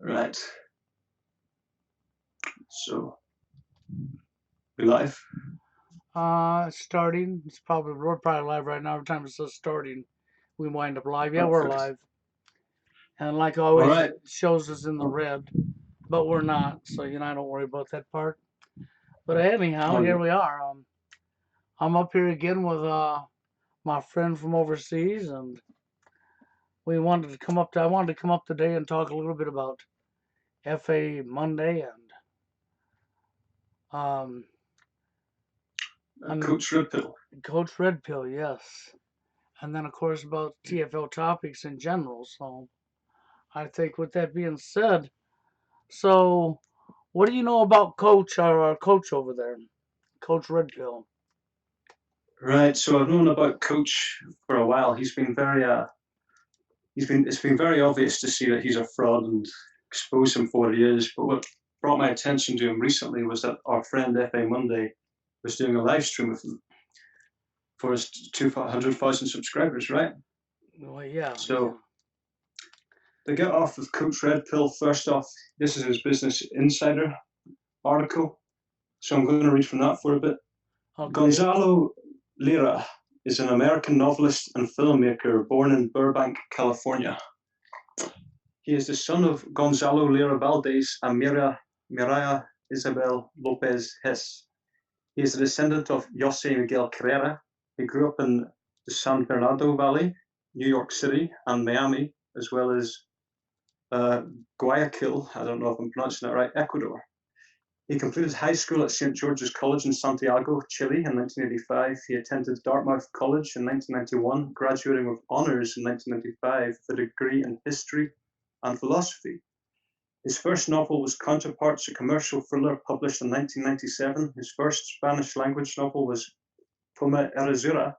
Right. So, we live? Starting. We're probably live right now. Every time it says starting, we wind up live. Yeah, we're Perfect. live. And like All always, right. it shows us in the red, but we're not. So don't worry about that part. But anyhow, here On, we are. I'm up here again with my friend from overseas, and we wanted to come up. I wanted to come up today and talk a little bit about FA Monday um and Coach Redpill. Coach Red Pill, yes, and then of course about TFL topics in general. So I think with that being said, so what do you know about Coach, our coach over there, Coach Red Pill? Right. So I've known about Coach for a while. It's been very obvious to see that he's a fraud and expose him for what he is. But what brought my attention to him recently was that our friend FA Monday was doing a live stream with him for his 200,000 subscribers, right? Well, yeah, So to get off with Coach Red Pill, first off, this is his Business Insider article. So I'm going to read from that for a bit. okay. Gonzalo Lira is an American novelist and filmmaker born in Burbank, California. He is the son of Gonzalo Lira Valdez and Mireya Isabel Lopez Hess. He is a descendant of Jose Miguel Carrera. He grew up in the San Bernardino Valley, New York City, and Miami, as well as Guayaquil, I don't know if I'm pronouncing that right, Ecuador. He completed high school at St. George's College in Santiago, Chile in 1985. He attended Dartmouth College in 1991, graduating with honors in 1995 with a degree in history and philosophy. His first novel was Counterparts, a commercial thriller published in 1997. His first Spanish language novel was Toma Erasura,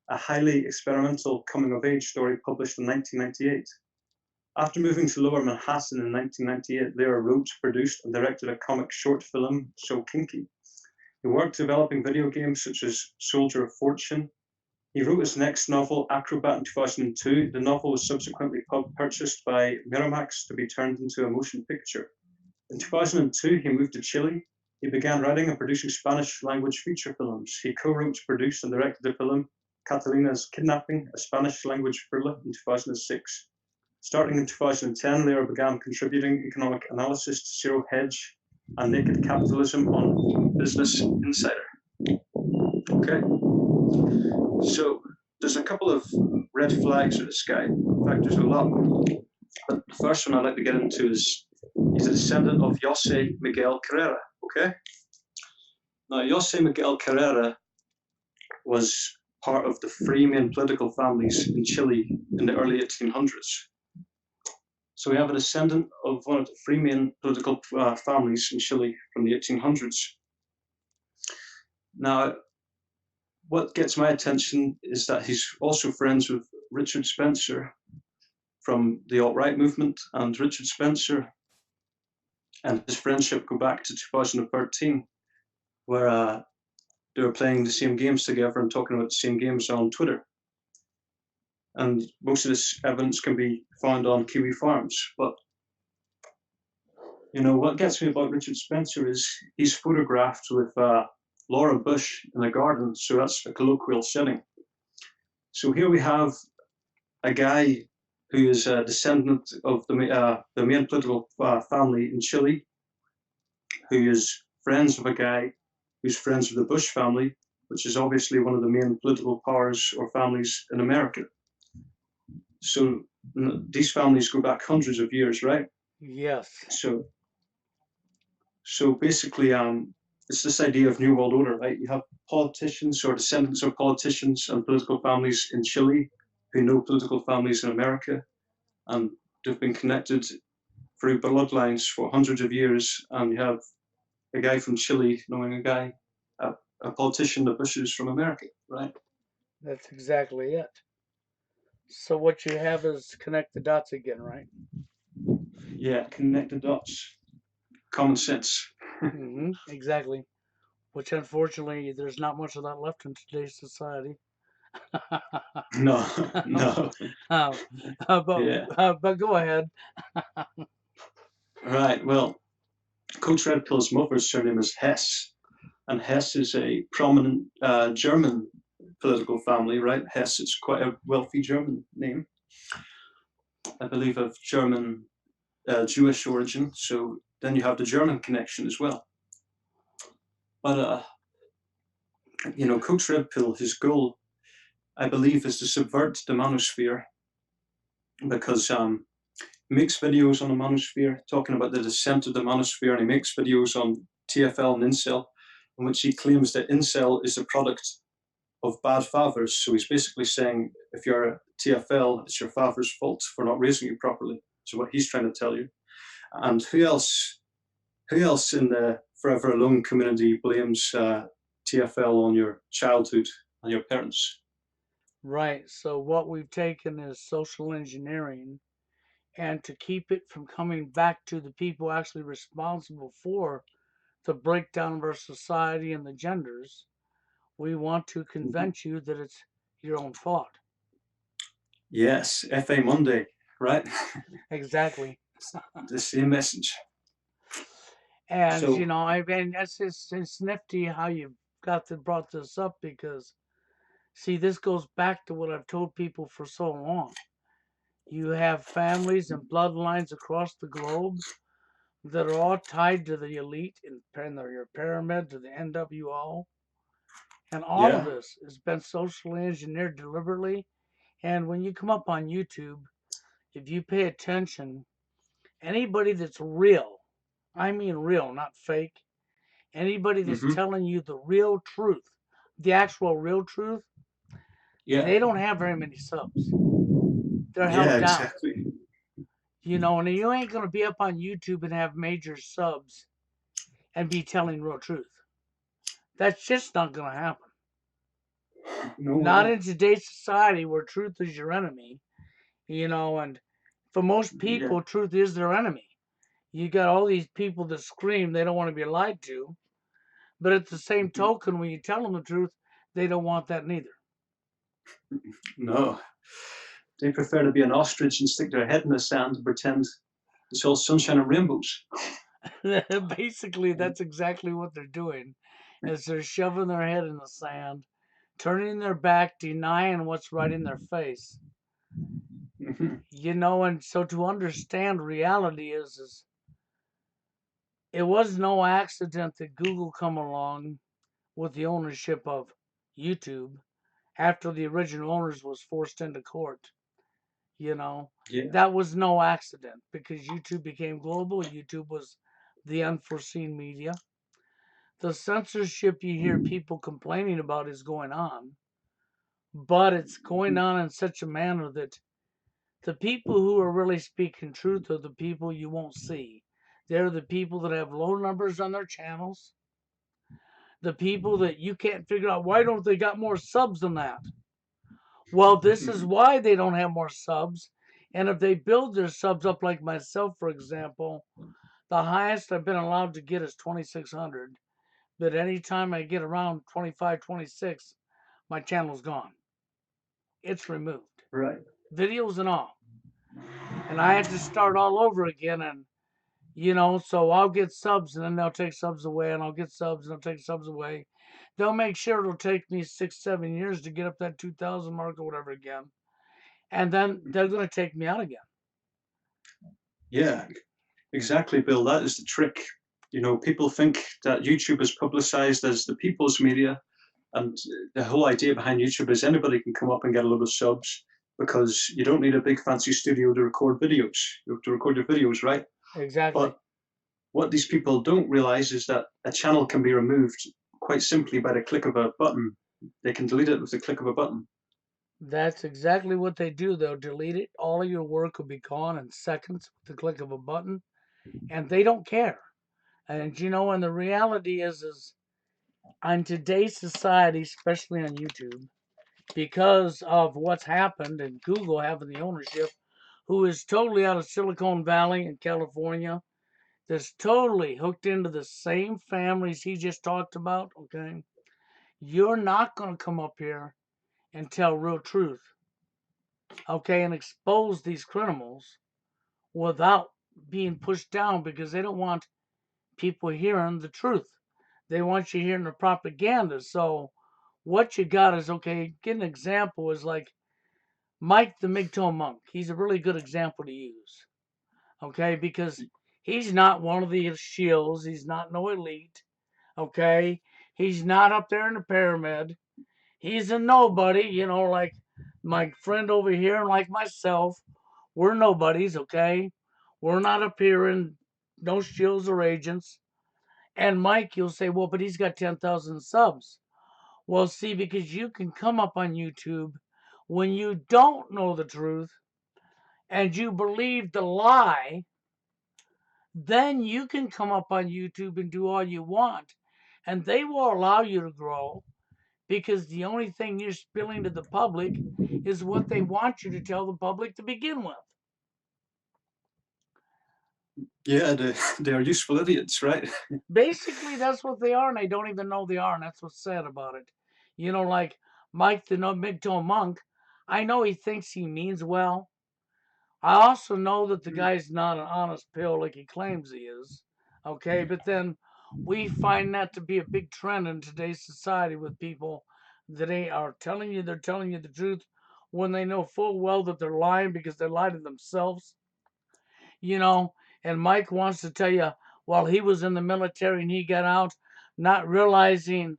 a highly experimental coming-of-age story published in 1998. After moving to Lower Manhattan in 1998, Lira wrote, produced, and directed a comic short film, So Kinky. He worked developing video games such as Soldier of Fortune. He wrote his next novel, Acrobat, in 2002. The novel was subsequently purchased by Miramax to be turned into a motion picture. In 2002, he moved to Chile. He began writing and producing Spanish-language feature films. He co-wrote, produced, and directed the film Catalina's Kidnapping, a Spanish-language thriller, in 2006. Starting in 2010, Lira began contributing economic analysis to Zero Hedge and Naked Capitalism on Business Insider. Okay, so there's a couple of red flags with this guy. In fact, there's a lot. But the first one I'd like to get into is he's a descendant of Jose Miguel Carrera. Okay, now Jose Miguel Carrera was part of the three main political families in Chile in the early 1800s. So we have a descendant of one of the three main political families in Chile from the 1800s. Now, what gets my attention is that he's also friends with Richard Spencer from the alt-right movement, and Richard Spencer and his friendship go back to 2013, where they were playing the same games together and talking about the same games on Twitter. And most of this evidence can be found on Kiwi Farms. But what gets me about Richard Spencer is he's photographed with Laura Bush in a garden, so that's a colloquial setting. So here we have a guy who is a descendant of the main political family in Chile, who is friends with a guy who's friends with the Bush family, which is obviously one of the main political powers or families in America. So these families go back hundreds of years, right? Yes. So basically, it's this idea of New World Order, right? You have politicians or descendants of politicians and political families in Chile who know political families in America, and they've been connected through bloodlines for hundreds of years. And you have a guy from Chile knowing a politician, the Bushes from America, right? That's exactly it. So what you have is connect the dots again, right? Yeah, connect the dots. Common sense. Exactly. Which unfortunately, there's not much of that left in today's society. No, no. but Yeah. but go ahead. Right. Well, Coach Red Pill's mother's surname is Hess, and Hess is a prominent German political family, right? Hess is quite a wealthy German name, I believe, of German Jewish origin. So then you have the German connection as well. But Coach Red Pill, his goal, I believe, is to subvert the manosphere because he makes videos on the manosphere talking about the descent of the manosphere, and he makes videos on TFL and incel, in which he claims that incel is a product of bad fathers. So he's basically saying if you're a TFL, it's your father's fault for not raising you properly. So what he's trying to tell you. And who else? Who else in the Forever Alone community blames TFL on your childhood and your parents? Right. So what we've taken is social engineering, and to keep it from coming back to the people actually responsible for the breakdown of our society and the genders, we want to Mm-hmm. convince you that it's your own fault. Yes, FA Monday, right? Exactly. The same message. And So, I mean, it's nifty how you brought this up, because see, this goes back to what I've told people for so long. You have families and bloodlines across the globe that are all tied to the elite and your pyramid, to the NWO, and all of yeah. this has been socially engineered deliberately. And when you come up on YouTube, if you pay attention, anybody that's real, I mean real, not fake, anybody that's Mm-hmm. telling you the real truth, the actual real truth, Yeah. they don't have very many subs. They're Yeah, held down. exactly. And you ain't going to be up on YouTube and have major subs and be telling real truth. That's just not going to happen. No, Not no. in today's society where truth is your enemy, and for most Yeah. people, truth is their enemy. You got all these people that scream they don't want to be lied to, but at the same Mm-hmm. token, when you tell them the truth, they don't want that neither. No. They prefer to be an ostrich and stick their head in the sand and pretend it's all sunshine and rainbows. Basically, that's exactly what they're doing, is they're shoving their head in the sand, turning their back, denying what's right in their face. Mm-hmm. And so to understand reality is it was no accident that Google come along with the ownership of YouTube after the original owners was forced into court. You know, Yeah. that was no accident, because YouTube became global. YouTube was the unforeseen media. The censorship you hear people complaining about is going on, but it's going Mm-hmm. on in such a manner that the people who are really speaking truth are the people you won't see. They're the people that have low numbers on their channels, the people that you can't figure out why don't they got more subs than that. Well, this is Mm-hmm. why they don't have more subs. And if they build their subs up, like myself, for example, the highest I've been allowed to get is 2,600. But anytime I get around 25, 26, my channel's gone. It's removed, Right. videos and all. And I had to start all over again. And, so I'll get subs and then they'll take subs away, and I'll get subs and they'll take subs away. They'll make sure it'll take me 6, 7 years to get up that 2,000 mark or whatever again. And then they're going to take me out again. Yeah, exactly, Bill. That is the trick. People think that YouTube is publicized as the people's media, and the whole idea behind YouTube is anybody can come up and get a lot of subs because you don't need a big fancy studio to record videos. You have to record your videos, right? Exactly. But what these people don't realize is that a channel can be removed quite simply by the click of a button. They can delete it with the click of a button. That's exactly what they do. They'll delete it. All of your work will be gone in seconds with the click of a button, and they don't care. And the reality is on today's society, especially on YouTube, because of what's happened and Google having the ownership, who is totally out of Silicon Valley in California, that's totally hooked into the same families he just talked about, okay? You're not going to come up here and tell real truth, okay, and expose these criminals without being pushed down because they don't want people hearing the truth. They want you hearing the propaganda. So what you got is, okay, get an example is like Mike the Migtone Monk. He's a really good example to use. Okay, because he's not one of the shills, he's not no elite. Okay, he's not up there in the pyramid. He's a nobody, like my friend over here and like myself. We're nobodies, okay? We're not appearing, no shills or agents. And Mike, you'll say, well, but he's got 10,000 subs. Well, see, because you can come up on YouTube when you don't know the truth and you believe the lie, then you can come up on YouTube and do all you want. And they will allow you to grow because the only thing you're spilling to the public is what they want you to tell the public to begin with. Yeah, they are useful idiots, right? Basically, that's what they are, and they don't even know they are, and that's what's sad about it. Like Mike the Migtone Monk, I know he thinks he means well. I also know that the guy's not an honest pill like he claims he is. Okay, but then we find that to be a big trend in today's society with people that they are telling you they're telling you the truth when they know full well that they're lying because they lie to themselves. you know, and Mike wants to tell you while he was in the military and he got out, not realizing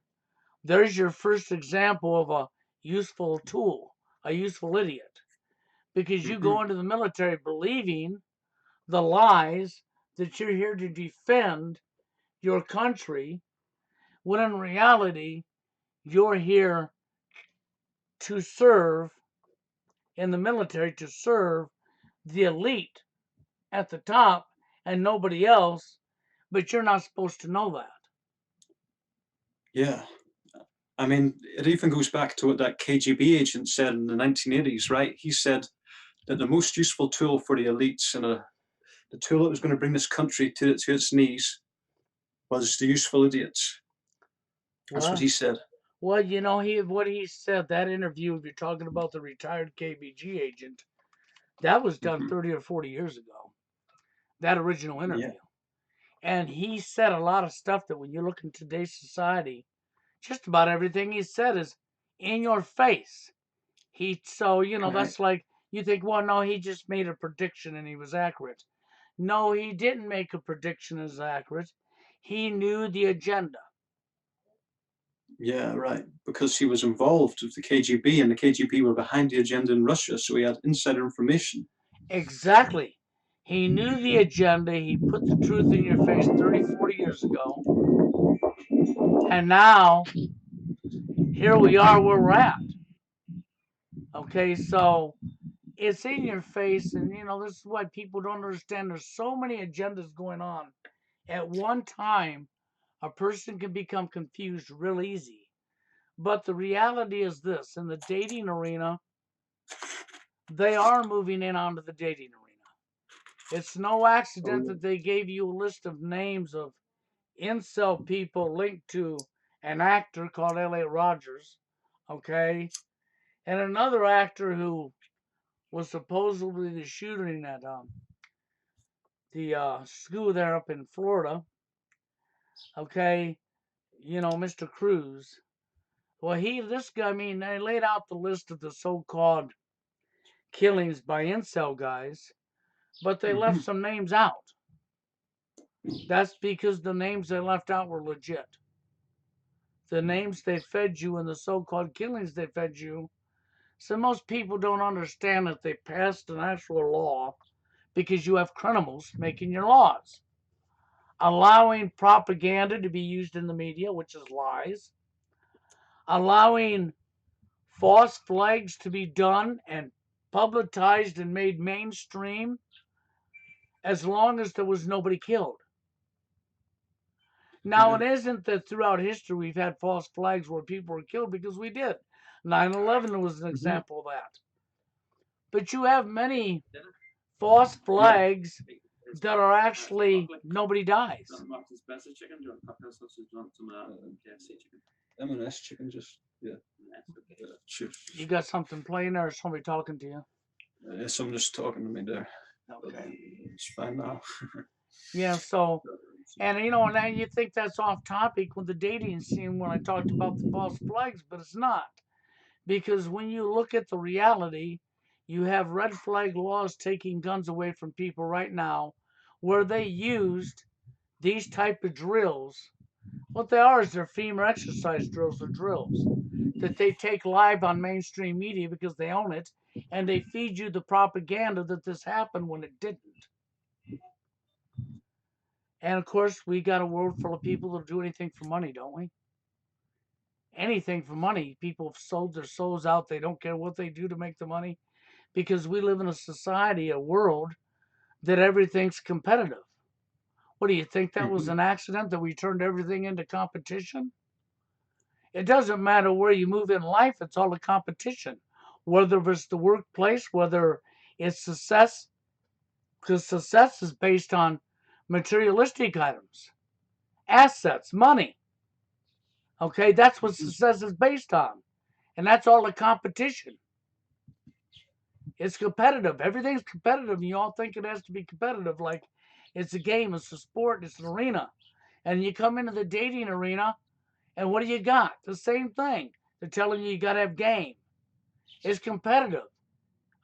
there's your first example of a useful tool, a useful idiot. Because you Mm-hmm. go into the military believing the lies that you're here to defend your country, when in reality, you're here to serve in the military, to serve the elite at the top and nobody else, but you're not supposed to know that. Yeah. I mean, it even goes back to what that KGB agent said in the 1980s, right? He said that the most useful tool for the elites and the tool that was going to bring this country to its knees was the useful idiots. That's what Well, he said. well, what he said, that interview, if you're talking about the retired KBG agent, that was done Mm-hmm. 30 or 40 years ago. That original Yeah. interview. And he said a lot of stuff that when you look in today's society, just about everything he said is in your face. Right. That's like you think, well, no, he just made a prediction and he was accurate. No, he didn't make a prediction as accurate. He knew the agenda. Yeah, right. Because he was involved with the KGB, and the KGB were behind the agenda in Russia, so he had insider information. Exactly. He knew the agenda. He put the truth in your face 30, 40 years ago. And now, here we are where we're at. Okay, so it's in your face. And, this is why people don't understand. There's so many agendas going on. At one time, a person can become confused real easy. But the reality is this, in the dating arena, they are moving in onto the dating arena. It's no accident Oh, that they gave you a list of names of incel people linked to an actor called Elliot Rogers, okay, and another actor who was supposedly the shooting at the school there up in Florida, okay, Mr. Cruz. Well, this guy, I mean, they laid out the list of the so-called killings by incel guys, but they left mm-hmm. some names out. That's because the names they left out were legit. The names they fed you and the so-called killings they fed you. So most people don't understand that they passed an actual law because you have criminals making your laws, allowing propaganda to be used in the media, which is lies, allowing false flags to be done and publicized and made mainstream as long as there was nobody killed. Now, Yeah. it isn't that throughout history we've had false flags where people were killed because we did. 9/11 was an Mm-hmm. example of that. But you have many false Yeah. flags that are actually nobody dies. M&S chicken, just yeah. You got something playing there or somebody talking to you? Someone just talking to me there. Okay. It's fine now. Yeah. So, and now you think that's off topic with the dating scene when I talked about the false flags, but it's not. Because when you look at the reality, you have red flag laws taking guns away from people right now where they used these type of drills. What they are is they're femur exercise drills or drills that they take live on mainstream media because they own it, and they feed you the propaganda that this happened when it didn't. And of course, we got a world full of people that do anything for money, don't we? Anything for money. People have sold their souls out. They don't care what they do to make the money because we live in a society, a world that everything's competitive. What do you think, that was Hmm. an accident that we turned everything into competition? It doesn't matter where you move in life, it's all a competition. Whether it's the workplace, whether it's success, because success is based on materialistic items, assets, money. Okay, that's what success is based on. And that's all a competition. It's competitive. Everything's competitive. And you all think it has to be competitive, like it's a game, it's a sport, it's an arena. And you come into the dating arena, and what do you got? The same thing. They're telling you got to have game. It's competitive.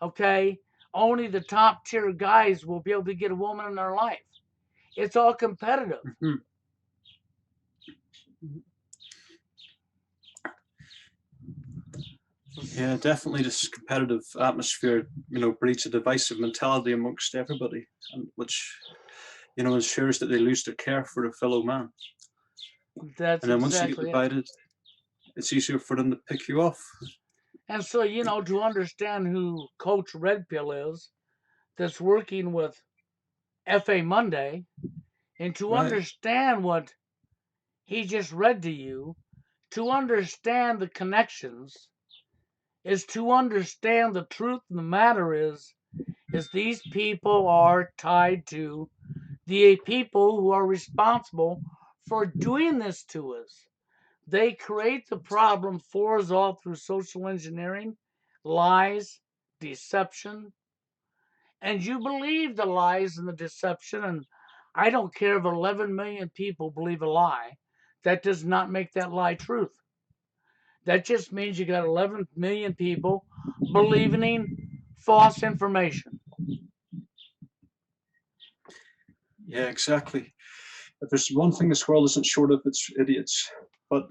Okay? Only the top tier guys will be able to get a woman in their life. It's all competitive. Hmm. Yeah, definitely this competitive atmosphere, breeds a divisive mentality amongst everybody, and which, ensures that they lose their care for their fellow man. That's And then once you get exactly it. divided, it's easier for them to pick you off. And so, to understand who Coach Red Pill is, that's working with FA Monday, and to Right. understand what he just read to you, to understand the connections, is to understand the truth of the matter is these people are tied to the people who are responsible for doing this to us. They create the problem for us all through social engineering, lies, deception, and you believe the lies and the deception. And I don't care if 11 million people believe a lie. That does not make that lie truth. That just means you got 11 million people believing false information. Yeah, exactly. If there's one thing this world isn't short of, it's idiots. But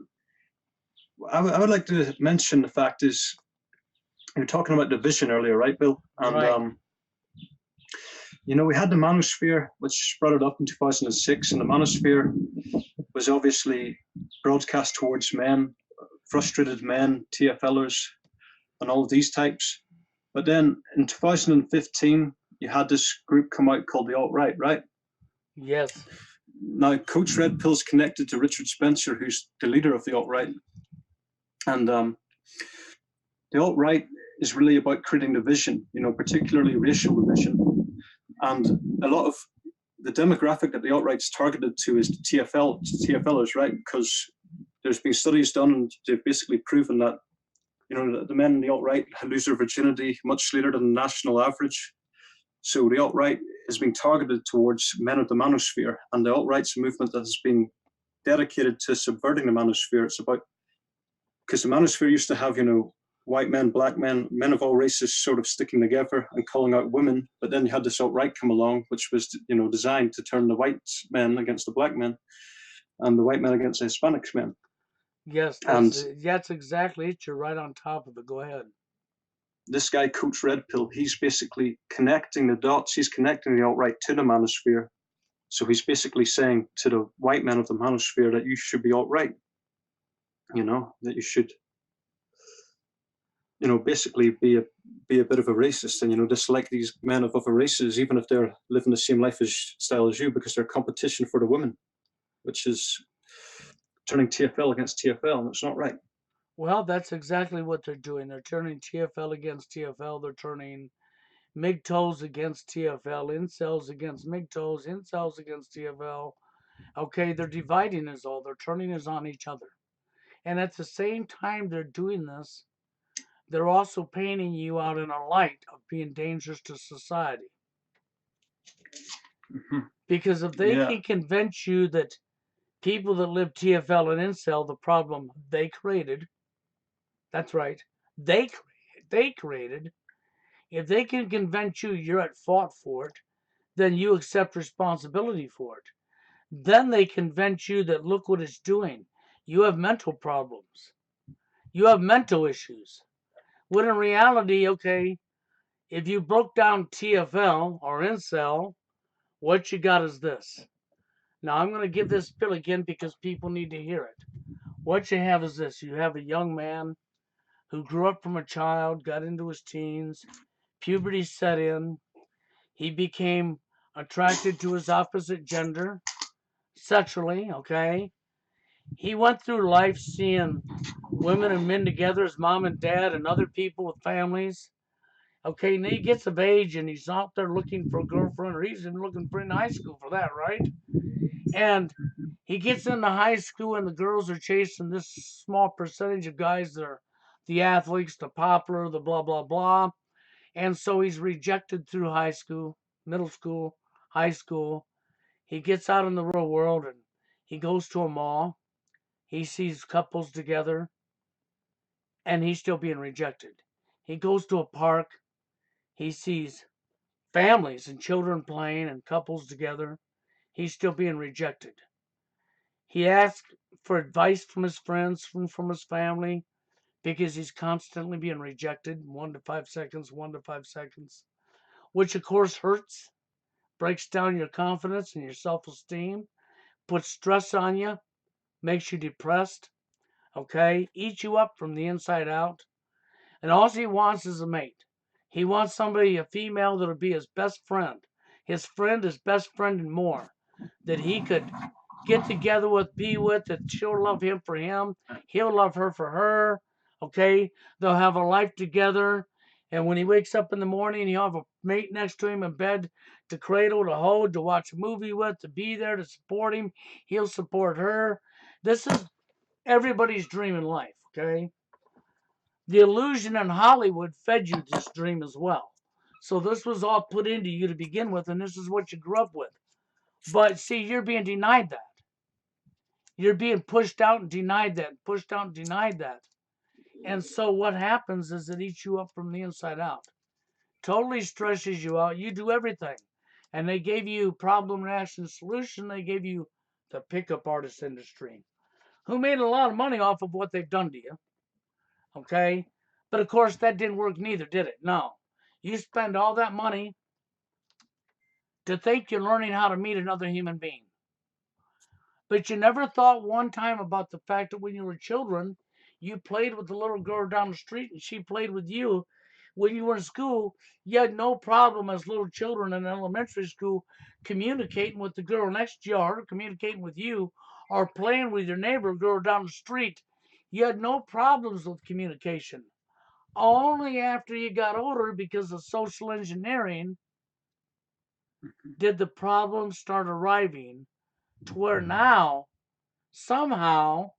I would like to mention the fact is, you were talking about division earlier, right, Bill? And Right. we had the manosphere, which brought it up in 2006, and the manosphere was obviously broadcast towards men, frustrated men, TFLers, and all of these types. But then in 2015, you had this group come out called the alt-right, right? Yes. Now, Coach Red Pill's connected to Richard Spencer, who's the leader of the alt-right. And the alt-right is really about creating division, particularly racial division. And a lot of the demographic that the alt-right's targeted to is the TFLers, right? Because there's been studies done and they've basically proven that, the men in the alt-right lose their virginity much later than the national average. So the alt-right is being targeted towards men of the manosphere, and the alt-right's a movement that has been dedicated to subverting the manosphere. It's about, because the manosphere used to have, white men, black men, men of all races sort of sticking together and calling out women. But then you had this alt-right come along, which was, designed to turn the white men against the black men and the white men against the Hispanics men. Yes, And that's exactly it. You're right on top of it. Go ahead. this guy, Coach Red Pill, he's basically connecting the dots. He's connecting the alt-right to the manosphere. So he's basically saying to the white men of the manosphere that you should be alt-right, that you should, basically be a bit of a racist and, dislike these men of other races, even if they're living the same style as you, because they're competition for the women, which is turning TFL against TFL, and it's not right. Well, that's exactly what they're doing. They're turning TFL against TFL. They're turning MGTOWs against TFL, incels against MGTOWs, incels against TFL. Okay, they're dividing us all. They're turning us on each other. And at the same time they're doing this, they're also painting you out in a light of being dangerous to society. Because if they Yeah. can convince you that people that live TFL and incel, the problem they created, that's right, they created, if they can convince you you're at fault for it, then you accept responsibility for it. Then they convince you that look what it's doing. You have mental problems. You have mental issues. When in reality, okay, if you broke down TFL or incel, what you got is this. Now I'm going to give this spiel again because people need to hear it. What you have is this. You have a young man who grew up from a child, got into his teens, puberty set in, he became attracted to his opposite gender sexually, okay? He went through life seeing women and men together, his mom and dad, and other people with families. Okay, and he gets of age and he's out there looking for a girlfriend, or he's even looking for in high school for that, right? And he gets into high school and the girls are chasing this small percentage of guys that are the athletes, the popular, the blah, blah, blah. And so he's rejected through high school, middle school, high school. He gets out in the real world and he goes to a mall. He sees couples together and he's still being rejected. He goes to a park. He sees families and children playing and couples together. He's still being rejected. He asks for advice from his friends, from his family, because he's constantly being rejected 1 to 5 seconds, 1 to 5 seconds, which of course hurts, breaks down your confidence and your self esteem, puts stress on you, makes you depressed, okay? Eats you up from the inside out. And all he wants is a mate. He wants somebody, a female, that'll be his best friend, his best friend, and more. That he could get together with, be with, that she'll love him for him, he'll love her for her. Okay? They'll have a life together. And when he wakes up in the morning, he'll have a mate next to him in bed to cradle, to hold, to watch a movie with, to be there, to support him. He'll support her. This is everybody's dream in life, okay? The illusion in Hollywood fed you this dream as well. So this was all put into you to begin with, and this is what you grew up with. But see, you're being denied that. You're being pushed out and denied that, pushed out and denied that. And so what happens is it eats you up from the inside out. Totally stresses you out. You do everything. And they gave you problem, reaction, solution. They gave you the pickup artist industry, who made a lot of money off of what they've done to you. Okay? But of course, that didn't work neither, did it? No. You spend all that money to think you're learning how to meet another human being. But you never thought one time about the fact that when you were children, you played with the little girl down the street and she played with you. When you were in school, you had no problem as little children in elementary school communicating with the girl next yard, communicating with you, or playing with your neighbor girl down the street. You had no problems with communication. Only after you got older, because of social engineering, did the problems start arriving to where now somehow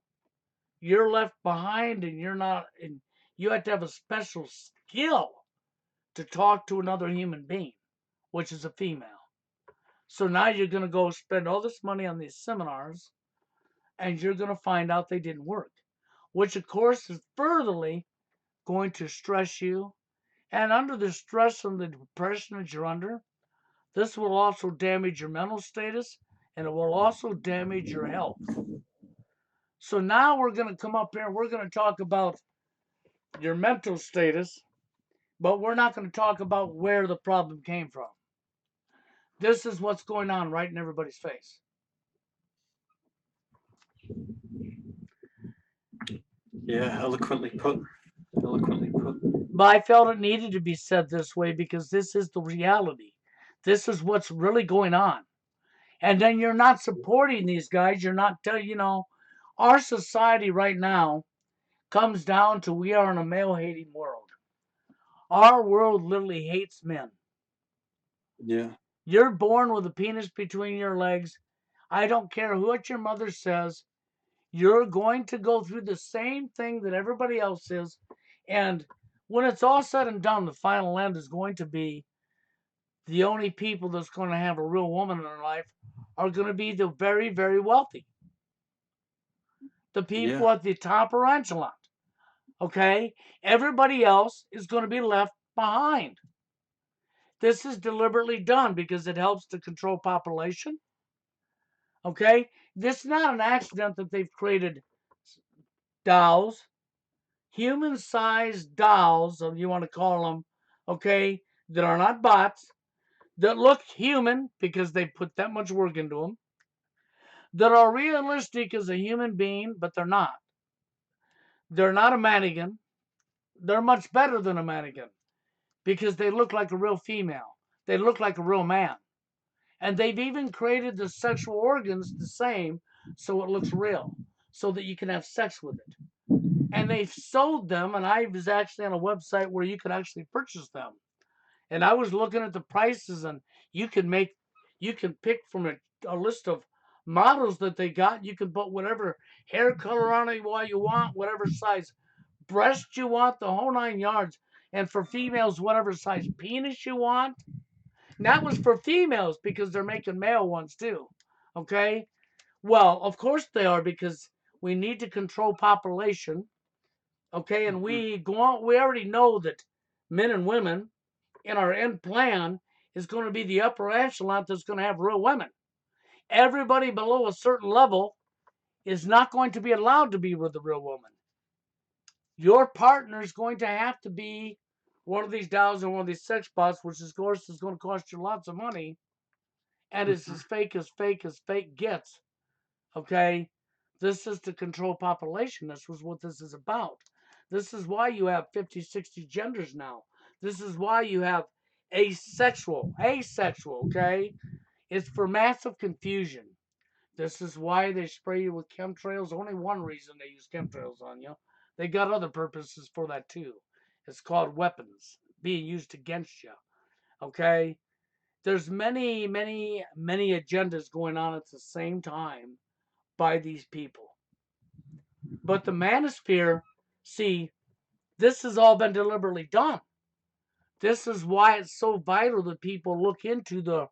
you're left behind and you're not, and you have to have a special skill to talk to another human being, which is a female. So now you're going to go spend all this money on these seminars and you're going to find out they didn't work, which of course is furtherly going to stress you. And under the stress and the depression that you're under, this will also damage your mental status and it will also damage your health. So now we're going to come up here and we're going to talk about your mental status, but we're not going to talk about where the problem came from. This is what's going on right in everybody's face. Yeah, eloquently put. Eloquently put. But I felt it needed to be said this way because this is the reality. This is what's really going on. And then you're not supporting these guys. You're not telling, our society right now comes down to we are in a male hating world. Our world literally hates men. Yeah. You're born with a penis between your legs. I don't care what your mother says. You're going to go through the same thing that everybody else is. And when it's all said and done, the final end is going to be the only people that's going to have a real woman in their life are going to be the very, very wealthy, the Yeah. people at the top or echelon. Okay? Everybody else is going to be left behind. This is deliberately done because it helps to control population. Okay? This is not an accident that they've created dolls, human sized dolls, if you want to call them, okay, that are not bots, that look human because they put that much work into them, that are realistic as a human being, but they're not. They're not a mannequin. They're much better than a mannequin because they look like a real female. They look like a real man. And they've even created the sexual organs the same so it looks real, so that you can have sex with it. And they've sold them, and I was actually on a website where you could actually purchase them. And I was looking at the prices, and you can make, you can pick from a list of models that they got. You can put whatever hair color on it while you want, whatever size breast you want, the whole 9 yards. And for females, whatever size penis you want. And that was for females because they're making male ones too. Okay? Well, of course they are because we need to control population. Okay, and Mhm. we go on, we already know that men and women in our end plan is going to be the upper echelon that's going to have real women. Everybody below a certain level is not going to be allowed to be with a real woman. Your partner is going to have to be one of these dolls and one of these sex bots, which of course is going to cost you lots of money, and it's Mhm. as fake as fake as fake gets. Okay, this is to control population. This was what this is about. This is why you have 50, 60 genders now. This is why you have asexual, okay? It's for massive confusion. This is why they spray you with chemtrails. Only one reason they use chemtrails on you. They got other purposes for that too. It's called weapons being used against you. Okay? There's many agendas going on at the same time by these people. But the manosphere, see, this has all been deliberately done. This is why it's so vital that people look into the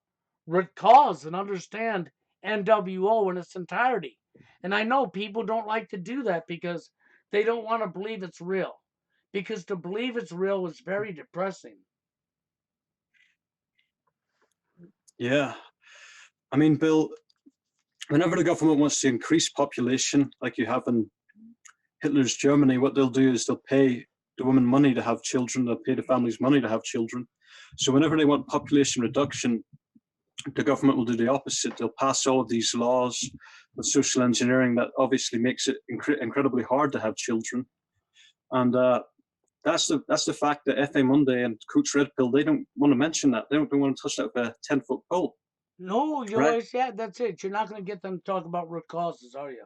root cause and understand NWO in its entirety. And I know people don't like to do that because they don't want to believe it's real. Because to believe it's real is very depressing. Yeah. I mean, Bill, whenever the government wants to increase population, like you have in Hitler's Germany, what they'll do is they'll pay the women money to have children, they'll pay the families money to have children. So whenever they want population reduction, the government will do the opposite. They'll pass all of these laws with social engineering that obviously makes it incredibly hard to have children. And that's the fact that F.A. Monday and Coach Red Pill, they don't want to mention that. They don't want to touch that with a 10-foot pole, No, you right? always, yeah, that's it. You're not going to get them to talk about root causes, are you?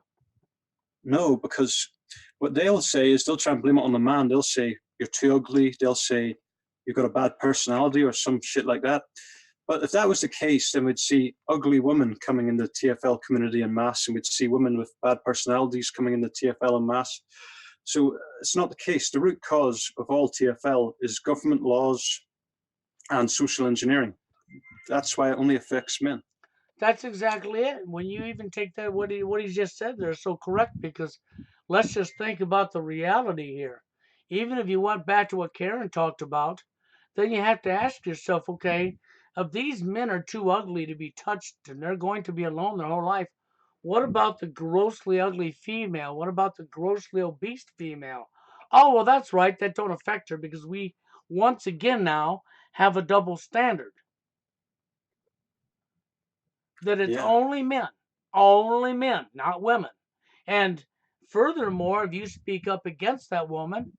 No, because what they'll say is they'll try and blame it on the man. They'll say you're too ugly. They'll say you've got a bad personality or some shit like that. But if that was the case, then we'd see ugly women coming in the TFL community en masse, and we'd see women with bad personalities coming in the TFL en masse. So it's not the case. The root cause of all TFL is government laws and social engineering. That's why it only affects men. That's exactly it. When you even take that, what he just said there is so correct because let's just think about the reality here. Even if you went back to what Karen talked about, then you have to ask yourself, okay, if these men are too ugly to be touched and they're going to be alone their whole life, what about the grossly ugly female? What about the grossly obese female? Oh, well, that's right. That don't affect her because we once again now have a double standard that it's Yeah, only men, not women. And furthermore, if you speak up against that woman,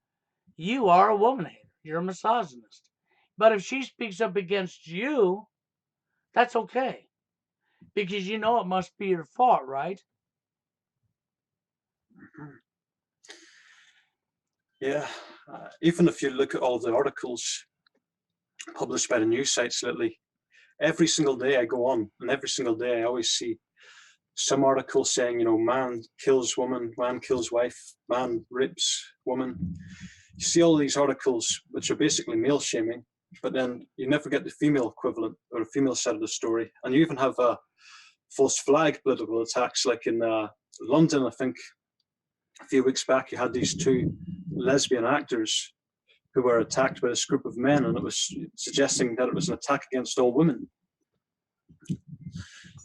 you are a woman hater. You're a misogynist. But if she speaks up against you, that's okay because you know it must be your fault, right? yeah. Even if you look at all the articles published by the news sites lately, every single day I go on, and every single day I always see some article saying, you know, man kills woman, man kills wife, man rapes woman. You see all these articles which are basically male shaming, but then you never get the female equivalent or the female side of the story. And you even have false flag political attacks, like in London, I think a few weeks back, you had these two lesbian actors who were attacked by this group of men, and it was suggesting that it was an attack against all women.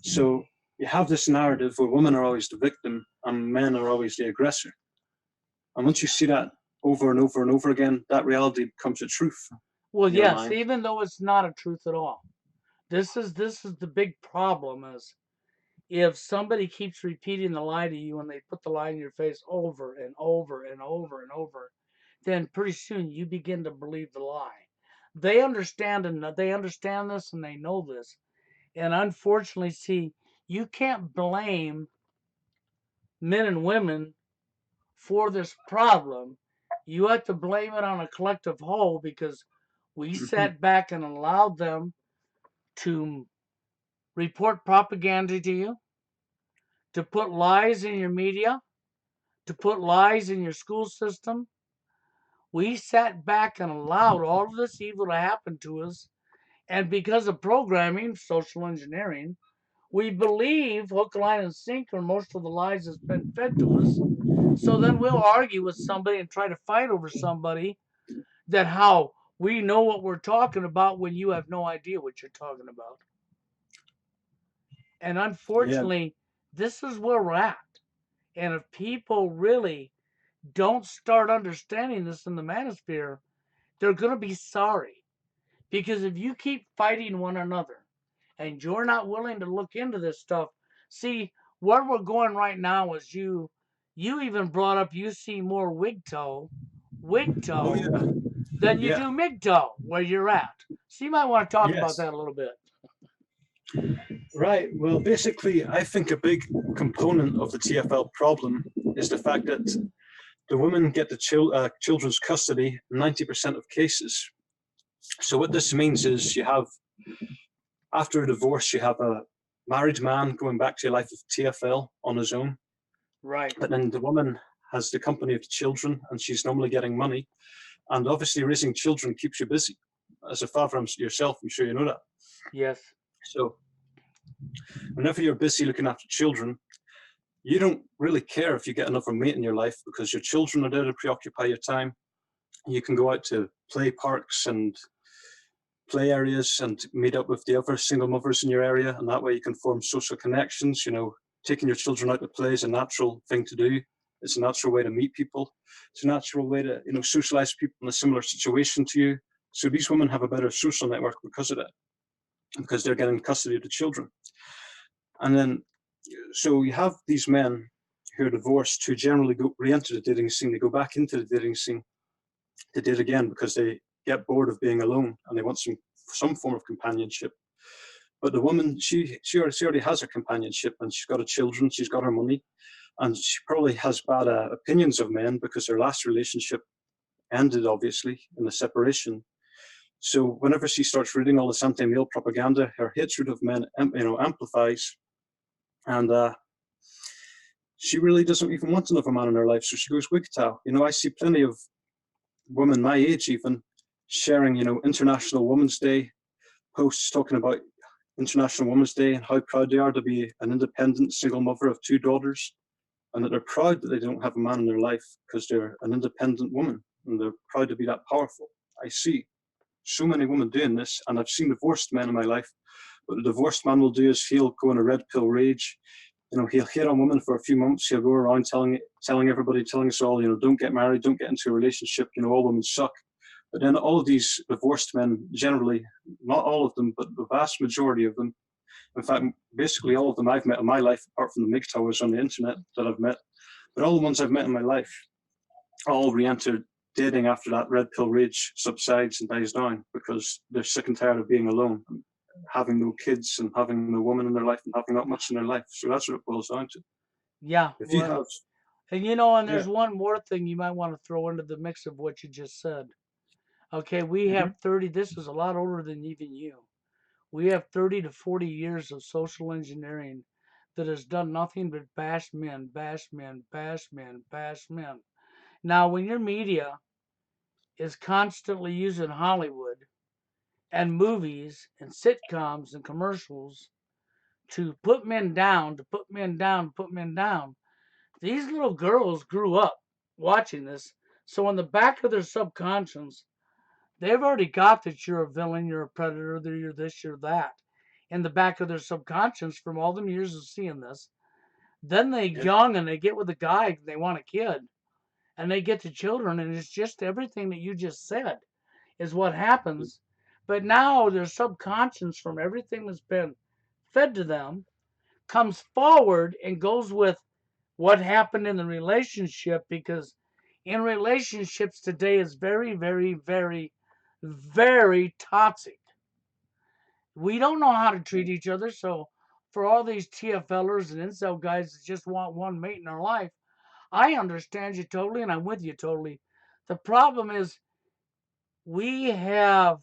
So you have this narrative where women are always the victim and men are always the aggressor. And once you see that over and over and over again, that reality becomes a truth Well, in your yes, mind. even though it's not a truth at all. This is the big problem is if somebody keeps repeating the lie to you and they put the lie in your face over and over and over and over, then pretty soon you begin to believe the lie. They understand this and they know this. And unfortunately, see, you can't blame men and women for this problem. You have to blame it on a collective whole because we Mm-hmm. sat back and allowed them to report propaganda to you, to put lies in your media, to put lies in your school system. We sat back and allowed all of this evil to happen to us. And because of programming, social engineering, we believe hook, line, and sinker most of the lies that's been fed to us. So then we'll argue with somebody and try to fight over somebody that how we know what we're talking about when you have no idea what you're talking about. And Yeah, unfortunately, this is where we're at. And if people really don't start understanding this in the manosphere, they're going to be sorry. Because if you keep fighting one another and you're not willing to look into this stuff, see, where we're going right now is you even brought up you see more oh wig-toe yeah, than you yeah, do MGTOW where you're at. So you might want to talk about yes. that a little bit. Right. Well, basically, I think a big component of the TFL problem is the fact that the women get the children's custody 90% of cases. So what this means is you have, after a divorce, you have a married man going back to a life of TFL on his own, Right. but then the woman has the company of the children, and she's normally getting money. And obviously, raising children keeps you busy. As a father yourself, I'm sure you know that. Yes. So whenever you're busy looking after children, you don't really care if you get another mate in your life because your children are there to preoccupy your time. You can go out to play parks and play areas and meet up with the other single mothers in your area, and that way you can form social connections. You know, taking your children out to play is a natural thing to do. It's a natural way to meet people. It's a natural way to, you know, socialize people in a similar situation to you. So these women have a better social network because of that, because they're getting custody of the children. And then, so you have these men who are divorced who generally go re-enter the dating scene. They go back into the dating scene to date again because they get bored of being alone and they want some form of companionship. But the woman, she already has her companionship and she's got her children, she's got her money, and she probably has bad opinions of men because her last relationship ended obviously in a separation. So whenever she starts reading all this anti-male propaganda, her hatred of men, amplifies, and she really doesn't even want another man in her life. So she goes WGTOW. You know, I see plenty of women my age even sharing, you know, International Women's Day posts talking about International Women's Day and how proud they are to be an independent single mother of two daughters, and that they're proud that they don't have a man in their life because they're an independent woman and they're proud to be that powerful. I see so many women doing this, and I've seen divorced men in my life. What the divorced man will do is he'll go in a red pill rage. You know, he'll hit on women for a few months. He'll go around telling everybody, telling us all, you know, don't get married, don't get into a relationship. You know, all women suck. But then all of these divorced men, generally, not all of them, but the vast majority of them, in fact, basically all of them I've met in my life, apart from the MGTOWers on the internet that I've met, but all the ones I've met in my life all re-enter dating after that red pill rage subsides and dies down because they're sick and tired of being alone, and having no kids and having no woman in their life and having not much in their life. So that's what it boils down to. Yeah. If you Well, have, and and yeah, there's one more thing you might want to throw into the mix of what you just said. Okay, we mm-hmm. have 30, this is a lot older than even you. We have 30 to 40 years of social engineering that has done nothing but bash men, bash men, bash men, bash men. Now, when your media is constantly using Hollywood and movies and sitcoms and commercials to put men down, to put men down, to put men down. These little girls grew up watching this. So in the back of their subconscious, they've already got that you're a villain, you're a predator, that you're this, you're that. In the back of their subconscious from all them years of seeing this. Then they Yeah. young and they get with a guy, they want a kid, and they get to children, and it's just everything that you just said is what happens. But now their subconscious from everything that's been fed to them comes forward and goes with what happened in the relationship, because in relationships today is very, very, very, very toxic. We don't know how to treat each other. So for all these TFLers and incel guys that just want one mate in their life, I understand you totally and I'm with you totally. The problem is we have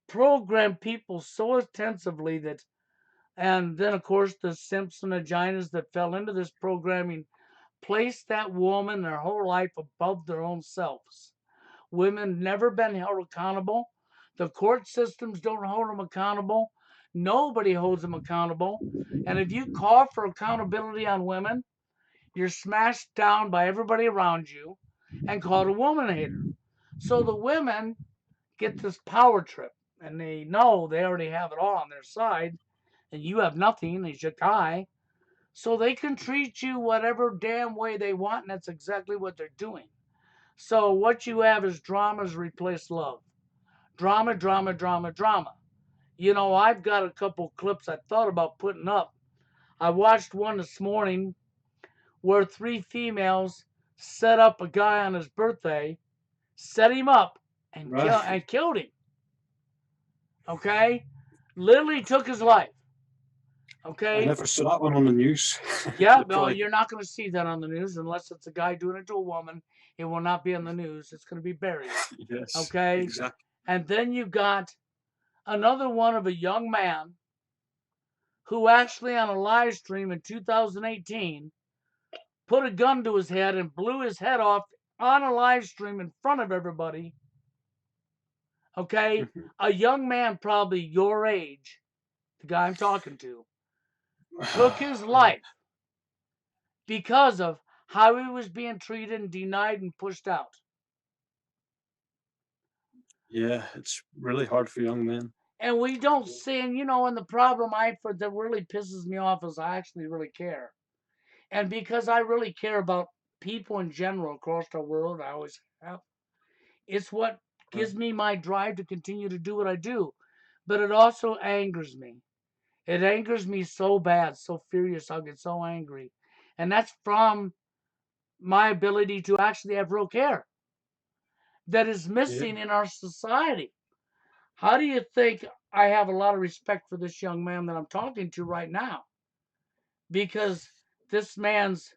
programmed people so intensively that, and then of course the simps and vaginas that fell into this programming place that woman their whole life above their own selves. Women never been held accountable. The court systems don't hold them accountable. Nobody holds them accountable. And if you call for accountability on women, you're smashed down by everybody around you and called a woman hater. So the women get this power trip and they know they already have it all on their side and you have nothing as your guy. So they can treat you whatever damn way they want, and that's exactly what they're doing. So what you have is dramas replace love. Drama, drama, drama, drama. You know, I've got a couple clips I thought about putting up. I watched one this morning where three females set up a guy on his birthday, set him up, and, Right. killed him. Okay? Literally took his life. Okay? I never saw that one on the news. Yeah, They no, probably, you're not going to see that on the news unless it's a guy doing it to a woman. It will not be on the news. It's going to be buried. yes, Okay? exactly. And then you got another one of a young man who actually on a live stream in 2018 put a gun to his head and blew his head off on a live stream in front of everybody. Okay? Mhm. A young man, probably your age, the guy I'm talking to, took his life because of how he was being treated and denied and pushed out. Yeah, it's really hard for young men. And we don't see, and you know, and the problem for that really pisses me off is I actually really care. And because I really care about people in general across the world, I always have. It's what Right. gives me my drive to continue to do what I do. But it also angers me. It angers me so bad, so furious, I'll get so angry. And that's from my ability to actually have real care that is Yeah, missing in our society. How do you think I have a lot of respect for this young man that I'm talking to right now? Because this man's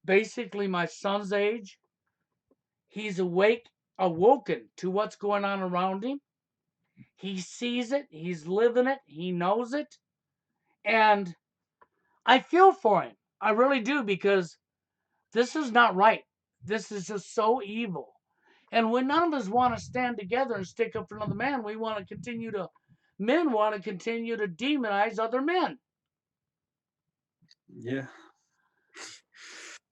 basically my son's age. He's awoken to what's going on around him. He sees it, he's living it, he knows it. And I feel for him. I really do, because this is not right. This is just so evil. And when none of us want to stand together and stick up for another man, men want to continue to demonize other men. yeah,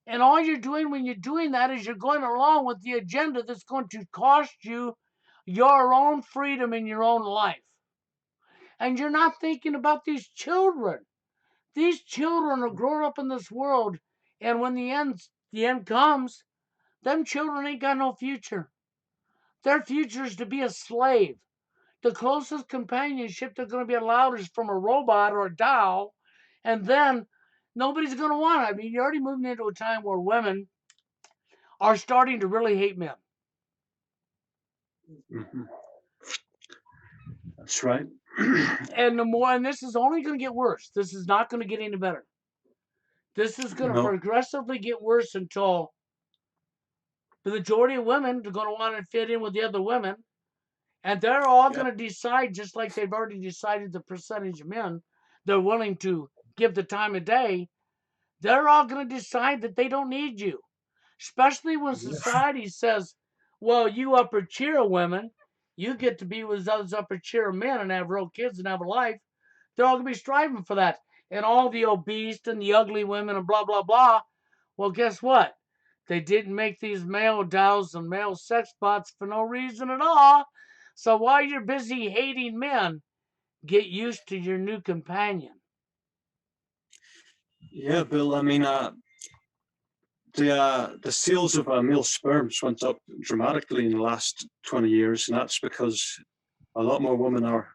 And all you're doing when you're doing that is you're going along with the agenda that's going to cost you your own freedom in your own life. And you're not thinking about these children. These children are growing up in this world, and when the end comes, them children ain't got no future. Their future is to be a slave. The closest companionship they're going to be allowed is from a robot or a doll, and then nobody's going to want it. I mean, you're already moving into a time where women are starting to really hate men. hmm, that's right. And this is only going to get worse. This is not going to get any better. This is going to No, progressively get worse until the majority of women are going to want to fit in with the other women, and they're all yeah, going to decide, just like they've already decided the percentage of men they're willing to give the time of day. They're all going to decide that they don't need you, especially when yeah, society says, well, you upper tier women, You get to be with those upper tier men and have real kids and have a life. They're all going to be striving for that. And all the obese and the ugly women and blah, blah, blah. Well, guess what? They didn't make these male dials and male sex bots for no reason at all. So while you're busy hating men, get used to your new companion. Yeah, Bill. I mean, the sales of male sperms went up dramatically in the last 20 years, and that's because a lot more women are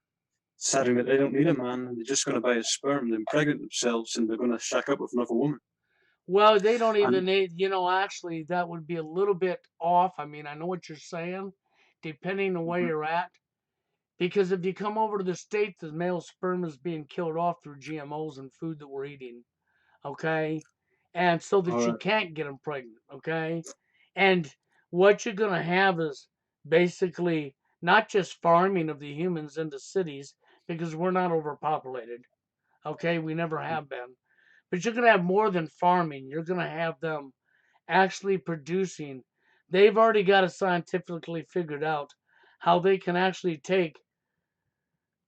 deciding that they don't need a man and they're just going to buy a sperm and impregnate themselves, and they're going to shack up with another woman. Well, they don't And even need, actually, that would be a little bit off. I mean, I know what you're saying, depending on where mhm, you're at. Because if you come over to the States, the male sperm is being killed off through GMOs and food that we're eating. Okay. And so all that you right, can't get them pregnant. Okay. And what you're going to have is basically not just farming of the humans into cities because we're not overpopulated. Okay. We never have been. But you're going to have more than farming. You're going to have them actually producing. They've already got it scientifically figured out how they can actually take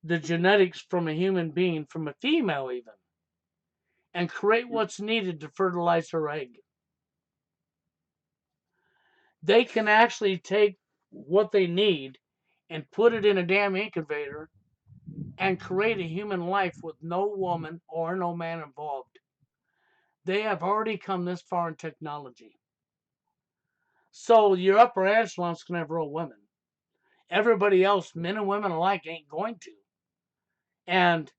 the genetics from a human being, from a female even, and create what's needed to fertilize her egg. They can actually take what they need and put it in a damn incubator and create a human life with no woman or no man involved. They have already come this far in technology. So your upper echelon's gonna have real women. Everybody else, men and women alike, ain't going to. And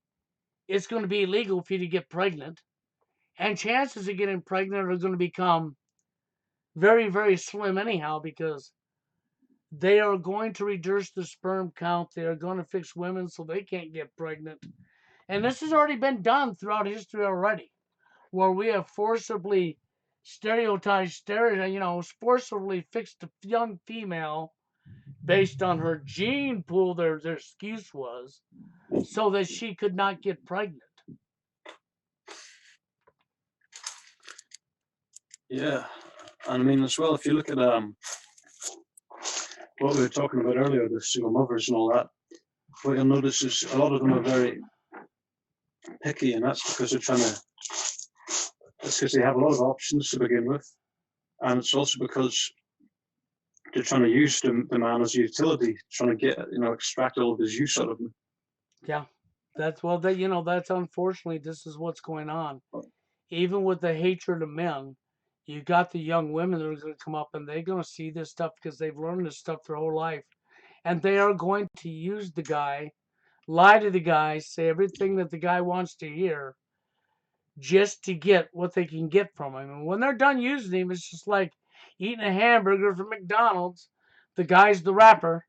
it's going to be illegal for you to get pregnant. And chances of getting pregnant are going to become very, very slim anyhow because they are going to reduce the sperm count. They are going to fix women so they can't get pregnant. And this has already been done throughout history already, where we have forcibly forcibly fixed a young female based on her gene pool, their excuse was, so that she could not get pregnant. yeah. And I mean, as well, if you look at what we were talking about earlier, the single mothers and all that, what you'll notice is a lot of them are very picky, and that's because they're trying to. That's because they have a lot of options to begin with, and it's also because they're trying to use the man as a utility, trying to get extract all of his use out of him. Yeah, that's unfortunately this is what's going on. Even with the hatred of men, you got the young women that are going to come up and they're going to see this stuff because they've learned this stuff their whole life, and they are going to use the guy, lie to the guy, say everything that the guy wants to hear, just to get what they can get from him. And when they're done using him, it's just like eating a hamburger from McDonald's. The guy's the rapper.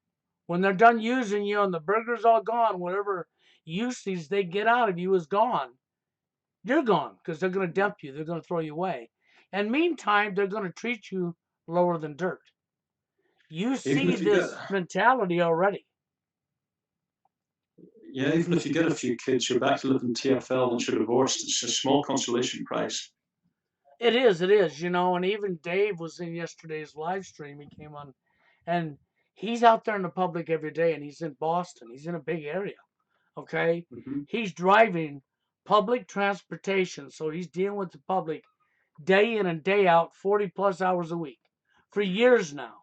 When they're done using you and the burger's all gone, whatever usage they get out of you is gone. You're gone because they're going to dump you. They're going to throw you away. And meantime, they're going to treat you lower than dirt. You Even see if you get, this mentality already. yeah, even if you get a few kids, you're back to living TFL once you're divorced. It's a small consolation prize. It is, and even Dave was in yesterday's live stream. He came on and he's out there in the public every day and he's in Boston. He's in a big area. Okay. Mm-hmm. He's driving public transportation. So he's dealing with the public day in and day out, 40 plus hours a week for years now.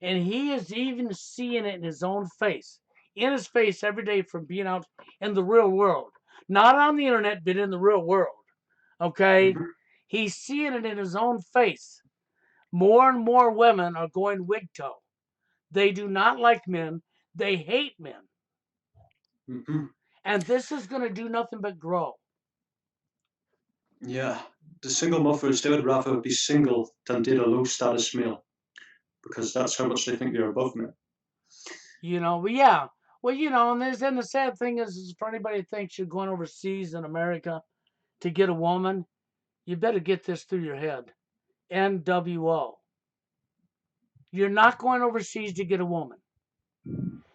And he is even seeing it in his own face, in his face every day from being out in the real world. Not on the internet, but in the real world. Okay? Mm-hmm. He's seeing it in his own face. More and more women are going wig toe. They do not like men. They hate men. Mm-hmm. And this is going to do nothing but grow. Yeah, the single mothers, they would rather be single than date a low status male because that's how much they think they're above me. But yeah. Well, and the sad thing is for anybody who thinks you're going overseas in America to get a woman, you better get this through your head. NWO. You're not going overseas to get a woman.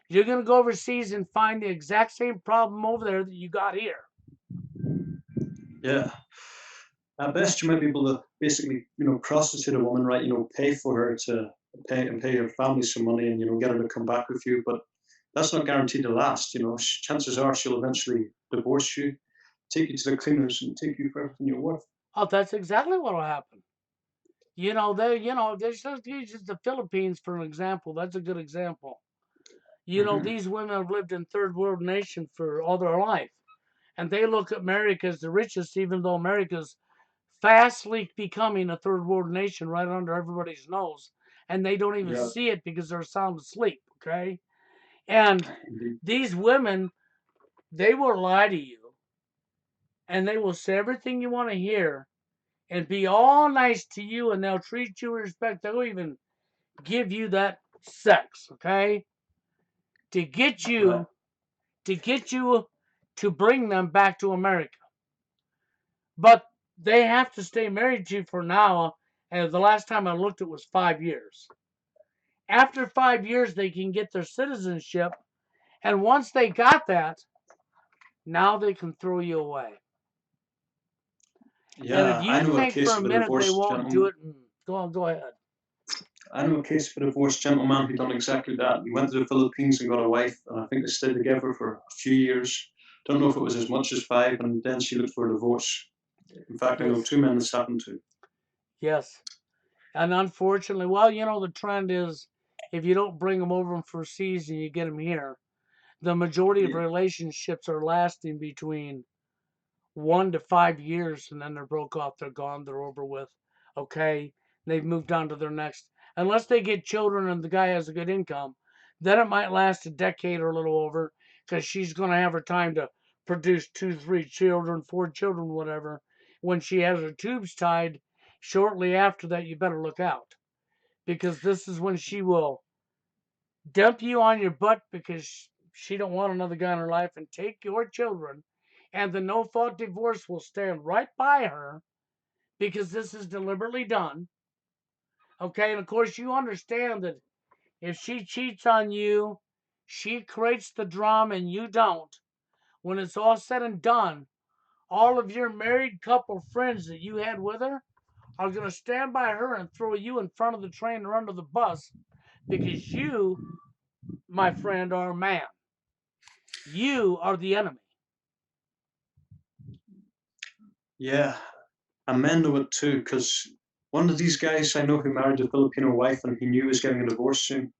You're going to go overseas and find the exact same problem over there that you got here. Yeah. At best, you might be able to basically, prostitute a woman, right? Pay for her to pay your family some money and get her to come back with you. But that's not guaranteed to last. Chances are she'll eventually divorce you, take you to the cleaners, and take you for everything you're worth. Oh, that's exactly what'll happen. There's just the Philippines for an example. That's a good example. Hmm. These women have lived in third world nation for all their life, and they look at America as the richest, even though America's fastly becoming a third world nation right under everybody's nose, and they don't even Yeah, see it because they're sound asleep. Okay, and indeed. these women, they will lie to you, and they will say everything you want to hear, and be all nice to you, and they'll treat you with respect. They'll even give you that sex, okay, to get Right. you to get you to bring them back to America. But they have to stay married to you for now. And the last time I looked, it was 5 years. After 5 years, they can get their citizenship. And once they got that, now they can throw you away. And if Yeah, I you know a think for case a of a minute they divorced won't do gentleman. it, go ahead. I know a case of a divorced gentleman who done exactly that. He went to the Philippines and got a wife, and I think they stayed together for a few years. Don't know if it was as much as five, and then she looked for a divorce. In fact, I know Yes, two men this happened to. yes. And unfortunately, well, the trend is if you don't bring them over for a season, you get them here. The majority of Yeah, relationships are lasting between 1 to 5 years, and then they're broke off, they're gone, they're over with. Okay, they've moved on to their next. Unless they get children and the guy has a good income, then it might last a decade or a little over, because she's going to have her time to produce two, three children, four children, whatever. When she has her tubes tied, shortly after that, you better look out, because this is when she will dump you on your butt because she don't want another guy in her life and take your children, and the no fault divorce will stand right by her because this is deliberately done. Okay, and of course you understand that if she cheats on you, she creates the drama and you don't. When it's all said and done, all of your married couple friends that you had with her are going to stand by her and throw you in front of the train or under the bus because you, my friend, are a man. You are the enemy. yeah. And men know it too, because one of these guys I know who married a Filipino wife and he knew he was getting a divorce soon.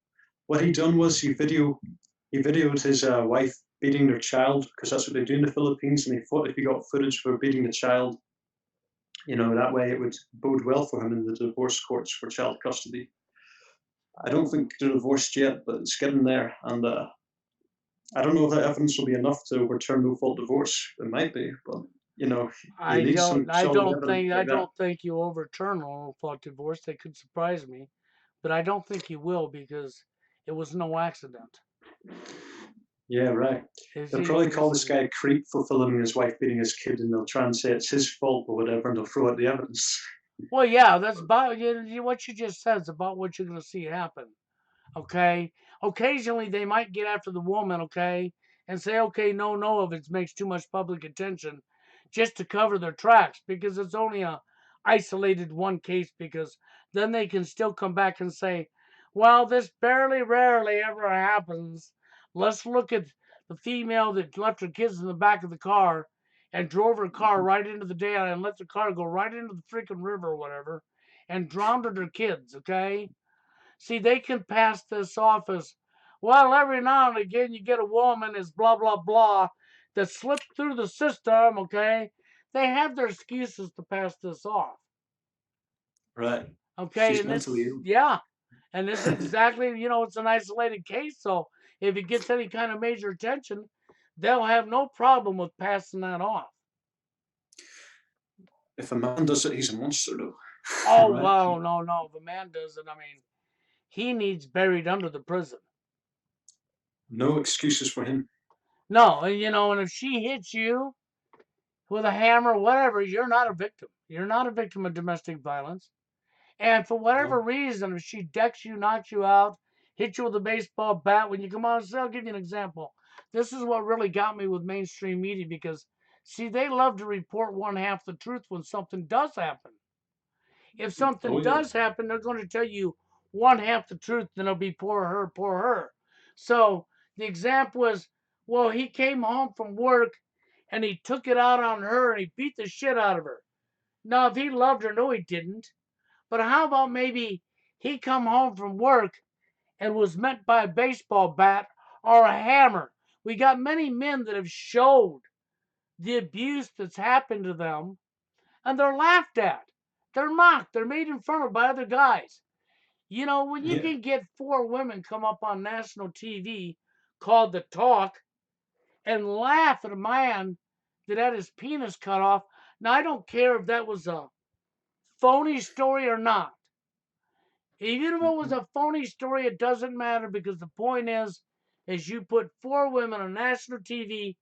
What he done was he videoed his wife beating their child because that's what they do in the Philippines, and he thought if he got footage for beating the child, that way it would bode well for him in the divorce courts for child custody. I don't think they're divorced yet, but it's getting there, and I don't know if that evidence will be enough to overturn no fault divorce. It might be, but you I need some don't I solid don't evidence think I like that. don't think you overturn a no fault divorce. They could surprise me, but I don't think you will because it was no accident. Yeah, right. It's, They'll probably call this this is guy a creep for filming his wife beating his kid, and they'll try and say it's his fault or whatever, and they'll throw out the evidence. well, yeah, that's about what you just said is about what you're going to see happen. Okay, occasionally they might get after the woman, okay, and say, okay, no, no, if it makes too much public attention, just to cover their tracks because it's only a isolated one case. Because then they can still come back and say, well, this barely, rarely ever happens. Let's look at the female that left her kids in the back of the car and drove her car right into the daylight and let the car go right into the freaking river or whatever and drowned her kids, okay? See, they can pass this off as, well, every now and again you get a woman is blah, blah, blah that slipped through the system, okay? They have their excuses to pass this off, Right. okay? She's And this mentally is, ill. yeah, and this is exactly, it's an isolated case. So if it gets any kind of major attention, they'll have no problem with passing that off. If a man does it, he's a monster, though. Oh, Right? well, no, no. If a man does it, I mean, he needs buried under the prison. No excuses for him. No, and if she hits you, with a hammer, whatever, you're not a victim. You're not a victim of domestic violence. And for whatever No. reason, if she decks you, knocks you out, hits you with a baseball bat, when you come on, so I'll give you an example. This is what really got me with mainstream media because, see, they love to report one half the truth when something does happen. If something Oh yeah. does happen, they're going to tell you one half the truth, then it'll be poor her, poor her. So the example was, well, he came home from work and he took it out on her and he beat the shit out of her. Now, if he loved her, no, he didn't. But how about maybe he come home from work and was met by a baseball bat or a hammer? We got many men that have showed the abuse that's happened to them, and they're laughed at. They're mocked. They're made fun of by other guys. You know, when you Yeah. can get four women come up on national TV called The Talk and laugh at a man that had his penis cut off. Now, I don't care if that was a phony story or not. Even if it was Mhm. a phony story, it doesn't matter because the point is you put four women on national TV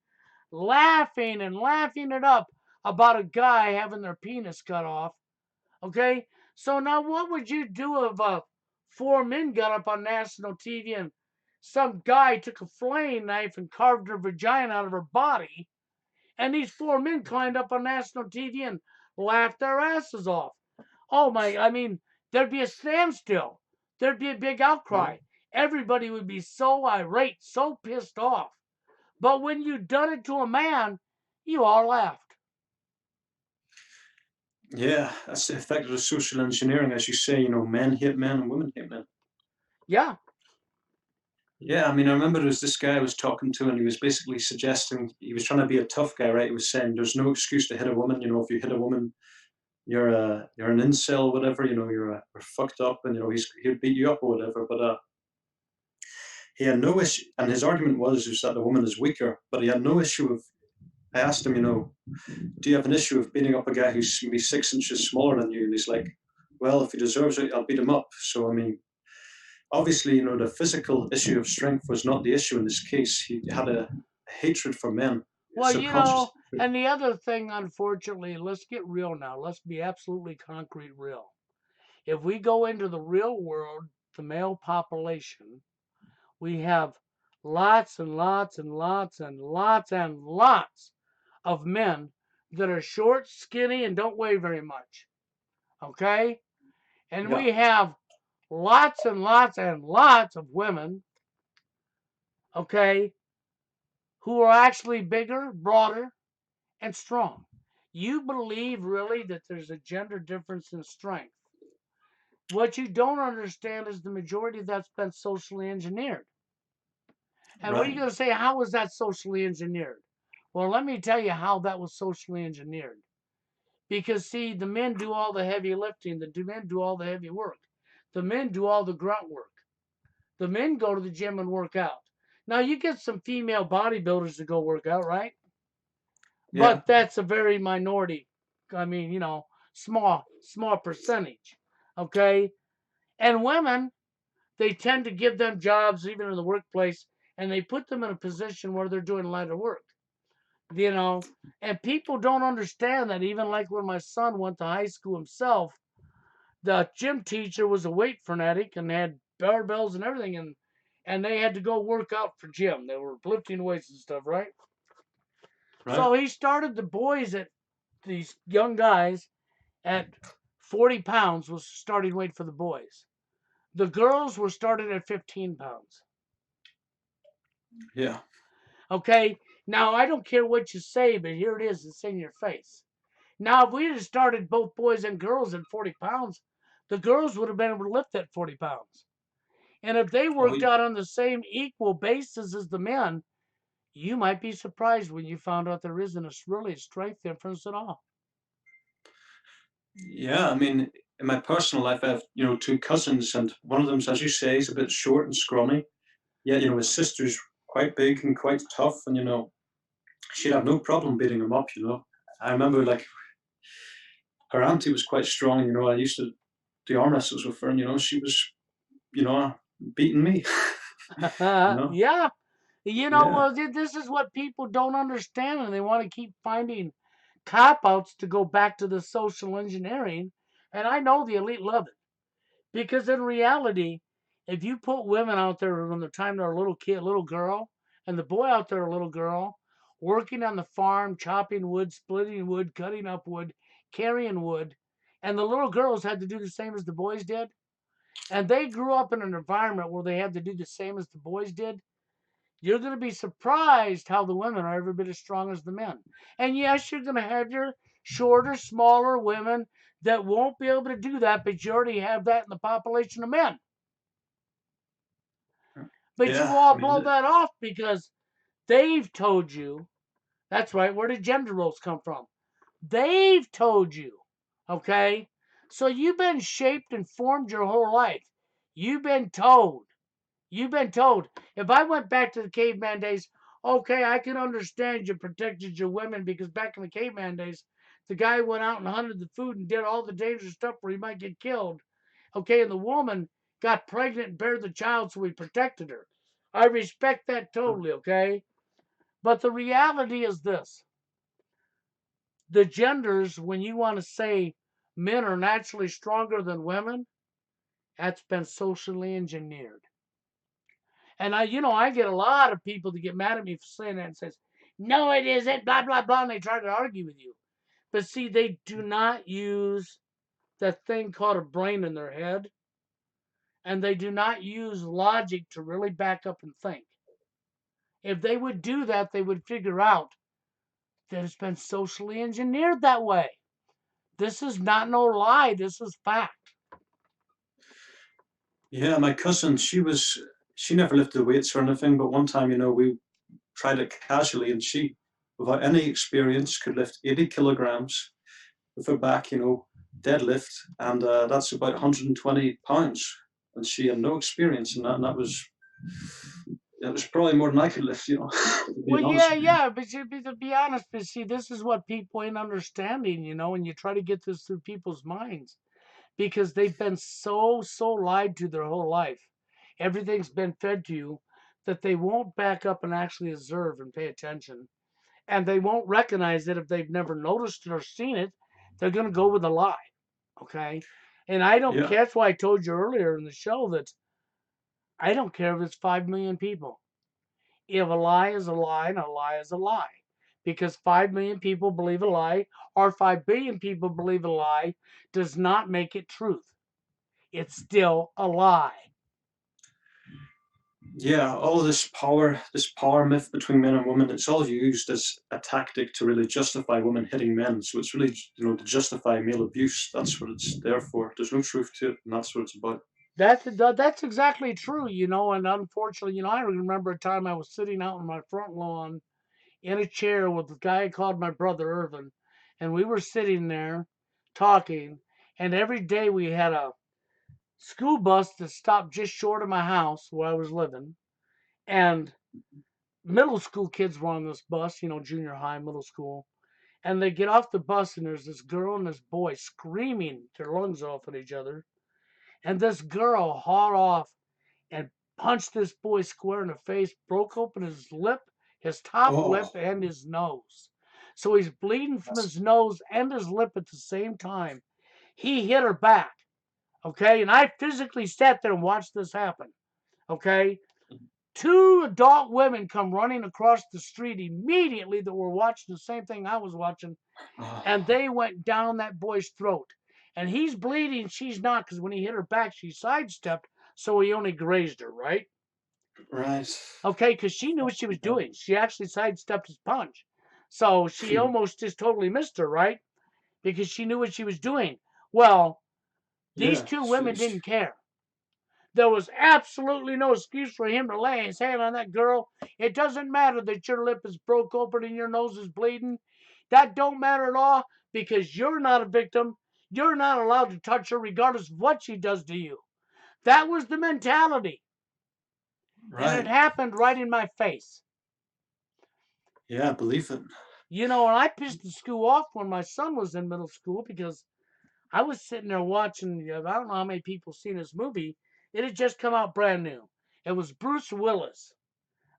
laughing and laughing it up about a guy having their penis cut off. Okay? So now what would you do if four men got up on national TV and some guy took a flaying knife and carved her vagina out of her body, and these four men climbed up on national TV and laughed their asses off? Oh my, I mean, there'd be a standstill. There'd be a big Right. outcry. Everybody would be so irate, so pissed off. But when you done it to a man, you all laughed. Yeah, that's the effect of the social engineering, as you say. Men hate men and women hate men. Yeah. Yeah, I mean, I remember there was this guy I was talking to, and he was basically suggesting he was trying to be a tough guy, right? He was saying there's no excuse to hit a woman. If you hit a woman, you're an incel, or whatever. You're fucked up, and he'll beat you up or whatever. But he had no issue, and his argument was that the woman is weaker. But he had no issue of. I asked him, do you have an issue of beating up a guy who's maybe 6 inches smaller than you? And he's like, well, if he deserves it, I'll beat him up. So I mean, obviously, the physical issue of strength was not the issue in this case. He had a hatred for men, a Well, subconscious hatred. and the other thing, unfortunately, let's get real now. Let's be absolutely concrete real. If we go into the real world, the male population, we have lots and lots and lots and lots and lots of men that are short, skinny, and don't weigh very much. Okay? And Yeah, we have lots and lots and lots of women, okay, who are actually bigger, broader, and strong. You believe really that there's a gender difference in strength. What you don't understand is the majority of that's been socially engineered. And what are you right, going to say? How was that socially engineered? Well, let me tell you how that was socially engineered. Because, see, the men do all the heavy lifting, the men do all the heavy work, the men do all the grunt work, the men go to the gym and work out. Now, you get some female bodybuilders to go work out, right? yeah, But that's a very minority. I mean, small percentage. Okay? And women, they tend to give them jobs even in the workplace and they put them in a position where they're doing lighter work. You know, and people don't understand that. Even like when my son went to high school himself, the gym teacher was a weight fanatic and had barbells and everything, and they had to go work out for gym. They were lifting weights and stuff, right? right, So he started the boys at these young guys at 40 pounds was starting weight for the boys. The girls were started at 15 pounds. yeah. Okay, now I don't care what you say, but here it is, it's in your face. Now, if we had started both boys and girls at 40 pounds, the girls would have been able to lift that 40 pounds. And if they Oh, worked out on the same equal basis as the men, you might be surprised when you found out there isn't really a strength difference at all. yeah. I mean, in my personal life, I have two cousins, and one of them's, as you say, is a bit short and scrawny. Yeah, his sister's quite big and quite tough, and she'd have no problem beating him up. I remember like her auntie was quite strong. I used to do arm wrestles with her, and she was you know beating me. you know, Yeah, yeah, this is what people don't understand, and they want to keep finding cop outs to go back to the social engineering. And I know the elite love it. Because in reality, if you put women out there from the time they're a little kid, little girl, and the boy out there, a little girl, working on the farm, chopping wood, splitting wood, cutting up wood, carrying wood, and the little girls had to do the same as the boys did, and they grew up in an environment where they had to do the same as the boys did, you're going to be surprised how the women are every bit as strong as the men. And yes, you're going to have your shorter, smaller women that won't be able to do that, but you already have that in the population of men. But you Yeah, I all mean, blow that off because they've told you. That's right. Where did gender roles come from? They've told you. Okay? So you've been shaped and formed your whole life. You've been told. You've been told. If I went back to the caveman days, okay, I can understand you protected your women because back in the caveman days, the guy went out and hunted the food and did all the dangerous stuff where he might get killed. Okay, and the woman got pregnant and bared the child, so he protected her. I respect that totally, okay? But the reality is this: the genders, when you want to say men are naturally stronger than women, that's been socially engineered. And I get a lot of people to get mad at me for saying that and says, no, it isn't, blah, blah, blah. And they try to argue with you. But see, they do not use that thing called a brain in their head. And they do not use logic to really back up and think. If they would do that, they would figure out that it's been socially engineered that way. This is not no lie. This is fact. yeah, my cousin, she never lifted weights or anything, but one time, we tried it casually, and she, without any experience, could lift 80 kilograms with her back, deadlift, and that's about 120 pounds. And she had no experience in that, and that was probably more than I could lift, Well, being yeah, honest with you. yeah, but to be honest, but see, this is what people ain't understanding, and you try to get this through people's minds because they've been so lied to their whole life. Everything's been fed to you that they won't back up and actually observe and pay attention. And they won't recognize it if they've never noticed it or seen it. They're going to go with a lie. Okay. And I don't Yeah, care. That's why I told you earlier in the show that I don't care if it's 5 million people. If a lie is a lie and a lie is a lie, because 5 million people believe a lie or 5 billion people believe a lie does not make it truth. It's still a lie. yeah. All of this power myth between men and women, it's all used as a tactic to really justify women hitting men. So it's really, to justify male abuse. That's what it's there for. There's no truth to it, and that's what it's about. That's exactly true, and unfortunately, I remember a time I was sitting out on my front lawn in a chair with a guy called my brother Irvin, and we were sitting there talking, and every day we had a school bus that stopped just short of my house where I was living, and middle school kids were on this bus, junior high, middle school, and they get off the bus and there's this girl and this boy screaming their lungs off at each other, and this girl hauled off and punched this boy square in the face, broke open his lip, his top lip, Oh, and his nose. So he's bleeding from that's his nose and his lip at the same time. He hit her back, okay? And I physically sat there and watched this happen, okay? Two adult women come running across the street immediately that were watching the same thing I was watching, and oh, they went down that boy's throat. And he's bleeding, she's not, because when he hit her back, she sidestepped, so he only grazed her, right? right. Okay, because she knew what she was doing. She actually sidestepped his punch. So she almost just totally missed her, right? Because she knew what she was doing. Well, these Yeah. two women didn't care. There was absolutely no excuse for him to lay his hand on that girl. It doesn't matter that your lip is broke open and your nose is bleeding. That don't matter at all because you're not a victim. You're not allowed to touch her regardless of what she does to you. That was the mentality. And it Right. happened right in my face. Yeah, I believe it. And I pissed the school off when my son was in middle school because I was sitting there watching. I don't know how many people seen this movie. It had just come out brand new. It was Bruce Willis.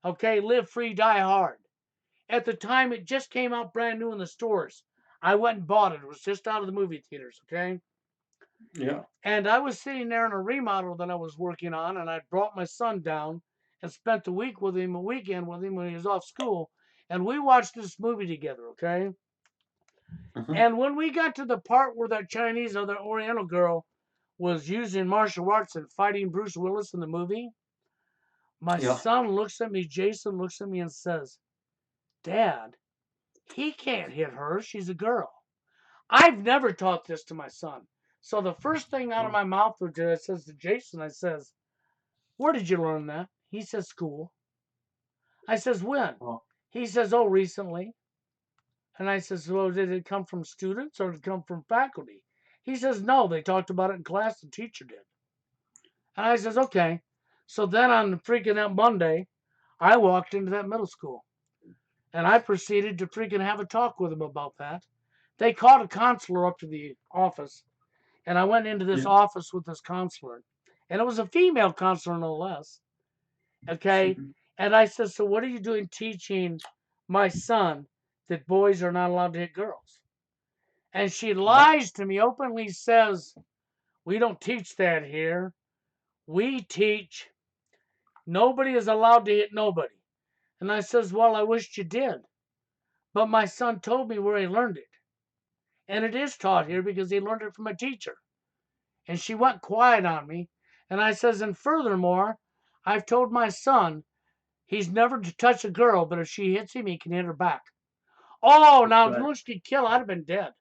Okay, Live Free, Die Hard. At the time, it just came out brand new in the stores. I went and bought it. It was just out of the movie theaters. Okay, Yeah. and I was sitting there in a remodel that I was working on, and I brought my son down and spent a weekend with him when he was off school, and we watched this movie together. Okay. Hmm. And when we got to the part where that Chinese or that Oriental girl was using martial arts and fighting Bruce Willis in the movie, my Yeah. son looks at me, Jason looks at me and says, Dad, he can't hit her. She's a girl. I've never taught this to my son. So the first thing out of Oh, my mouth was I says to Jason, I says, where did you learn that? He says, school. I says, when? oh, He says, oh, recently. And I says, well, did it come from students or did it come from faculty? He says, no, they talked about it in class, the teacher did. And I says, okay. So then on freaking that Monday, I walked into that middle school and I proceeded to freaking have a talk with them about that. They called a counselor up to the office, and I went into this yeah. office with this counselor, and it was a female counselor, no less. Okay. Mhm. And I said, so what are you doing teaching my son that boys are not allowed to hit girls? And she Yeah. lies to me, openly says, we don't teach that here. We teach nobody is allowed to hit nobody. And I says, well, I wished you did. But my son told me where he learned it. And it is taught here because he learned it from a teacher. And she went quiet on me. And I says, and furthermore, I've told my son he's never to touch a girl, but if she hits him, he can hit her back. Oh, now if Right. Lewis could kill, I'd have been dead.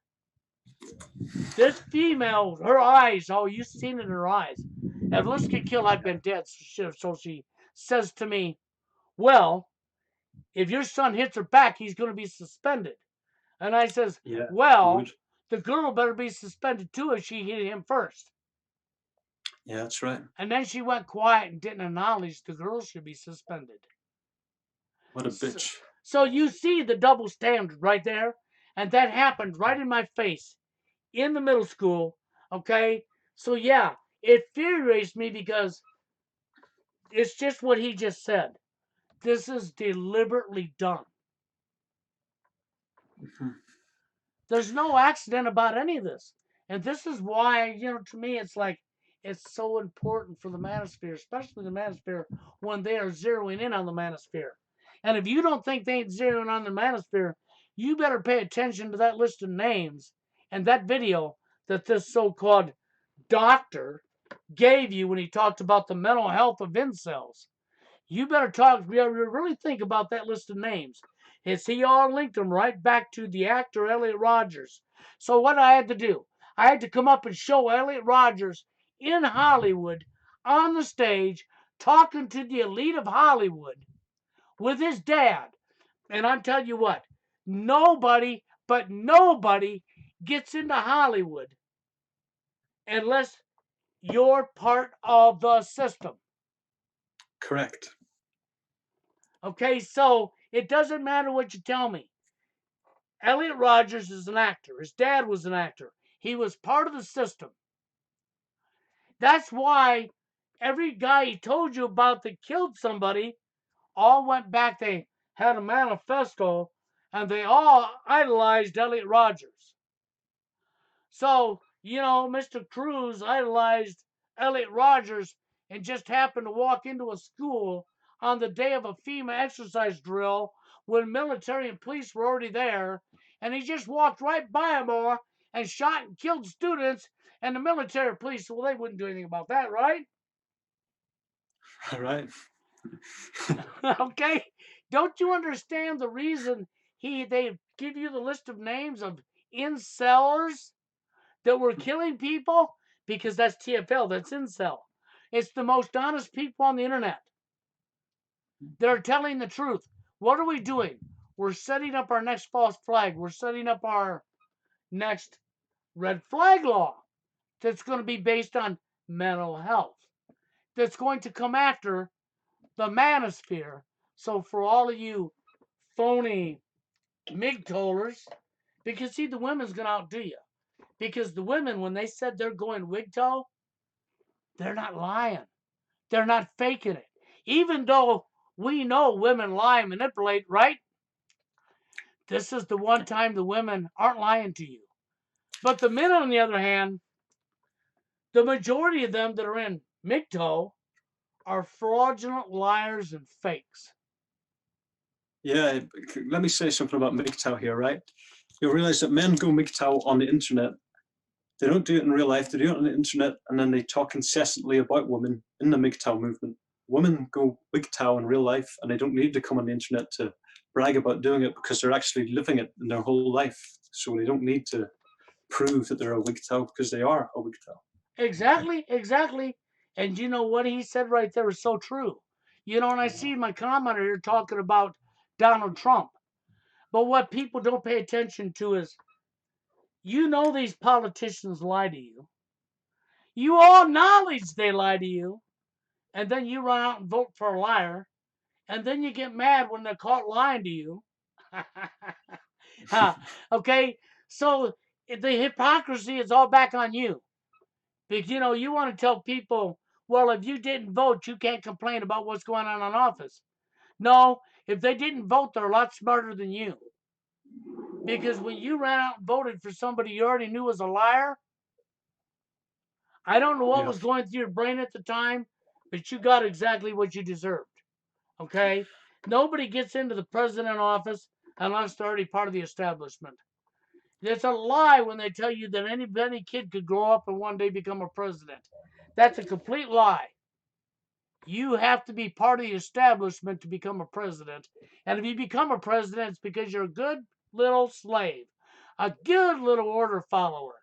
This female, her eyes, oh, you've seen it in her eyes. If Lewis could kill, I'd been dead. So she says to me, well, if your son hits her back, he's going to be suspended. And I says, Yeah. You would. well, the girl better be suspended too if she hit him first. Yeah, that's right. And then she went quiet and didn't acknowledge the girl should be suspended. What a So, bitch. so you see the double standard right there? And that happened right in my face in the middle school. Okay? So yeah, it infuriates me because it's just what he just said. This is deliberately done. Mhm. There's no accident about any of this. And this is why, to me, it's like it's so important for the manosphere, especially the manosphere when they are zeroing in on the manosphere. And if you don't think they ain't zeroing on the manosphere, you better pay attention to that list of names and that video that this so-called doctor gave you when he talked about the mental health of incels. You better really think about that list of names. It's he all linked them right back to the actor Elliot Rodgers. So what I had to do, I had to come up and show Elliot Rodgers in Hollywood on the stage talking to the elite of Hollywood with his dad. And I'm telling you what, nobody, but nobody gets into Hollywood unless you're part of the system. Correct. Okay, so it doesn't matter what you tell me. Elliot Rodgers is an actor. His dad was an actor. He was part of the system. That's why every guy he told you about that killed somebody all went back. They had a manifesto and they all idolized Elliot Rodgers. So, Mr. Cruz idolized Elliot Rodgers and just happened to walk into a school on the day of a FEMA exercise drill when military and police were already there. And he just walked right by them all and shot and killed students. And the military police, well, they wouldn't do anything about that, right? All right. Okay? Don't you understand the reason they give you the list of names of incels that were killing people? Because that's TFL, that's incel. It's the most honest people on the internet that are telling the truth. What are we doing? We're setting up our next false flag. We're setting up our next red flag law that's going to be based on mental health, that's going to come after the manosphere. So for all of you phony MGTOWers, because see, the women's going to outdo you. Because the women, when they said they're going wigtow, they're not lying. They're not faking it. Even though we know women lie and manipulate, right? This is the one time the women aren't lying to you. But the men, on the other hand, the majority of them that are in MGTOW are fraudulent liars and fakes. Yeah, let me say something about MGTOW here, right? You'll realize that men go MGTOW on the internet. They don't do it in real life. They do it on the internet, and then they talk incessantly about women in the MGTOW movement. Women go MGTOW in real life, and they don't need to come on the internet to brag about doing it because they're actually living it in their whole life. So they don't need to prove that they're a MGTOW because they are a MGTOW. Exactly, exactly. And you know what he said right there is so true. You know, and I see my commenter here talking about Donald Trump. But what people don't pay attention to is, you know, these politicians lie to you. You all acknowledge they lie to you. And then you run out and vote for a liar. And then you get mad when they're caught lying to you. Okay? So the hypocrisy is all back on you. Because, you know, you want to tell people, well, if you didn't vote, you can't complain about what's going on in office. No, if they didn't vote, they're a lot smarter than you. Because when you ran out and voted for somebody you already knew was a liar, I don't know what Yeah, was going through your brain at the time, but you got exactly what you deserved. Okay? Nobody gets into the president office unless they're already part of the establishment. It's a lie when they tell you that any kid could grow up and one day become a president. That's a complete lie. You have to be part of the establishment to become a president. And if you become a president, it's because you're a good little slave, a good little order follower.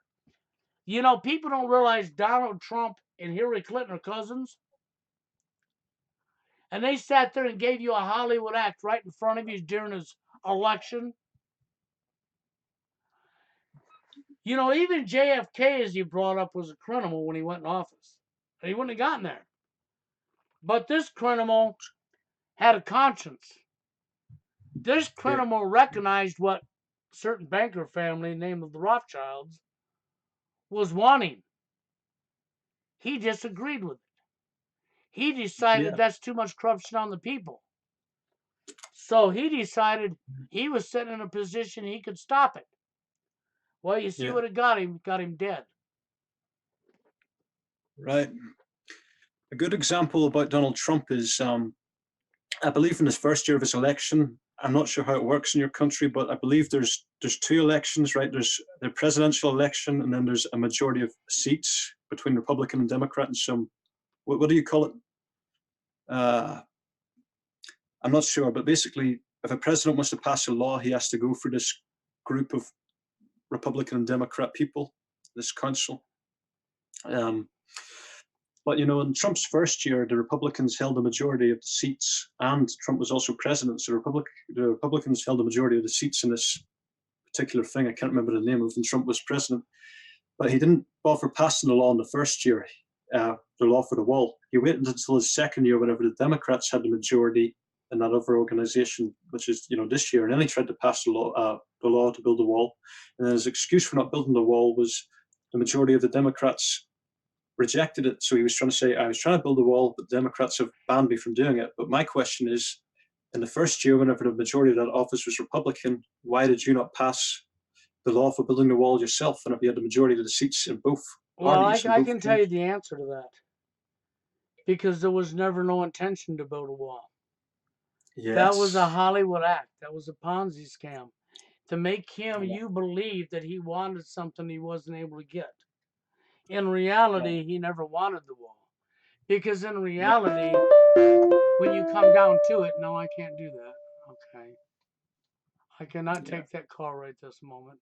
You know, people don't realize Donald Trump and Hillary Clinton are cousins. And they sat there and gave you a Hollywood act right in front of you during his election. You know, even JFK, as you brought up, was a criminal when he went in office. And he wouldn't have gotten there. But this criminal had a conscience. This yeah, criminal recognized what certain banker family named the Rothschilds was wanting. He disagreed with it. He decided yeah, that's too much corruption on the people. So he decided he was sitting in a position he could stop it. Well, you see yeah. what it got him? Got him dead. Right. A good example about Donald Trump is, I believe, in his first year of his election. I'm not sure how it works in your country, but I believe there's two elections, right? There's the presidential election, and then there's a majority of seats between Republican and Democrat, and some, what do you call it? Uh, I'm not sure, but basically, if a president wants to pass a law, he has to go through this group of Republican and Democrat people, this council. Um, But you know, in Trump's first year, the Republicans held the majority of the seats, and Trump was also president. So the Republicans held the majority of the seats in this particular thing. I can't remember the name of when Trump was president, but he didn't bother passing the law in the first year, the law for the wall. He waited until his second year, whenever the Democrats had the majority in that other organization, which is, you know, this year, and then he tried to pass the law to build the wall. And then his excuse for not building the wall was the majority of the Democrats rejected it. So he was trying to say, I was trying to build a wall, but the Democrats have banned me from doing it. But my question is, in the first year, whenever the majority of that office was Republican, why did you not pass the law for building the wall yourself whenever you had the majority of the seats in both Well, parties, in I both can tell you chambers? the answer to that. Because there was never no intention to build a wall. That was a Yes. Hollywood act. That was a Ponzi scam to make him, Yeah. you believe that he wanted something he wasn't able to get. In Right. reality, he never wanted the wall. Because in Yeah. reality, when you come down to it, no, I can't do that. Okay. I cannot Yeah. take that call right this moment.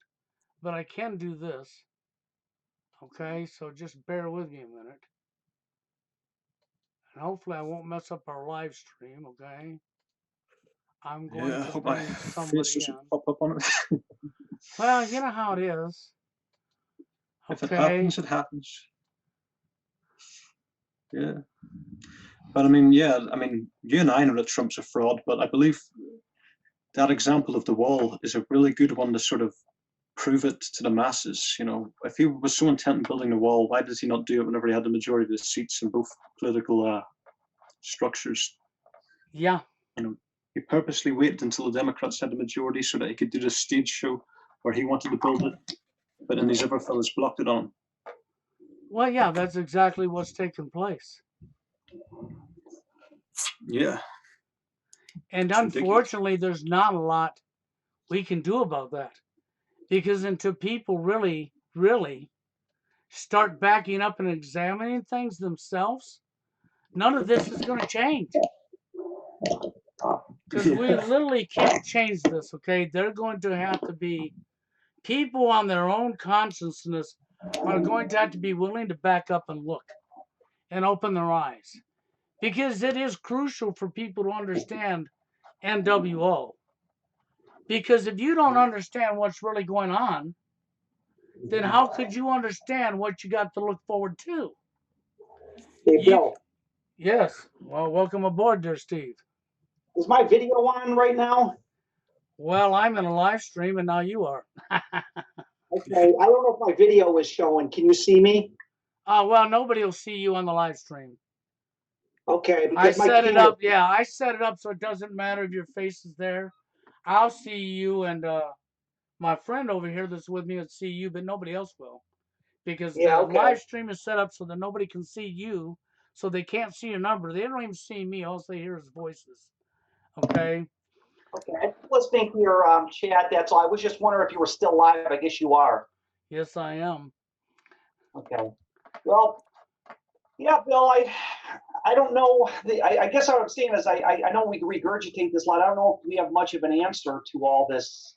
But I can do this. Okay. So just bear with me a minute. And hopefully I won't mess up our live stream. Okay. I'm going Yeah. I to hope my bring face somebody doesn't in. pop up on it. Well, you know how it is. If it Okay. happens, it happens. Yeah. But I mean, yeah, I mean, you and I know that Trump's a fraud, but I believe that example of the wall is a really good one to sort of prove it to the masses. You know, if he was so intent on building the wall, why does he not do it whenever he had the majority of the seats in both political structures? Yeah. You know, he purposely waited until the Democrats had the majority so that he could do this stage show where he wanted to build it, but then these other fellas blocked it on him. Well, yeah, that's exactly what's taken place. Yeah, And it's ridiculous. unfortunately, there's not a lot we can do about that. Because until people really, really start backing up and examining things themselves, none of this is going to change. Because we Yeah. literally can't change this, okay? They're going to have to be people on their own consciousness are going to have to be willing to back up and look and open their eyes. Because it is crucial for people to understand NWO. Because if you don't understand what's really going on, then how could you understand what you got to look forward to? Hey, You, Bill, yes. Well, welcome aboard there, Steve. is my video on right now? Well, I'm in a live stream and now you are. Okay, I don't know if my video is showing. Can you see me? Well, nobody will see you on the live stream. Okay, I because my set it camera. up. Yeah, I set it up so it doesn't matter if your face is there. I'll see you, and my friend over here that's with me will see you, but nobody else will. Because Yeah, the okay. live stream is set up so that nobody can see you, so they can't see your number. They don't even see me. All they hear is voices. Okay? Okay, I'm listening to your chat. That's all. I was just wondering if you were still live. I guess you are. Yes, I am. Okay. Well, yeah, Bill. I don't know. I guess what I'm saying is I know we regurgitate this a lot. I don't know if we have much of an answer to all this.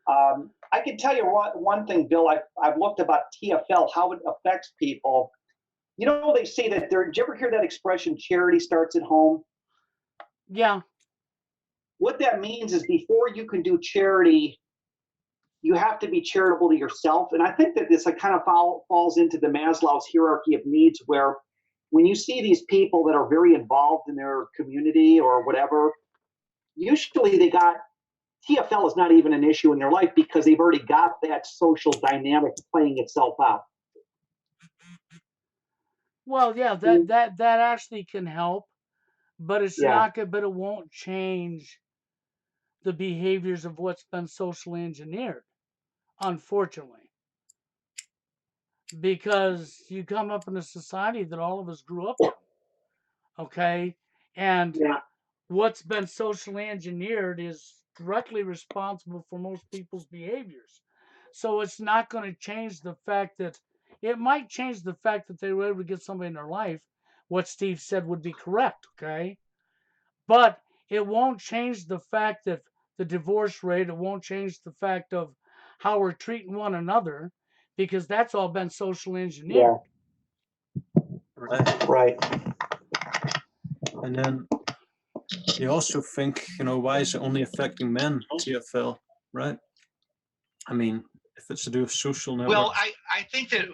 I can tell you one thing, Bill. I've looked about TFL, how it affects people. You know, they say that there. Did you ever hear that expression, charity starts at home? Yeah. What that means is before you can do charity, you have to be charitable to yourself. And I think that this kind of falls into the Maslow's hierarchy of needs, where when you see these people that are very involved in their community or whatever, usually they got TFL is not even an issue in their life because they've already got that social dynamic playing itself out. Well, yeah, that actually can help, but it's Yeah, not good. But it won't change the behaviors of what's been socially engineered, unfortunately, because you come up in a society that all of us grew up in. Okay, and yeah, what's been socially engineered is directly responsible for most people's behaviors. So it's not going to change the fact that it might change the fact that they were able to get somebody in their life. What Steve said would be correct, okay? But it won't change the fact that the divorce rate, it won't change the fact of how we're treating one another because that's all been social engineered. yeah. Right. Right. And then you also think, why is it only affecting men, TFL, right? I mean, if it's to do with social networks. Well, I think that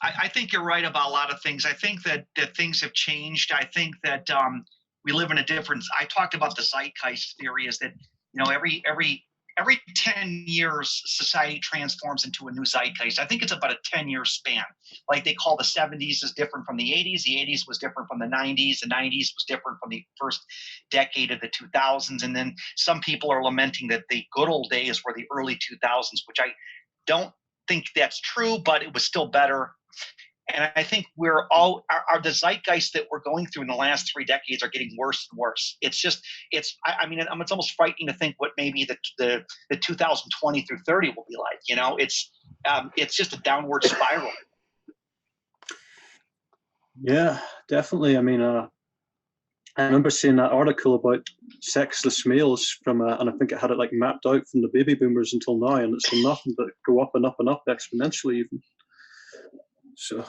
I think you're right about a lot of things. I think that things have changed. I think that we live in a different. I talked about the zeitgeist theory. Is that every 10 years society transforms into a new zeitgeist. I think it's about a 10-year span. Like they call the 70s is different from the 80s. The 80s was different from the 90s. The 90s was different from the first decade of the 2000s. And then some people are lamenting that the good old days were the early 2000s, which I don't think that's true, but it was still better. And I think we're all the zeitgeist that we're going through in the last 3 decades are getting worse and worse. It's just it's almost frightening to think what maybe the 2020 through 30 will be like. It's just a downward spiral. Yeah, definitely. I mean, I remember seeing that article about sexless males from, and I think it had it like mapped out from the baby boomers until now, and it's nothing but go up and up and up exponentially even. So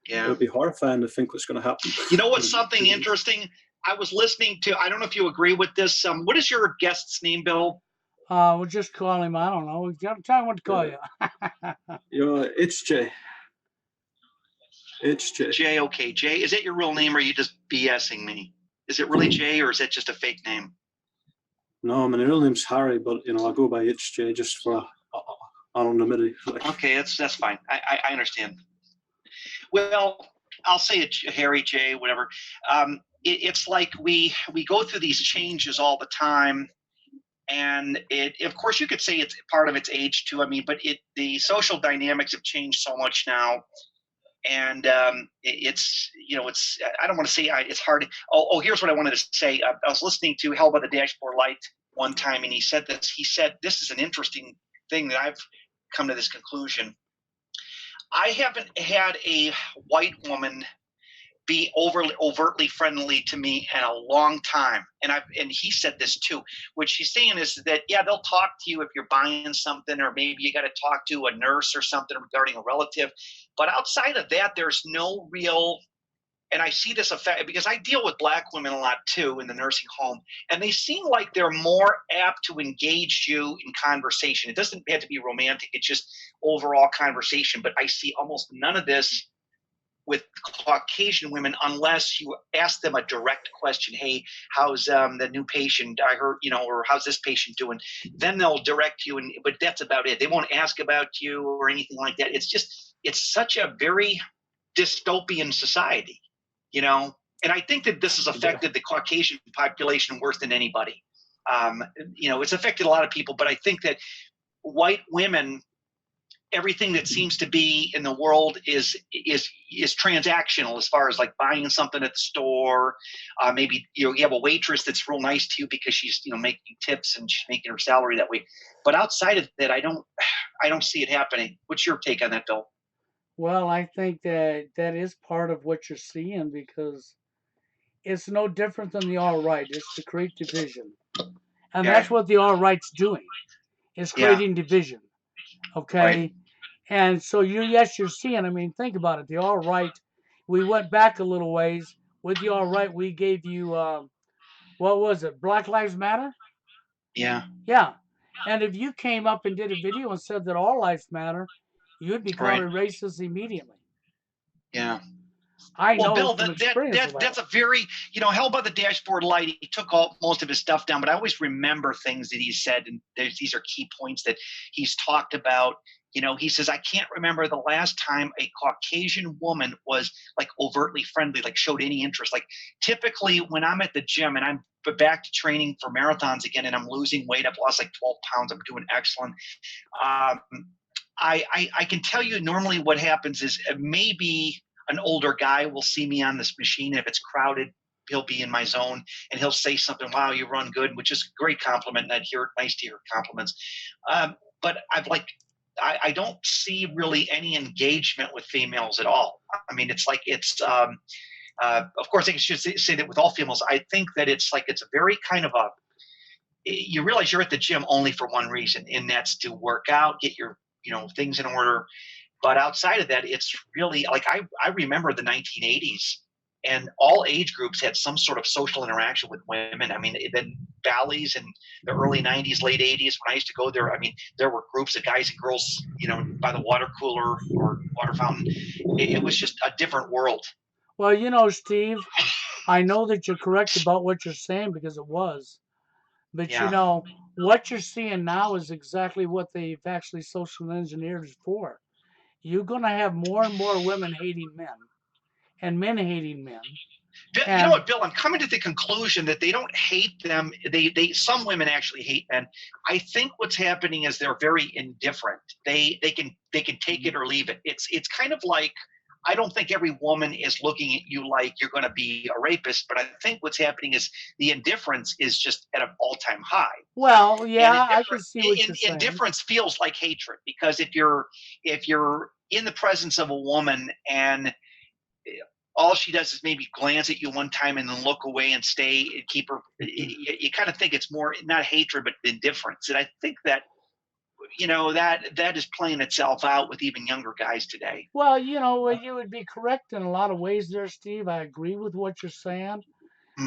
Yeah, it would be horrifying to think what's going to happen. You know what's something interesting? I was listening to. I don't know if you agree with this. What is your guest's name, Bill? We'll just call him. I don't know. Tell him what to call you. It's Jay. It's Jay. Jay. Okay, Jay. Is that your real name, or are you just BSing me? Is it really Jay, or is that just a fake name? No, my real name's Harry, but I go by HJ just for anonymity. Okay, that's fine. I understand. Well, I'll say it, Harry J, whatever. It's like we go through these changes all the time, and of course you could say it's part of its age too. I mean, but the social dynamics have changed so much now, and it's I don't want to say it's hard. Oh, here's what I wanted to say. I was listening to Hell by the Dashboard Light one time, and he said this. He said this is an interesting thing that I've come to this conclusion. I haven't had a white woman be overtly friendly to me in a long time. And he said this too. What she's saying is that, yeah, they'll talk to you if you're buying something, or maybe you got to talk to a nurse or something regarding a relative. But outside of that, there's no real, and I see this effect because I deal with Black women a lot too in the nursing home, and they seem like they're more apt to engage you in conversation. It doesn't have to be romantic, it's just overall conversation. But I see almost none of this with Caucasian women unless you ask them a direct question. Hey, how's the new patient? I heard, or how's this patient doing? Then they'll direct you, but that's about it. They won't ask about you or anything like that. It's such a very dystopian society, and I think that this has affected the Caucasian population worse than anybody. It's affected a lot of people, but I think that white women, everything that seems to be in the world is transactional, as far as like buying something at the store. Maybe you have a waitress that's real nice to you because she's making tips and she's making her salary that way. But outside of that, I don't see it happening. What's your take on that, Bill? Well, I think that is part of what you're seeing, because it's no different than the all right. It's to create division, and that's what the all right's doing. Is creating division. Okay. Right. And so you're seeing, I mean, think about it. The all right, we went back a little ways. With the all right, we gave you, what was it? Black Lives Matter? Yeah. Yeah. And if you came up and did a video and said that all lives matter, you'd be called a racist immediately. Yeah. I know Bill, from experience that's a very, Hell by the Dashboard Light, he took most of his stuff down, but I always remember things that he said, and these are key points that he's talked about. He says, I can't remember the last time a Caucasian woman was like overtly friendly, like showed any interest. Like typically when I'm at the gym and I'm back to training for marathons again and I'm losing weight, I've lost like 12 pounds, I'm doing excellent. I can tell you normally what happens is maybe an older guy will see me on this machine. If it's crowded, he'll be in my zone and he'll say something, wow, you run good, which is a great compliment. And I'd hear it, nice to hear compliments. But I don't see really any engagement with females at all. I mean, it's like of course, I should say that with all females. I think that it's a very kind of you realize you're at the gym only for one reason, and that's to work out, get your things in order. But outside of that, it's really like I remember the 1980s, and all age groups had some sort of social interaction with women. I mean, then Bally's in the early 90s, late 80s, when I used to go there, I mean, there were groups of guys and girls, by the water cooler or water fountain. It was just a different world. Well, Steve, I know that you're correct about what you're saying, because it was. But what you're seeing now is exactly what they've actually social engineered for. You're going to have more and more women hating men and men hating men. You know what, Bill? I'm coming to the conclusion that they don't hate them. Some women actually hate men. I think what's happening is they're very indifferent. They can take it or leave it. It's kind of like, I don't think every woman is looking at you like you're going to be a rapist, but I think what's happening is the indifference is just at an all-time high. Well, yeah, I can see what you're saying. Indifference feels like hatred, because if you're in the presence of a woman and all she does is maybe glance at you one time and then look away and stay and keep her, you kind of think it's more not hatred but indifference. And I think that that is playing itself out with even younger guys today. Well, you would be correct in a lot of ways there, Steve. I agree with what you're saying,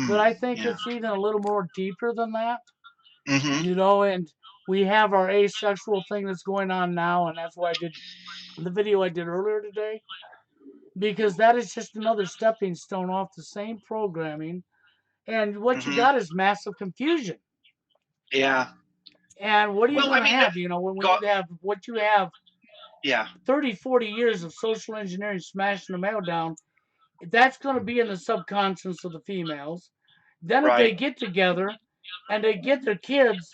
but I think it's even a little more deeper than that. Mm-hmm. And we have our asexual thing that's going on now, and that's why I did the video I did earlier today, because that is just another stepping stone off the same programming, and what you got is massive confusion. Yeah. And what are you going to have? When you have what you have, 30, 40 years of social engineering smashing the male down, that's going to be in the subconscious of the females. Then if they get together and they get their kids,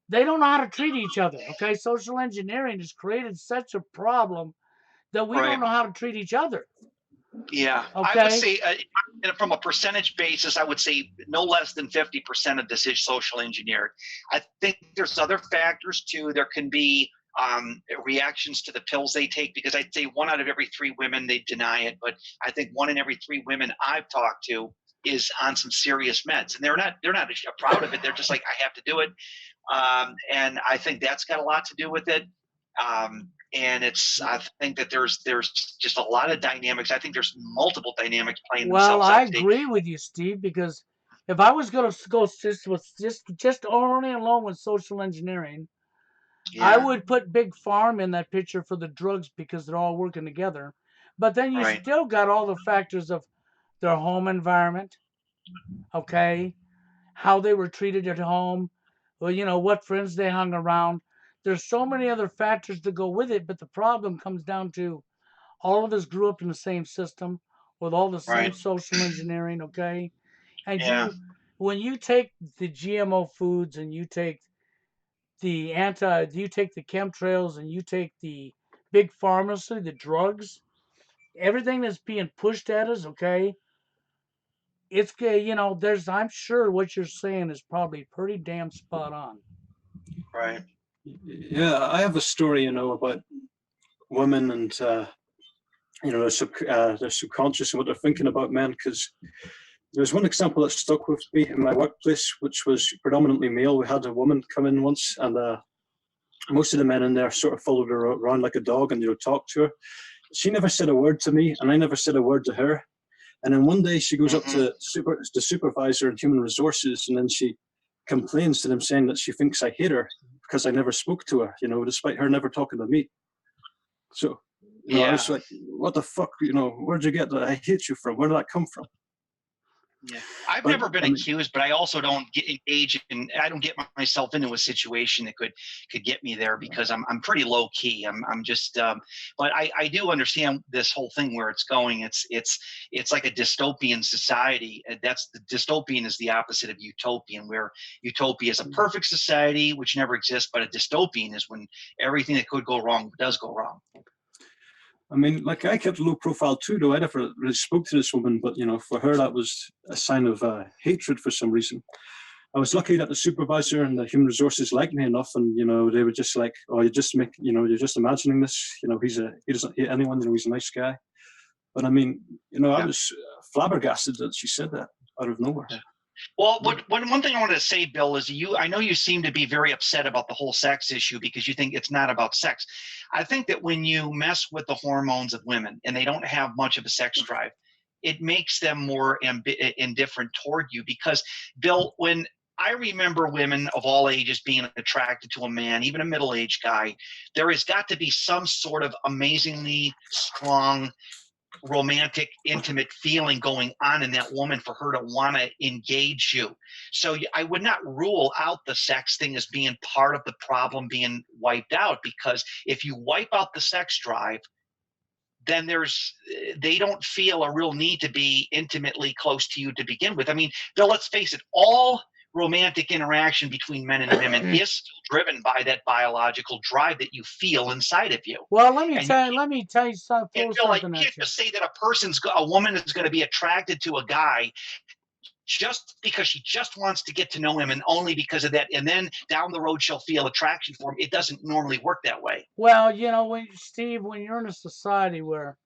they don't know how to treat each other. Okay, social engineering has created such a problem that we don't know how to treat each other. Yeah, okay? I would say from a percentage basis, I would say no less than 50% of this is social engineered. I think there's other factors too. There can be reactions to the pills they take, because I'd say 1 out of every 3 women, they deny it, but I think 1 in every 3 women I've talked to is on some serious meds, and they're not proud of it. They're just like, I have to do it, and I think that's got a lot to do with it. And I think that there's just a lot of dynamics. I think there's multiple dynamics playing Well, themselves I out today. agree with you, Steve, because if I was going to go just only alone with social engineering, I Yeah, would put Big Farm in that picture for the drugs because they're all working together. But then you right, still got all the factors of their home environment, okay? How they were treated at home, well, what friends they hung around. There's so many other factors to go with it, but the problem comes down to all of us grew up in the same system with all the same right, social engineering, okay? And yeah, when you take the GMO foods and you take you take the chemtrails and you take the big pharmacy, the drugs, everything that's being pushed at us, okay? I'm sure what you're saying is probably pretty damn spot on. right, Yeah, I have a story, about women and their subconscious and what they're thinking about men. Because there's one example that stuck with me in my workplace, which was predominantly male. We had a woman come in once, and most of the men in there sort of followed her around like a dog and talked to her. She never said a word to me, and I never said a word to her. And then one day she goes up hmm to the supervisor in human resources, and then she complains to them, saying that she thinks I hate her because I never spoke to her, despite her never talking to me. So, I yeah. was like, what the fuck, where'd you get that I hate you from? Where did that come from? Yeah, I've But never been I mean, accused, but I also don't get engaged in. I don't get myself into a situation that could get me there, because I'm pretty low key. I'm just. But I do understand this whole thing where it's going. It's like a dystopian society. That's the dystopian is the opposite of utopian, where utopia is a perfect society which never exists, but a dystopian is when everything that could go wrong does go wrong. like I kept a low profile too, though I never really spoke to this woman. But for her, that was a sign of hatred for some reason. I was lucky that the supervisor and the human resources liked me enough, and they were just like, "Oh, you're just imagining this. He doesn't hate anyone. He's a nice guy." But I mean, I Yeah. was flabbergasted that she said that out of nowhere. Yeah. Well, one thing I wanted to say, Bill, is I know you seem to be very upset about the whole sex issue because you think it's not about sex. I think that when you mess with the hormones of women and they don't have much of a sex drive, it makes them more indifferent toward you. Because, Bill, when I remember women of all ages being attracted to a man, even a middle-aged guy, there has got to be some sort of amazingly strong romantic, intimate feeling going on in that woman for her to want to engage you. So I would not rule out the sex thing as being part of the problem being wiped out, because if you wipe out the sex drive, then they don't feel a real need to be intimately close to you to begin with. I mean, Bill, let's face it, all romantic interaction between men and women is still driven by that biological drive that you feel inside of you. Well, let me And tell you something. and Throw Bill, like, something you at can't you. just say that a woman is going to be attracted to a guy just because she just wants to get to know him, and only because of that, and then down the road she'll feel attraction for him. It doesn't normally work that way. Well, Steve, when you're in a society where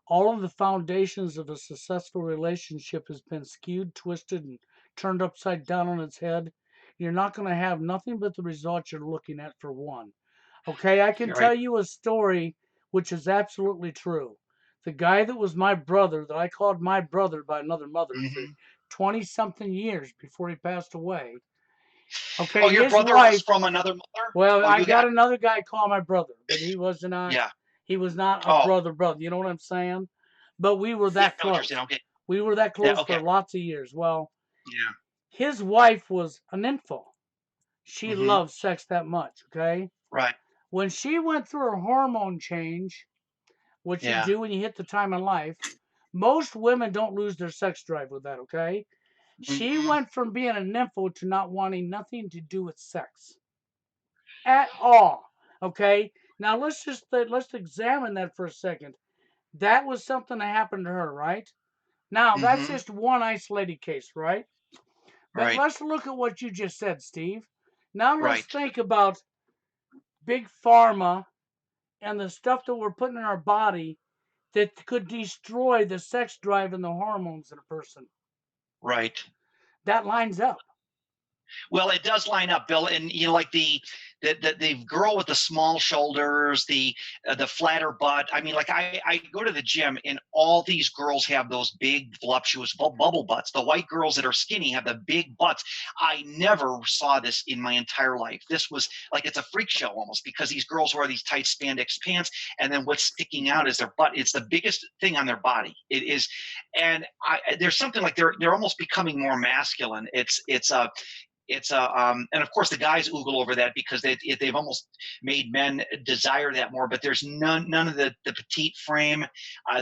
all of the foundations of a successful relationship has been skewed, twisted, and turned upside down on its head, you're not going to have nothing but the results you're looking at for one. Okay, I can You're tell right. you a story which is absolutely true. The guy that was my brother, that I called my brother by another mother for Mm-hmm. 20 something years before he passed away. Oh, Okay, your his brother was wife, from another mother? well, Oh, I you got got another guy called my brother, but yeah. he was not a Oh, brother. You know what I'm saying? But we were yeah. that I know what you're saying. close. Okay. We were that Yeah. close for Okay. lots of years. Well, Yeah. his wife was an info. She Mm-hmm. loved sex that much, okay? Right. When she went through her hormone change, what you Yeah. do when you hit the time of life, most women don't lose their sex drive with that, okay? She Mm-hmm. went from being a nympho to not wanting nothing to do with sex at all, okay? Now let's examine that for a second. That was something that happened to her, right? Now, that's Mm-hmm. just one isolated case, right? But Right. let's look at what you just said, Steve. Now let's Right. think about big pharma and the stuff that we're putting in our body that could destroy the sex drive and the hormones in a person. Right. That lines up. Well, it does line up, Bill, and like the girl with the small shoulders, the flatter butt. I mean, like I go to the gym, and all these girls have those big voluptuous bubble butts. The white girls that are skinny have the big butts. I never saw this in my entire life. This was like it's a freak show almost, because these girls wear these tight spandex pants, and then what's sticking out is their butt. It's the biggest thing on their body. It is, and there's something like they're almost becoming more masculine. And of course the guys oogle over that because they've almost made men desire that more. But there's none of the petite frame.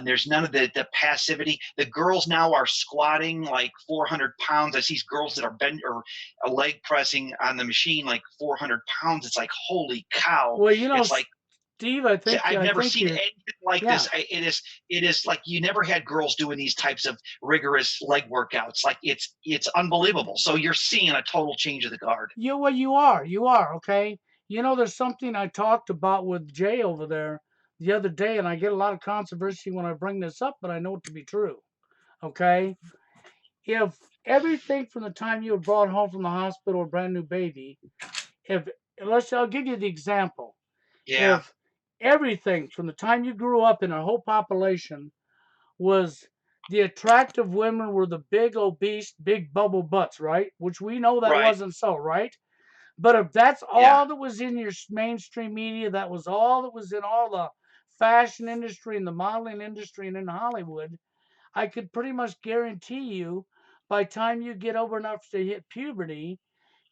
There's none of the passivity. The girls now are squatting like 400 pounds. I see girls that are bent or a leg pressing on the machine like 400 pounds. It's like, holy cow! Well, It's like, Steve, I've never seen you're, anything like yeah. this. It is like you never had girls doing these types of rigorous leg workouts. Like it's unbelievable. So you're seeing a total change of the guard. You are, okay? There's something I talked about with Jay over there the other day, and I get a lot of controversy when I bring this up, but I know it to be true, okay? If everything from the time you were brought home from the hospital, a brand new baby, I'll give you the example. Yeah. If everything from the time you grew up in our whole population was the attractive women were the big, obese, big bubble butts, right? Which we know that Right. wasn't so, right? But if that's all Yeah. that was in your mainstream media, that was all that was in all the fashion industry and the modeling industry and in Hollywood, I could pretty much guarantee you by the time you get over enough to hit puberty,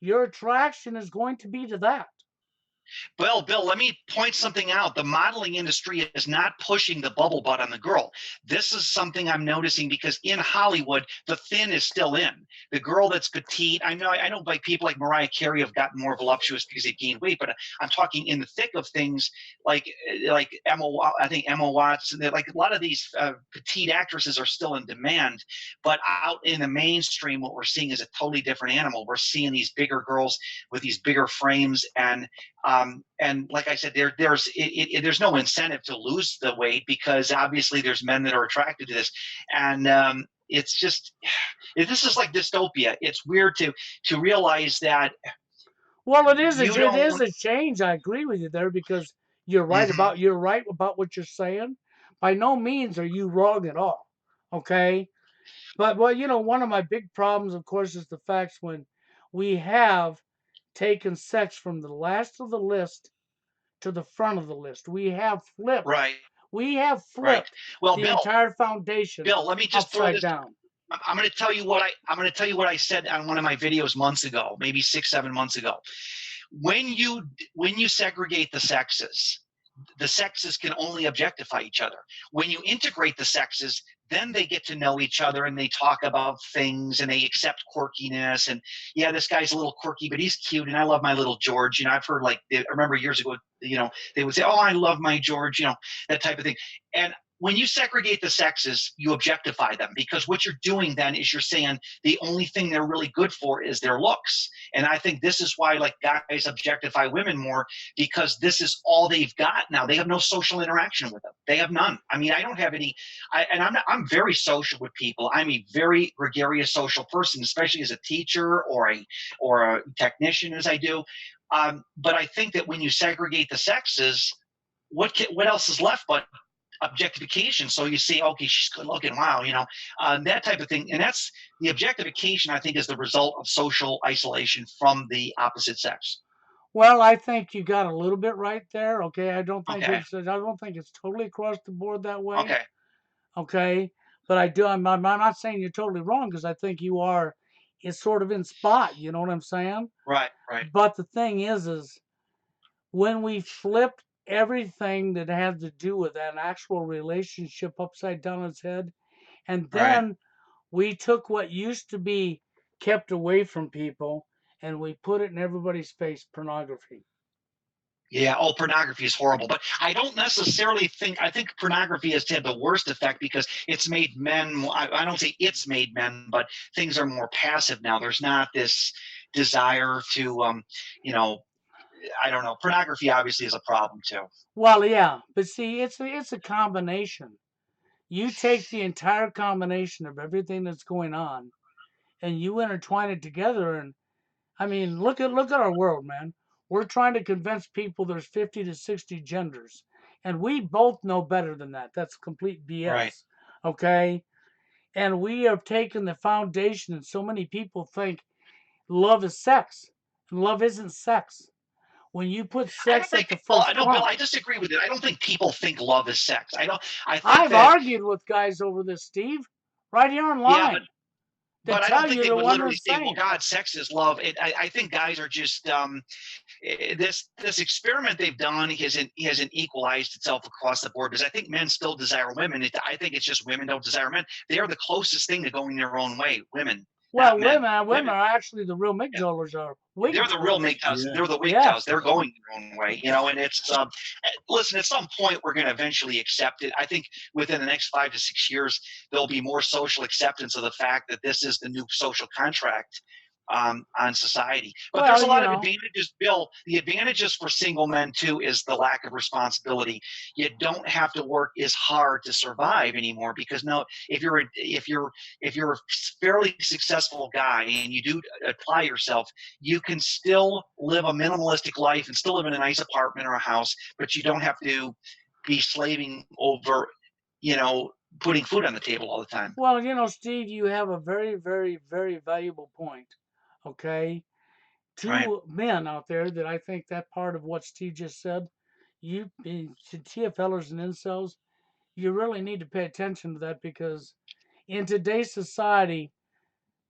your attraction is going to be to that. Well, Bill, let me point something out. The modeling industry is not pushing the bubble butt on the girl. This is something I'm noticing because in Hollywood, the thin is still in. The girl that's petite, I know like people like Mariah Carey have gotten more voluptuous because they gained weight, but I'm talking in the thick of things like Emma, I think Emma Watson, like a lot of these petite actresses are still in demand, but out in the mainstream, what we're seeing is a totally different animal. We're seeing these bigger girls with these bigger frames, and like I said, there's no incentive to lose the weight because obviously there's men that are attracted to this, and it's just this is like dystopia. It's weird to realize that. Well, it is a change. I agree with you there because you're right about what you're saying. By no means are you wrong at all. Okay. But one of my big problems, of course, is the fact when we have taken sex from the last of the list to the front of the list. We have flipped. Right. We have flipped Right. Well, the Bill, entire foundation. Bill, let me just throw this down. I'm going to tell you what I said on one of my videos months ago, maybe 6-7 months ago. When you segregate the sexes can only objectify each other. When you integrate the sexes, then they get to know each other and they talk about things and they accept quirkiness. And yeah, this guy's a little quirky, but he's cute. And I love my little George. I've heard I remember years ago, they would say, oh, I love my George, that type of thing. And when you segregate the sexes, you objectify them because what you're doing then is you're saying the only thing they're really good for is their looks. And I think this is why guys objectify women more because this is all they've got now. They have no social interaction with them. They have none. I mean, I don't have any, I'm very social with people. I'm a very gregarious social person, especially as a teacher or a technician as I do. But I think that when you segregate the sexes, what else is left but objectification? So you say, okay, she's good looking, wow, that type of thing. And that's the objectification, I think, is the result of social isolation from the opposite sex. Well, I think you got a little bit right there. Okay, I don't think it's totally across the board that way. Okay, but I'm not saying you're totally wrong because I think you are. It's sort of in spot. You know what I'm saying? Right. But the thing is when we flipped everything that had to do with an actual relationship upside down its head, and then we took what used to be kept away from people and we put it in everybody's face, pornography. Yeah, pornography is horrible. But I don't necessarily I think pornography has had the worst effect because it's made men, I don't say it's made men, but things are more passive now. There's not this desire to, I don't know. Pornography obviously is a problem too. Well, yeah, but see, it's a combination. You take the entire combination of everything that's going on, and you intertwine it together. And I mean, look at our world, man. We're trying to convince people there's 50 to 60 genders, and we both know better than that. That's complete Right. BS. Okay, and we have taken the foundation, and so many people think love is sex, and love isn't sex. When you put I don't sex at think. the Well, I first don't, Bill. front, I disagree with it. I don't think people think love is sex. I don't. I think I've that. argued with guys over this, Steve, right here Yeah, but online, that but I don't tell think you they the would one and literally the say, "Well, same. God, sex is love." I think guys are just this experiment they've done hasn't equalized itself across the board because I think men still desire women. I think it's just women don't desire men. They are the closest thing to going their own way. Women, Well, not men. women are actually the real Yeah. McDollars are They're the real wigglers. MGTOWs. Yeah. They're the Yes. WGTOWs. They're going their own way, and it's listen. At some point, we're going to eventually accept it. I think within the next 5 to 6 years, there'll be more social acceptance of the fact that this is the new social contract on society. But there's Well, a you lot of know, advantages, Bill. The advantages for single men too is the lack of responsibility. You don't have to work as hard to survive anymore because no, if you're a fairly successful guy and you do apply yourself, you can still live a minimalistic life and still live in a nice apartment or a house, but you don't have to be slaving over, putting food on the table all the time. well, you know, Steve, you have a very, very, very valuable point. Okay, Right. two men out there that I think that part of what Steve just said, to TFLers and incels, you really need to pay attention to that because in today's society,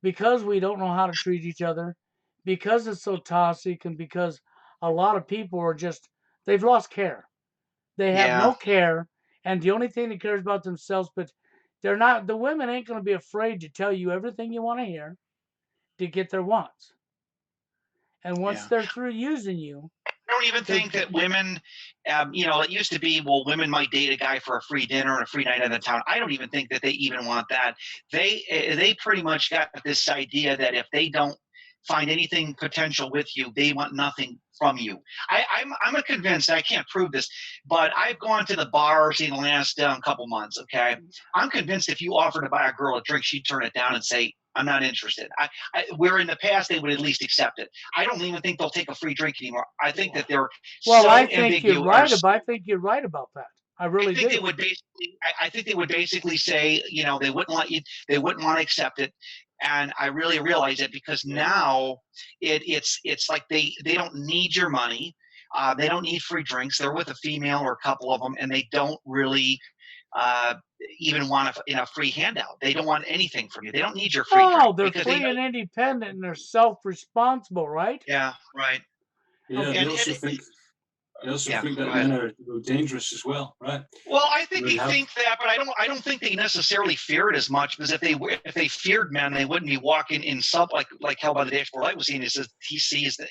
because we don't know how to treat each other, because it's so toxic, and because a lot of people are just, they've lost care. They have Yeah. no care, and the only thing that cares about themselves, but they're not, the women ain't going to be afraid to tell you everything you want to hear to get their wants. And once Yeah. they're through using you, I don't even they, think that women, it used to be, well, women might date a guy for a free dinner and a free night out of town. I don't even think that they even want that. They pretty much got this idea that if they don't find anything potential with you, they want nothing from you. I'm a convinced. I can't prove this, but I've gone to the bars in the last couple months. Okay, I'm convinced if you offer to buy a girl a drink, she'd turn it down and say, "I'm not interested." Where in the past they would at least accept it. I don't even think they'll take a free drink anymore. I think that they're well, so I think you're right ambiguous. about, I think you're right about that. I really think they do. would basically. I think they would basically say, they wouldn't let you. They wouldn't want to accept it. And I really realize it because now it's like they don't need your money. They don't need free drinks. They're with a female or a couple of them, and they don't really uh, even want a free handout. They don't want anything from you. They don't need your free drink Oh, they're because they free know. and independent and they're self-responsible, right? Yeah, right. Yeah, Okay. they And also think yeah, that go ahead. men are dangerous as well, right? Well, I think They they have think that, but I don't think they necessarily fear it as much because if they feared men, they wouldn't be walking in like Hell by the Dashboard Light was saying. It says he sees that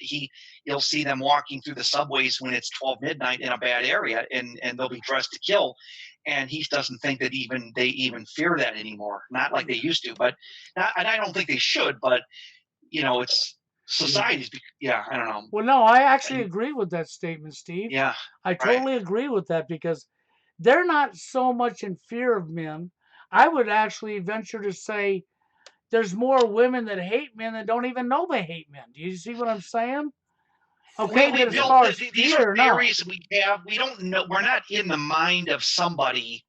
you'll see them walking through the subways when it's 12 midnight in a bad area, and they'll be dressed to kill. And he doesn't think that they even fear that anymore. Not like they used to, but and I don't think they should. But it's society's. Yeah, I don't know. Well, no, I actually agree with that statement, Steve. Yeah, I right. totally agree with that because they're not so much in fear of men. I would actually venture to say there's more women that hate men that don't even know they hate men. Do you see what I'm saying? Okay, We that as built far as these are fear, no. theories we have. We don't know. We're not in the mind of somebody.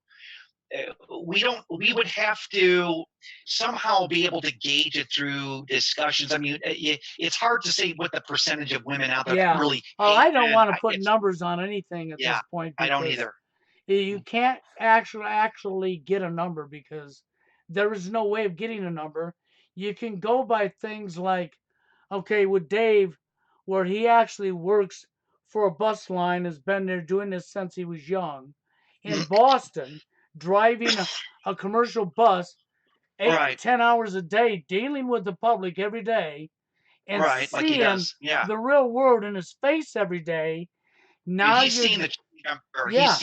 We would have to somehow be able to gauge it through discussions. I mean, it's hard to say what the percentage of women out there that Yeah. really Oh, hate I don't men. want to put numbers on anything at Yeah, this point I don't because either. you can't actually get a number because there is no way of getting a number. You can go by things like, okay, with Dave, where he actually works for a bus line, has been there doing this since he was young. In Boston, driving a commercial bus 8 to Right, 10 hours a day, dealing with the public every day, and right, like he seeing does. Yeah, the real world in his face every day. dude, Now he's you're, seen the change. Or yeah,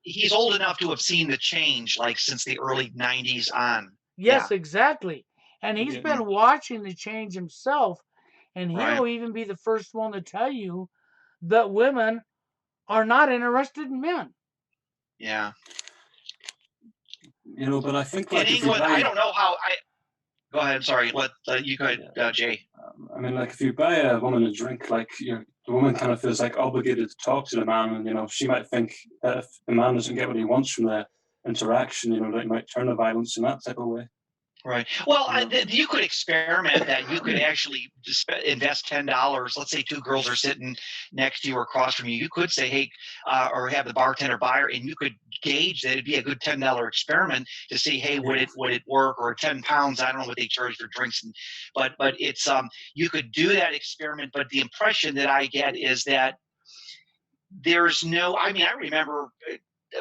He's old enough to have seen the change, like since the early '90s on. Yeah, yes, exactly. And he's yeah, been watching the change himself, and right. he'll even be the first one to tell you that women are not interested in men. Yeah. You know, but I think In like if you England, I buy, don't know how. Go ahead. Sorry. Let you go ahead, Jay. I mean, like if you buy a woman a drink, like the woman kind of feels like obligated to talk to the man, and she might think that if the man doesn't get what he wants from the interaction, that he might turn to violence in that type of way. Right. Well, Yeah. you could experiment that. You could actually just invest $10. Let's say two girls are sitting next to you or across from you. You could say, "Hey," or have the bartender buy her, and you could gauge that it'd be a good $10 experiment to see, "Hey, would it work?" Or 10 pounds. I don't know what they charge for drinks, but it's you could do that experiment. But the impression that I get is that there's no. I mean, I remember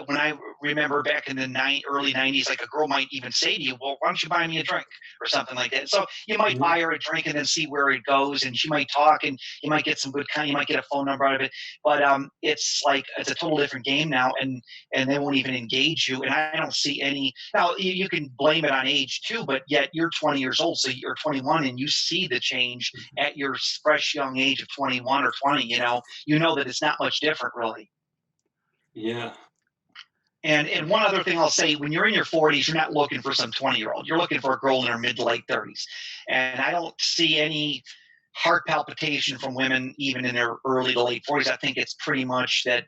when I remember back in the early 90s, like a girl might even say to you, "Well, why don't you buy me a drink?" or something like that. So you might buy her a drink and then see where it goes, and she might talk, and you might get some good you might get a phone number out of it. But it's like it's a total different game now, and they won't even engage you. And I don't see any. Now you can blame it on age too, but yet you're 20 years old, so you're 21, and you see the change at your fresh young age of 21 or 20. You know that it's not much different, really. Yeah. And one other thing I'll say, when you're in your 40s, you're not looking for some 20-year-old. You're looking for a girl in her mid to late 30s. And I don't see any heart palpitation from women even in their early to late 40s. I think it's pretty much that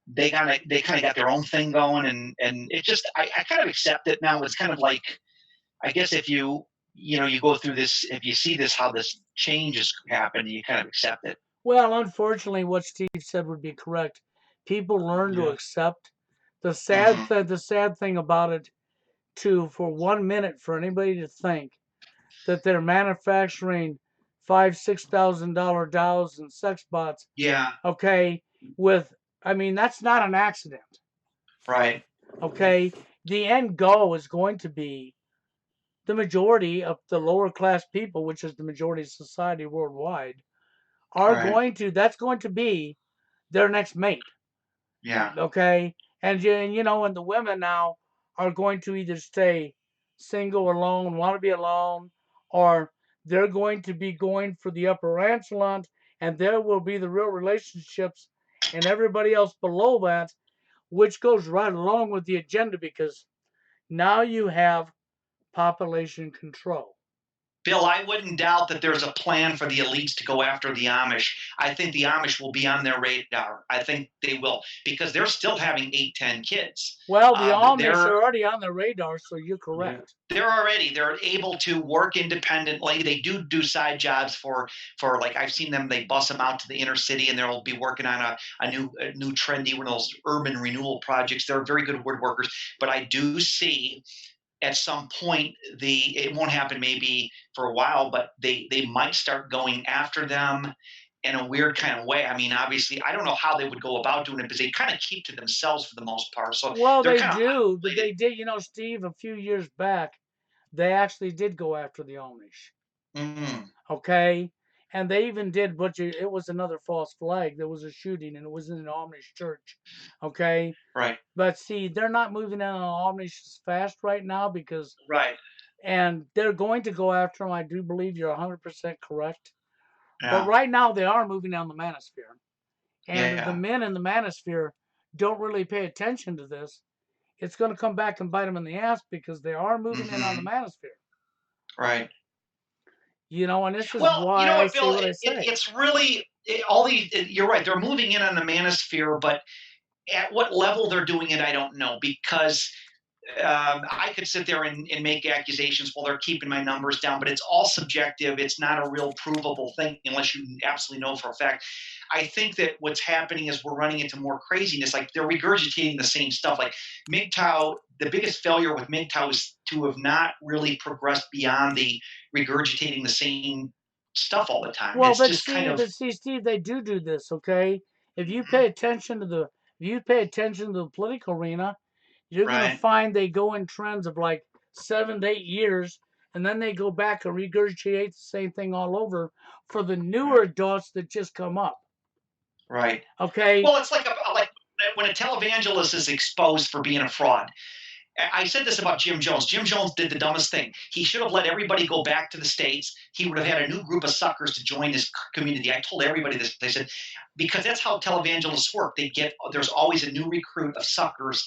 they kind of got their own thing going, and it just I kind of accept it now. It's kind of like, I guess if you go through this, if you see this, how this change has happened, you kind of accept it. Well, unfortunately, what Steve said would be correct. People learn to Yeah. accept. The Mhm. sad thing about it, too, for 1 minute, for anybody to think that they're manufacturing $5,000-6,000 dolls and sex bots, Yeah, okay, that's not an accident, right, okay. The end goal is going to be the majority of the lower class people, which is the majority of society worldwide, right, that's going to be their next mate. yeah, Okay, and the women now are going to either stay single, alone, want to be alone, or they're going to be going for the upper echelon, and there will be the real relationships, and everybody else below that, which goes right along with the agenda, because now you have population control. Bill, I wouldn't doubt that there's a plan for the elites to go after the Amish. I think the Amish will be on their radar. I think they will, because they're still having 8, 10 kids. Well, the Amish They're are already on the radar, so you're Yeah. correct. they're able to work independently. They do side jobs for like, I've seen them. They bus them out to the inner city, and they'll be working on a new trendy one of those urban renewal projects. They're very good woodworkers, but I do see at some point it won't happen maybe for a while, but they might start going after them in a weird kind of way. I mean, obviously, I don't know how they would go about doing it, because they kind of keep to themselves for the most part. So Well, they're they kind of do. isolated. They did, Steve, a few years back, they actually did go after the Amish. Mm, Okay. And they even did, but it was another false flag. There was a shooting, and it was in an Amish church. Okay. right, But see, they're not moving in on Amish as fast right now, right, and they're going to go after them. I do believe you're 100% correct. But yeah, right now, they are moving down the manosphere. And the yeah, men in the manosphere don't really pay attention to this. It's going to come back and bite them in the ass, because they are moving in on the hmm, manosphere. right. And this is Well, you why know I what, say Bill? what I say. It's really all these. You're right. They're moving in on the manosphere, but at what level they're doing it, I don't know, because I could sit there and make accusations while they're keeping my numbers down, but it's all subjective. It's not a real provable thing unless you absolutely know for a fact. I think that what's happening is we're running into more craziness. Like, they're regurgitating the same stuff. Like MGTOW, the biggest failure with MGTOW is to have not really progressed beyond the regurgitating the same stuff all the time. Well, It's but just kind see, of Steve, they do this. Okay, if you pay attention to the political arena, you're gonna right, find they go in trends of like 7 to 8 years, and then they go back and regurgitate the same thing all over for the newer right, adults that just come up. right. Okay, Well, it's like when a televangelist is exposed for being a fraud. I said this about Jim Jones. Jim Jones did the dumbest thing. He should have let everybody go back to the States. He would have had a new group of suckers to join his community. I told everybody this. They said, because that's how televangelists work. There's always a new recruit of suckers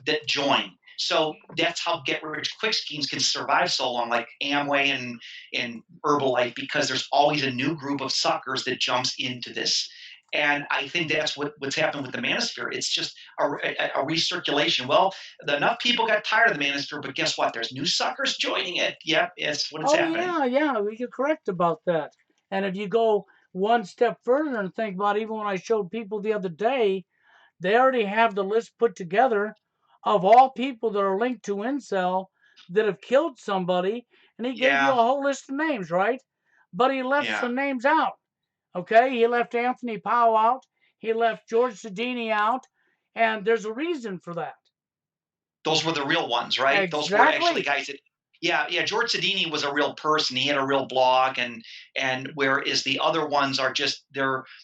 that join. So that's how get rich quick schemes can survive so long, like Amway and Herbalife, because there's always a new group of suckers that jumps into this. And I think that's what's happened with the manosphere. It's just a recirculation. Well, enough people got tired of the manosphere, but guess what? There's new suckers joining it. Yep, it's what it's happening. Yeah, you're correct about that. And if you go one step further and think about even when I showed people the other day, they already have the list put together of all people that are linked to Incel that have killed somebody, and he gave you a whole list of names, right? But he left some names out. Okay, he left Anthony Powell out. He left George Sedini out, and there's a reason for that. Those were the real ones, right? Exactly. Those were actually guys that, yeah. George Sedini was a real person. He had a real blog, and whereas the other ones are just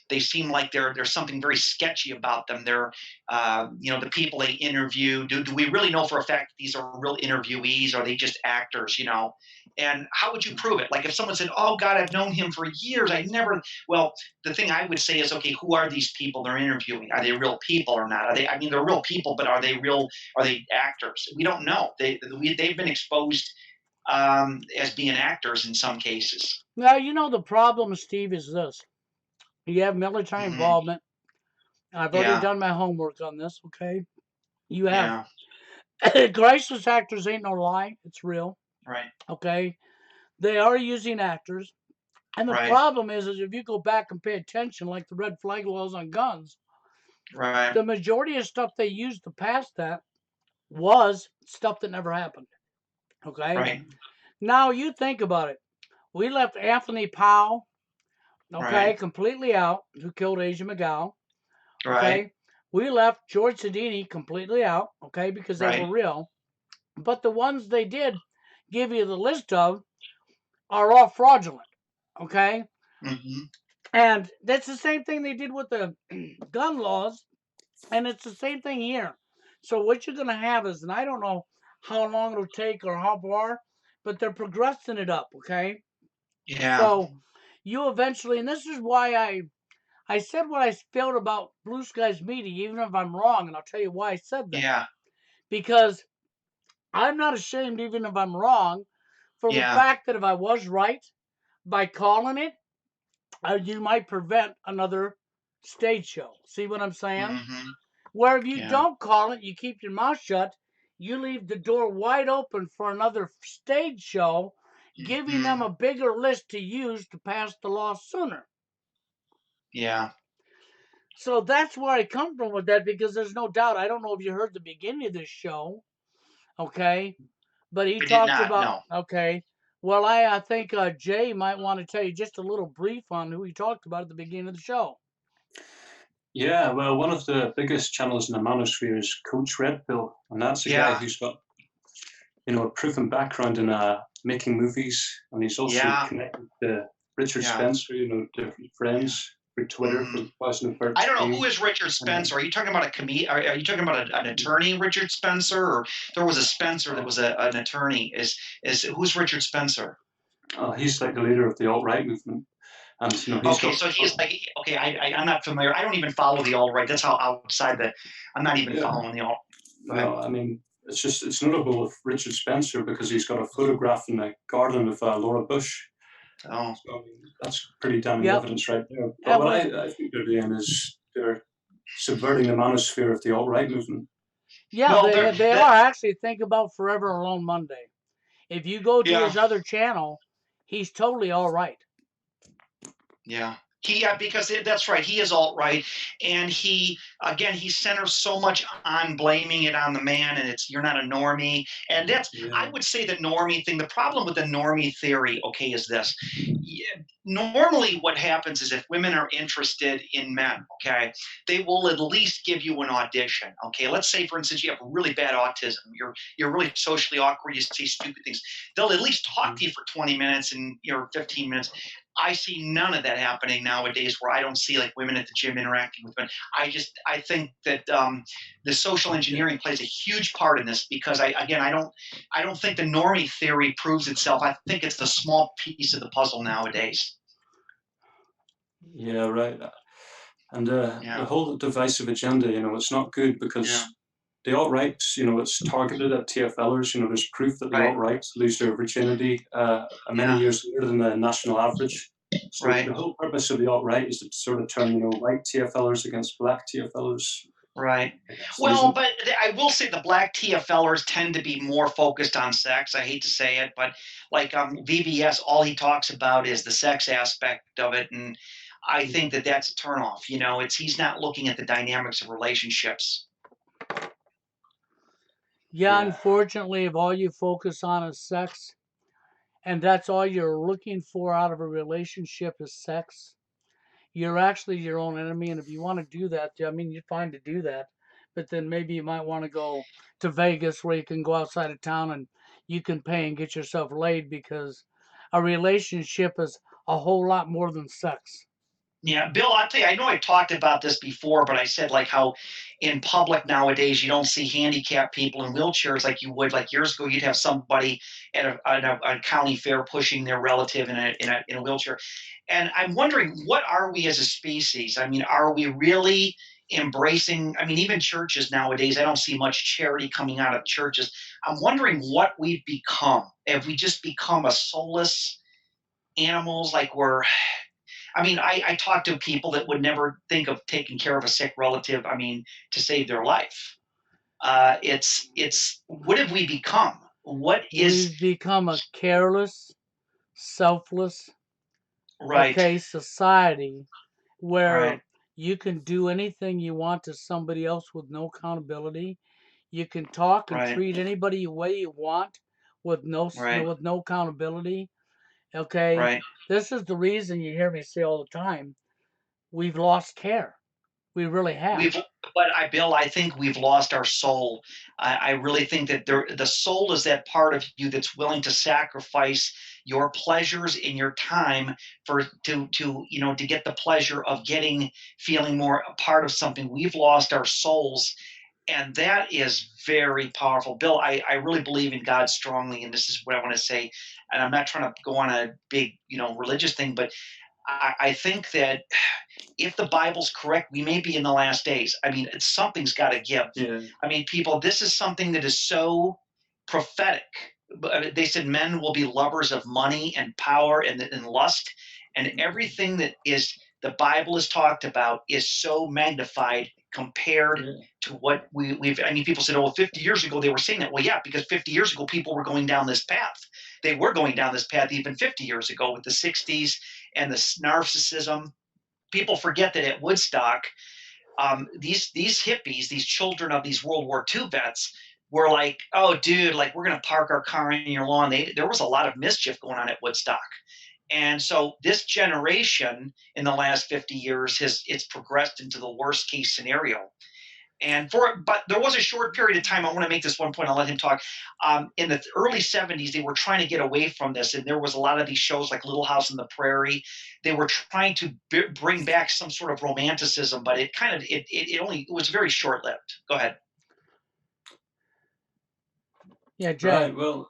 they seem like there's something very sketchy about them. They're the people they interview. Do we really know for a fact that these are real interviewees? Or are they just actors? And how would you prove it? Like if someone said, "Oh God, I've known him for years. I never." Well, the thing I would say is, okay, who are these people they're interviewing? Are they real people or not? They're real people, but are they real? Are they actors? We don't know. They've been exposed as being actors in some cases. Now, the problem, Steve, is this. You have military involvement. I've already done my homework on this, okay? You have crisis actors ain't no lie. It's real. Right. Okay? They are using actors. And the problem is if you go back and pay attention, like the red flag laws on guns, the majority of stuff they used to pass that was stuff that never happened. Okay? Right. Now you think about it. We left Anthony Powell, completely out, who killed Asia McGowan. Okay? We left George Sedini completely out, because they were real. But the ones they did give you the list of are all fraudulent. Okay? Mm-hmm. And that's the same thing they did with the gun laws, and it's the same thing here. So what you're going to have is, and I don't know how long it'll take or how far, but they're progressing it up, okay? Yeah. So you eventually, and this is why I said what I felt about Blue Skies Media, even if I'm wrong, and I'll tell you why I said that. Yeah. Because I'm not ashamed, even if I'm wrong, for the fact that if I was right by calling it, you might prevent another stage show. See what I'm saying? Mm-hmm. Where if you don't call it, you keep your mouth shut, you leave the door wide open for another stage show, giving them a bigger list to use to pass the law sooner. Yeah. So that's where I come from with that, because there's no doubt. I don't know if you heard the beginning of this show, okay? But he talked about, okay. Well, I think Jay might want to tell you just a little brief on who he talked about at the beginning of the show. Yeah, well, one of the biggest channels in the manosphere is Coach Red Pill, and that's a guy who's got, a proven background in making movies, and he's also connected to Richard Spencer, different friends through Twitter from 2013. I don't know, who is Richard Spencer? Are you talking about Are you talking about an attorney, Richard Spencer, or there was a Spencer that was an attorney? Who's Richard Spencer? He's like the leader of the alt-right movement. And so he's like, I'm not familiar. I don't even follow the alt-right. That's how outside I'm not even following the alt. No, I mean, it's notable with Richard Spencer because he's got a photograph in the garden of Laura Bush. Oh, so, I mean, that's pretty damning evidence right there. But what I think they're doing is they're subverting the manosphere of the alt-right movement. Yeah, they are actually. Think about Forever Alone Monday. If you go to his other channel, he's totally all right. Yeah. Because that's right. He is alt-right, and he centers so much on blaming it on the man, and you're not a normie, and that's I would say the normie thing. The problem with the normie theory, is this. Normally, what happens is if women are interested in men, they will at least give you an audition. Let's say, for instance, you have really bad autism. You're really socially awkward. You say stupid things. They'll at least talk to you for 20 minutes and 15 minutes. I see none of that happening nowadays, where I don't see like women at the gym interacting with men. I think that the social engineering plays a huge part in this, because I don't think the normie theory proves itself. I think it's a small piece of the puzzle nowadays. Yeah, right. And the Yeah, whole divisive agenda, it's not good, yeah, because the alt-rights, it's targeted at TFLers. There's proof that the right, alt-rights lose their virginity many yeah, years later than the national average. So right. the whole purpose of the alt-right is to sort of turn, white TFLers against black TFLers. Right. That's the Well, reason. but I will say the black TFLers tend to be more focused on sex. I hate to say it, but like VBS, all he talks about is the sex aspect of it, and I think that that's a turnoff. He's not looking at the dynamics of relationships. Yeah, Yeah. unfortunately, if all you focus on is sex, and that's all you're looking for out of a relationship is sex, you're actually your own enemy. And if you want to do that, I mean, you're fine to do that, but then maybe you might want to go to Vegas, where you can go outside of town and you can pay and get yourself laid, because a relationship is a whole lot more than sex. Yeah, Bill, I'll tell you, I know I talked about this before, but I said like how in public nowadays you don't see handicapped people in wheelchairs like you would. Like years ago, you'd have somebody at a county fair pushing their relative in a wheelchair. And I'm wondering, what are we as a species? I mean, are we really embracing? I mean, even churches nowadays, I don't see much charity coming out of churches. I'm wondering what we've become. Have we just become a soulless animals? Like I mean, I talk to people that would never think of taking care of a sick relative, I mean, to save their life. It's what have we become? What is We've become a careless, selfless, right, okay, society where right, you can do anything you want to somebody else with no accountability. You can talk and right, treat anybody the way you want with right, with no accountability. Okay, right. this is the reason you hear me say all the time, we've lost care. We really have. We've, but Bill, I think we've lost our soul. I really think that the soul is that part of you that's willing to sacrifice your pleasures in your time to get the pleasure of feeling more a part of something. We've lost our souls, and that is very powerful. Bill, I really believe in God strongly, and this is what I want to say. And I'm not trying to go on a big religious thing, but I think that if the Bible's correct, we may be in the last days. I mean, something's got to give. Yeah. I mean, people, this is something that is so prophetic. They said men will be lovers of money and power and lust, and everything that is the Bible has talked about is so magnified compared Yeah. to what we've. I mean, people said, "Oh, 50 years ago they were saying that." Well, yeah, because 50 years ago people were going down this path. They were going down this path even 50 years ago with the 60s and the narcissism. People forget that at Woodstock, these hippies, these children of these World War II vets, were like, "Oh, dude, like we're gonna park our car in your lawn." There was a lot of mischief going on at Woodstock, and so this generation in the last 50 years it's progressed into the worst case scenario. But there was a short period of time. I want to make this one point. I'll let him talk. In the early 70s, they were trying to get away from this, and there was a lot of these shows like Little House on the Prairie. They were trying to bring back some sort of romanticism, but it was very short lived. Go ahead. Yeah, Jay. Right. Well,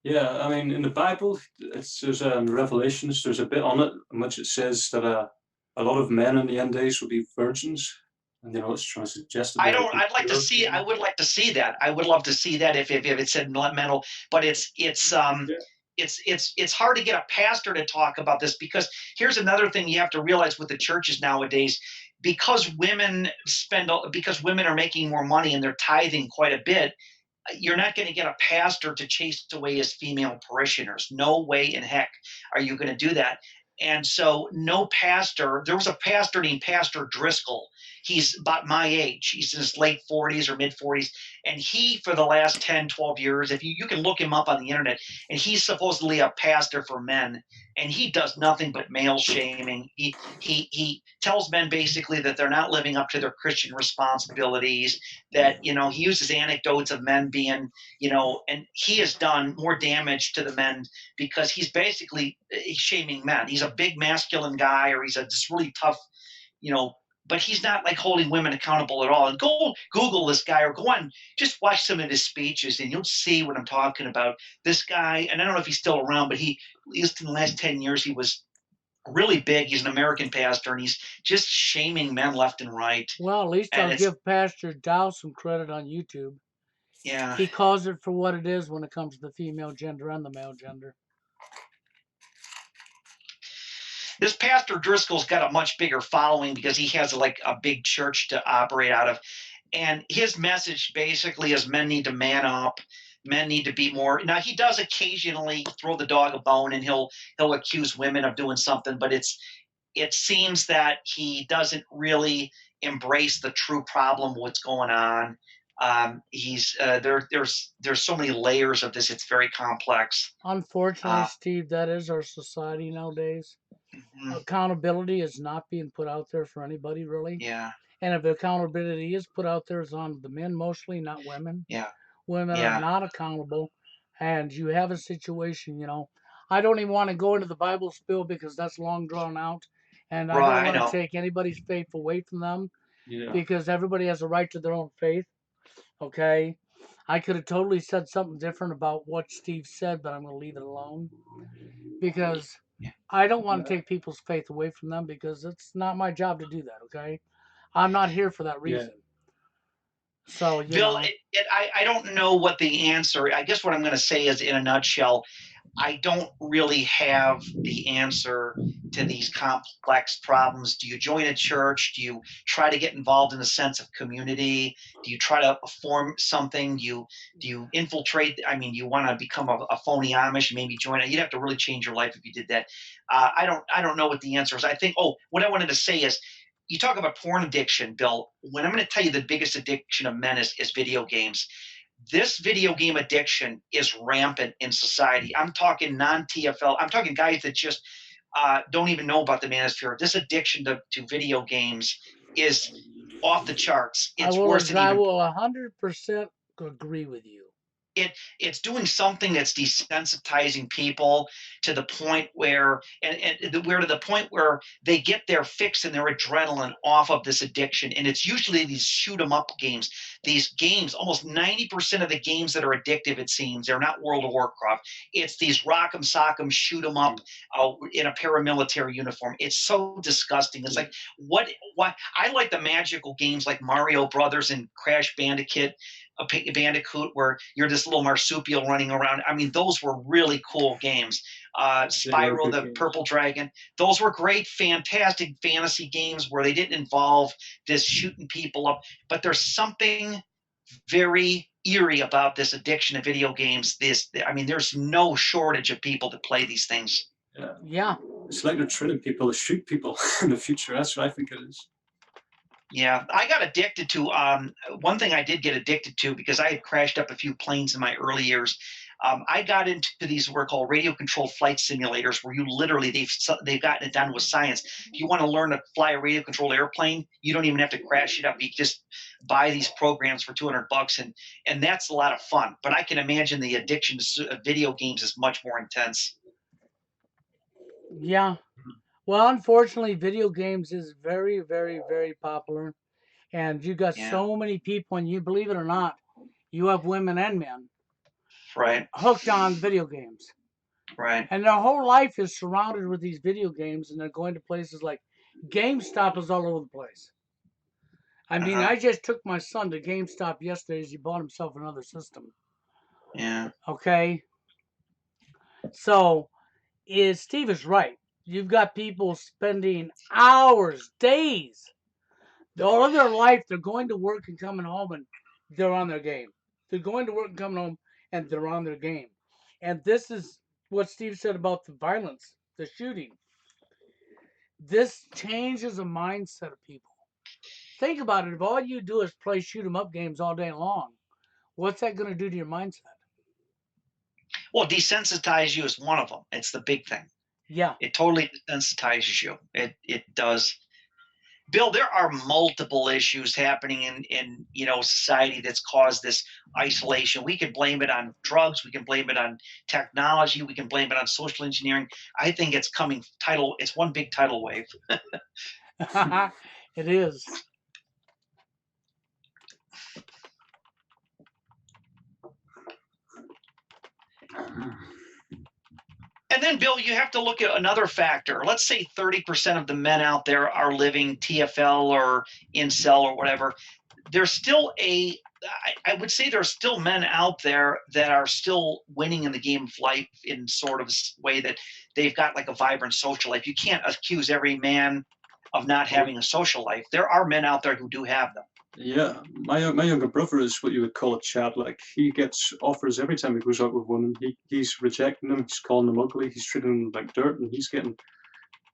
yeah. I mean, in the Bible, there's Revelations. There's a bit on it in which it says that a lot of men in the end days will be virgins, and it's trying to suggest that I they'll don't. be I'd like to pure. see. I would like to see that. I would love to see that if it said mental. But Yeah. it's hard to get a pastor to talk about this, because here's another thing you have to realize with the churches nowadays, because women are making more money and they're tithing quite a bit. You're not going to get a pastor to chase away his female parishioners. No way in heck are you going to do that. And so no pastor. There was a pastor named Pastor Driscoll. he's about my age. He's in his late 40s or mid 40s. And he, for the last 10, 12 years, if you can look him up on the internet, and he's supposedly a pastor for men, and he does nothing but male shaming. He tells men basically that they're not living up to their Christian responsibilities, that, he uses anecdotes of men being, and he has done more damage to the men because he's basically shaming men. He's a big masculine guy, or he's just really tough, but he's not like holding women accountable at all. And go Google this guy, or go on, just watch some of his speeches, and you'll see what I'm talking about. This guy, and I don't know if he's still around, but at least in the last 10 years, he was really big. He's an American pastor, and he's just shaming men left and right. Well, at least And I'll give Pastor Dow some credit on YouTube. Yeah. He calls it for what it is when it comes to the female gender and the male gender. This Pastor Driscoll's got a much bigger following because he has like a big church to operate out of. And his message basically is men need to man up. Men need to be more. Now, he does occasionally throw the dog a bone, and he'll accuse women of doing something, but it seems that he doesn't really embrace the true problem, what's going on. There's so many layers of this. It's very complex. Unfortunately, Steve, that is our society nowadays. Mm-hmm. Accountability is not being put out there for anybody, really. Yeah. And if accountability is put out there, it's on the men mostly, not women. Yeah. Women Yeah. are not accountable. And you have a situation, I don't even want to go into the Bible spill because that's long drawn out. And I don't want to take anybody's faith away from them, because everybody has a right to their own faith. Okay? I could have totally said something different about what Steve said, but I'm going to leave it alone, because I don't want to take people's faith away from them, because it's not my job to do that, okay? I'm not here for that reason. So, Bill, I don't know what the answer. I guess what I'm going to say is, in a nutshell, I don't really have the answer to these complex problems. Do you join a church? Do you try to get involved in a sense of community? Do you try to form something? Do you infiltrate? I mean, you want to become a phony Amish, maybe join it. You'd have to really change your life if you did that. I don't know what the answer is. I think, what I wanted to say is, you talk about porn addiction, Bill. When I'm going to tell you the biggest addiction of men is video games. This video game addiction is rampant in society. I'm talking non-TFL. I'm talking guys that just don't even know about the manosphere. This addiction to video games is off the charts. It's worse than even. I will 100% agree with you. It's doing something that's desensitizing people to the point where, we're to the point where they get their fix and their adrenaline off of this addiction. And it's usually these shoot 'em up games. These games, almost 90% of the games that are addictive, it seems, they're not World of Warcraft. It's these rock 'em, sock 'em, shoot 'em up in a paramilitary uniform. It's so disgusting. It's like, what? I like the magical games like Mario Brothers and Crash Bandicoot, where you're this little marsupial running around. I mean, those were really cool games. Spyro the Purple Dragon, those were great, fantastic fantasy games where they didn't involve this shooting people up. But there's something very eerie about this addiction to video games. There's no shortage of people that play these things. Yeah. It's like they're training people to shoot people in the future. That's what I think it is. Yeah, I got addicted to one thing I did get addicted to, because I had crashed up a few planes in my early years. I got into these what are called radio-controlled flight simulators, where you literally, they've gotten it down with science. If you want to learn to fly a radio-controlled airplane, you don't even have to crash it up. You just buy these programs for $200, and that's a lot of fun. But I can imagine the addiction to video games is much more intense. Yeah. Well, unfortunately, video games is very, very, very popular. And you got so many people, and you believe it or not, you have women and men hooked on video games. Right. And their whole life is surrounded with these video games, and they're going to places like GameStop is all over the place. I mean, I just took my son to GameStop yesterday as he bought himself another system. Yeah. Okay. So, Steve is right. You've got people spending hours, days, all of their life. They're going to work and coming home, and they're on their game. They're going to work and coming home, and they're on their game. And this is what Steve said about the violence, the shooting. This changes the mindset of people. think about it. If all you do is play shoot 'em up games all day long, what's that going to do to your mindset? Well, desensitize you is one of them. It's the big thing. Yeah. It totally desensitizes you. It does. Bill, there are multiple issues happening in society that's caused this isolation. We can blame it on drugs. We can blame it on technology. We can blame it on social engineering. I think it's coming It's one big tidal wave. It is. And then, Bill, you have to look at another factor. Let's say 30% of the men out there are living TFL or incel or whatever. There's still I would say there's still men out there that are still winning in the game of life in sort of a way that they've got like a vibrant social life. You can't accuse every man of not having a social life. There are men out there who do have them. Yeah, my younger brother is what you would call a Chad. Like, he gets offers every time he goes out with women. He's rejecting them. He's calling them ugly. He's treating them like dirt, and he's getting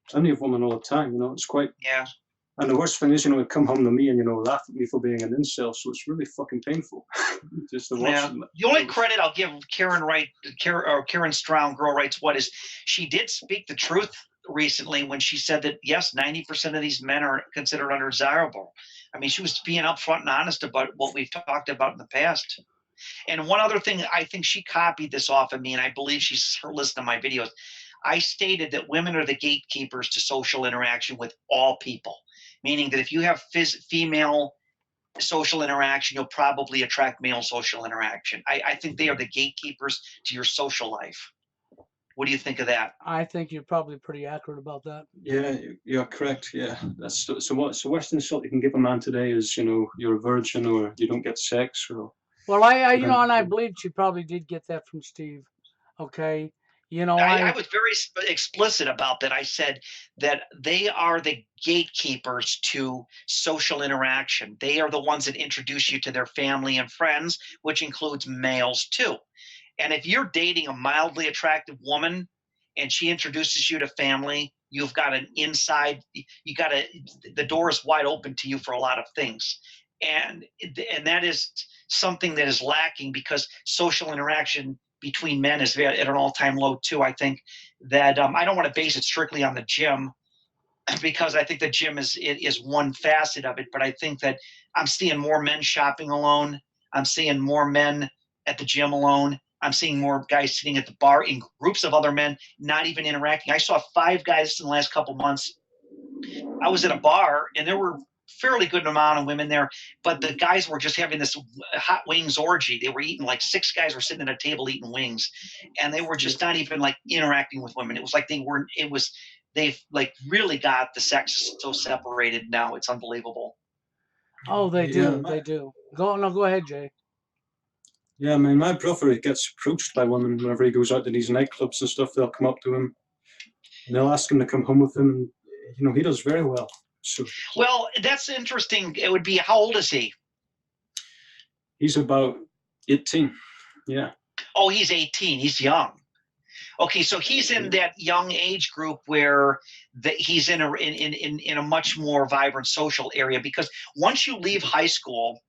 plenty of women all the time. It's quite. Yeah. And the worst thing is, they come home to me and laugh at me for being an incel. So it's really fucking painful. Just to watch them. The only credit I'll give Karen Strown, Girl Rights What, is she did speak the truth recently when she said that yes, 90% of these men are considered undesirable. I mean, she was being upfront and honest about what we've talked about in the past. And one other thing, I think she copied this off of me, and I believe she's listened to my videos. I stated that women are the gatekeepers to social interaction with all people, meaning that if you have female social interaction, you'll probably attract male social interaction. I think they are the gatekeepers to your social life. What do you think of that? I think you're probably pretty accurate about that. Yeah, you're correct. Yeah, that's so. What's the worst insult you can give a man today is, you're a virgin or you don't get sex or. Well, I believe she probably did get that from Steve. Okay, I was very explicit about that. I said that they are the gatekeepers to social interaction. They are the ones that introduce you to their family and friends, which includes males too. And if you're dating a mildly attractive woman and she introduces you to family, you've got the door is wide open to you for a lot of things. And that is something that is lacking because social interaction between men is at an all-time low too. I think that I don't want to base it strictly on the gym because I think the gym is one facet of it, but I think that I'm seeing more men shopping alone. I'm seeing more men at the gym alone. I'm seeing more guys sitting at the bar in groups of other men, not even interacting. I saw 5 guys in the last couple months. I was at a bar and there were fairly good amount of women there, but the guys were just having this hot wings orgy. They were eating, like 6 guys were sitting at a table eating wings, and they were just not even like interacting with women. It was like they've like really got the sex so separated now. It's unbelievable. Oh, they do. They do. Go ahead, Jay. Yeah, I mean, my brother gets approached by women whenever he goes out to these nightclubs and stuff. They'll come up to him and they'll ask him to come home with them. And, he does very well. So, well, that's interesting. It would be, how old is he? He's about 18. Yeah. Oh, he's 18. He's young. Okay, so he's in that young age group where he's in a much more vibrant social area, because once you leave high school,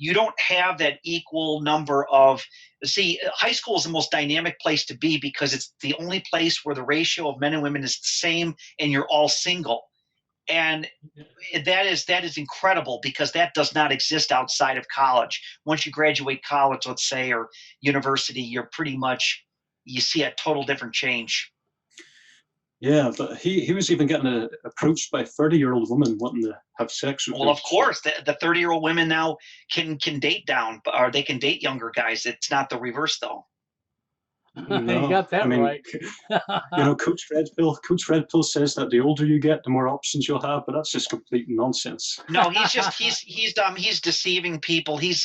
you don't have that equal number of – see, high school is the most dynamic place to be because it's the only place where the ratio of men and women is the same and you're all single. And that is incredible because that does not exist outside of college. Once you graduate college, let's say, or university, you're pretty much – you see a total different change. Yeah, but he was even getting approached by 30-year-old women wanting to have sex with him. Well, of course, the 30-year-old women now can date down, or they can date younger guys. It's not the reverse, though. No, you got that right. Coach Red Pill says that the older you get, the more options you'll have, but that's just complete nonsense. No, he's deceiving people. He's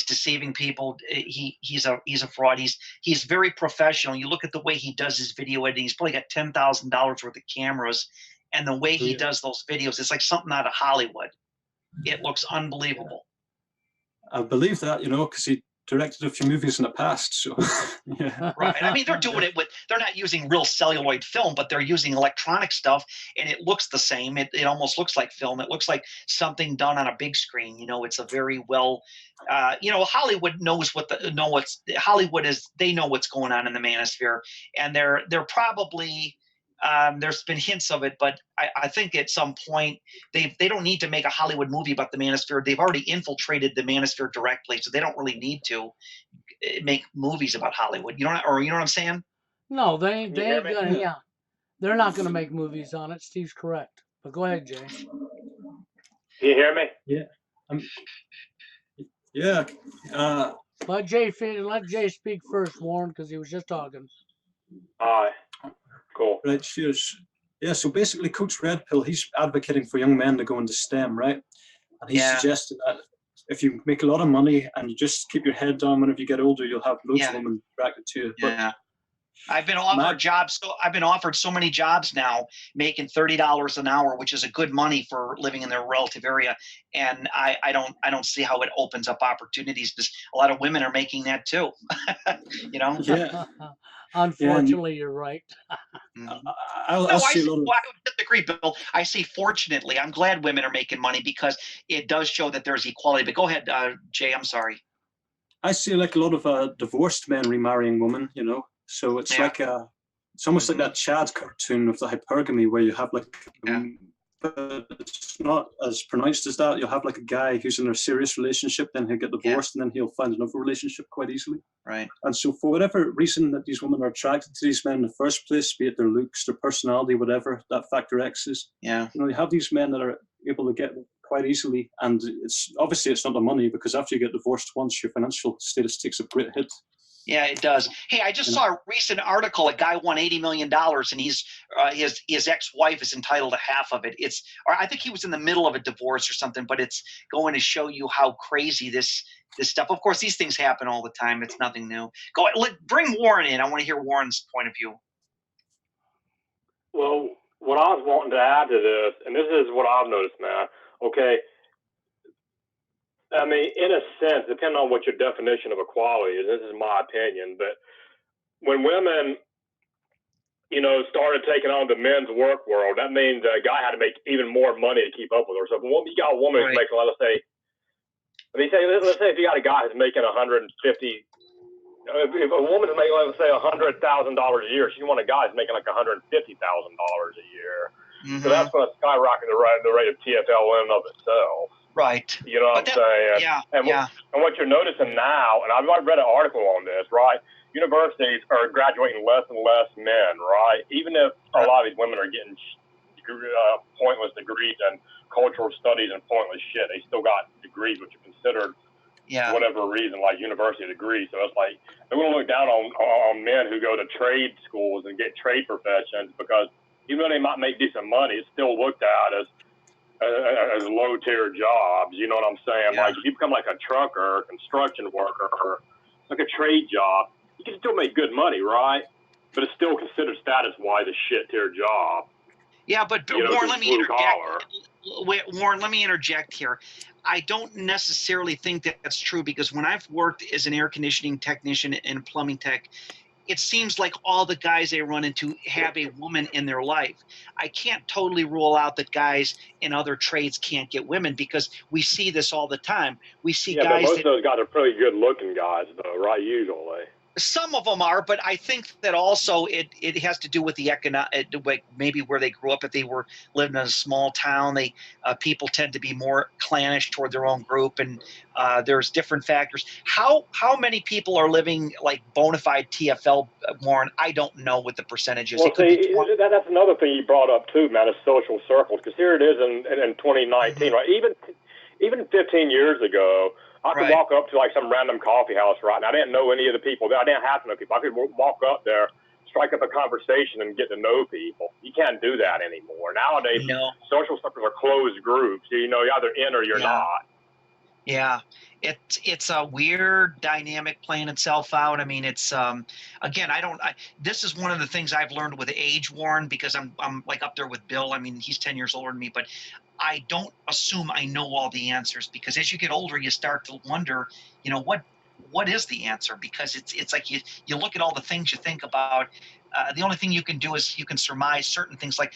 deceiving people. He's a fraud. He's very professional. You look at the way he does his video editing. He's probably got $10,000 worth of cameras, and the way he does those videos, it's like something out of Hollywood. It looks unbelievable. I believe that, because directed a few movies in the past, so yeah. Right. I mean, they're doing it with, they're not using real celluloid film, but they're using electronic stuff, and it looks the same. It almost looks like film. It looks like something done on a big screen. You know, it's a very well, you know, Hollywood knows Hollywood is, they know what's going on in the manosphere, and they're probably, there's been hints of it, but I think at some point they don't need to make a Hollywood movie about the manosphere. They've already infiltrated the manosphere directly, so they don't really need to make movies about Hollywood. You know what I'm saying? No, they Can you ain't hear me? gonna. Yeah, they're not gonna make movies on it. Steve's correct. But go ahead, Jay. Can you hear me? Yeah. Yeah. Let Jay speak first, Warren, because he was just talking. All right. Cool. Right, cheers. Yeah, so basically Coach Red Pill, he's advocating for young men to go into STEM, right? And he's suggesting that if you make a lot of money and you just keep your head down, whenever you get older, you'll have loads of women attracted to you. Yeah. I've been offered jobs. So I've been offered so many jobs now, making $30 an hour, which is a good money for living in their relative area. And I don't see how it opens up opportunities, because a lot of women are making that too. You know? Yeah. Unfortunately, you're right. I'll see a lot of... I would disagree, Bill. I say fortunately. I'm glad women are making money, because it does show that there's equality. But go ahead, Jay. I'm sorry. I see like a lot of divorced men remarrying women, you know. So it's like it's almost like that Chad cartoon of the hypergamy, where you have like, but it's not as pronounced as that. You'll have like a guy who's in a serious relationship, then he'll get divorced, and then he'll find another relationship quite easily. Right. And so for whatever reason that these women are attracted to these men in the first place, be it their looks, their personality, whatever that factor X is, you know, you have these men that are able to get quite easily, and it's obviously it's not the money, because after you get divorced once, your financial status takes a great hit. Yeah, it does. Hey, I just saw a recent article. A guy won $80 million, and he's his ex-wife is entitled to half of it. Or I think he was in the middle of a divorce or something. But it's going to show you how crazy this stuff. Of course, these things happen all the time. It's nothing new. Bring Warren in. I want to hear Warren's point of view. Well, what I was wanting to add to this, and this is what I've noticed, man. Okay. I mean, in a sense, depending on what your definition of equality is, this is my opinion, but when women, you know, started taking on the men's work world, that means a guy had to make even more money to keep up with her. So if you got a woman who's making, let's say if you got a guy who's making if a woman is making, let's say, $100,000 a year, she want a guy who's making like $150,000 a year. So that's going to skyrocket the rate of TFL in and of itself. Right. You know what I'm saying? Yeah. And what you're noticing now, and I've read an article on this, right? Universities are graduating less and less men, right? Even if a lot of these women are getting pointless degrees in cultural studies and pointless shit, they still got degrees which are considered, for whatever reason, like university degrees. So it's like they're going to look down on men who go to trade schools and get trade professions, because even though they might make decent money, it's still looked at as low tier jobs. You know what I'm saying? Like if you become like a trucker, or construction worker, or like a trade job, you can still make good money, right? But it's still considered status wise a shit tier job. Yeah, but Warren, let me interject. Warren, let me interject here. I don't necessarily think that that's true, because when I've worked as an air conditioning technician and plumbing tech, it seems like all the guys they run into have a woman in their life. I can't totally rule out that guys in other trades can't get women, because we see this all the time. We see guys. But most of those guys are pretty good looking guys, though, right? Usually. Some of them are, but I think that also it has to do with the economic, maybe where they grew up. If they were living in a small town, people tend to be more clannish toward their own group, and there's different factors. How many people are living like bona fide TFL, Warren? I don't know what the percentage is. Well, that's another thing you brought up too, man, is social circles. Because here it is in 2019, right? Even 15 years ago, I could walk up to like some random coffee house, right? And I didn't know any of the people there. I didn't have to know people. I could walk up there, strike up a conversation, and get to know people. You can't do that anymore. Nowadays, social circles are closed groups. You know, you're either in or you're not. Yeah, it's a weird dynamic playing itself out. I mean, it's again, this is one of the things I've learned with age, Warren, because I'm like up there with Bill. I mean, he's 10 years older than me, but I don't assume I know all the answers, because as you get older, you start to wonder, you know, what is the answer? Because it's like you look at all the things you think about. The only thing you can do is you can surmise certain things like,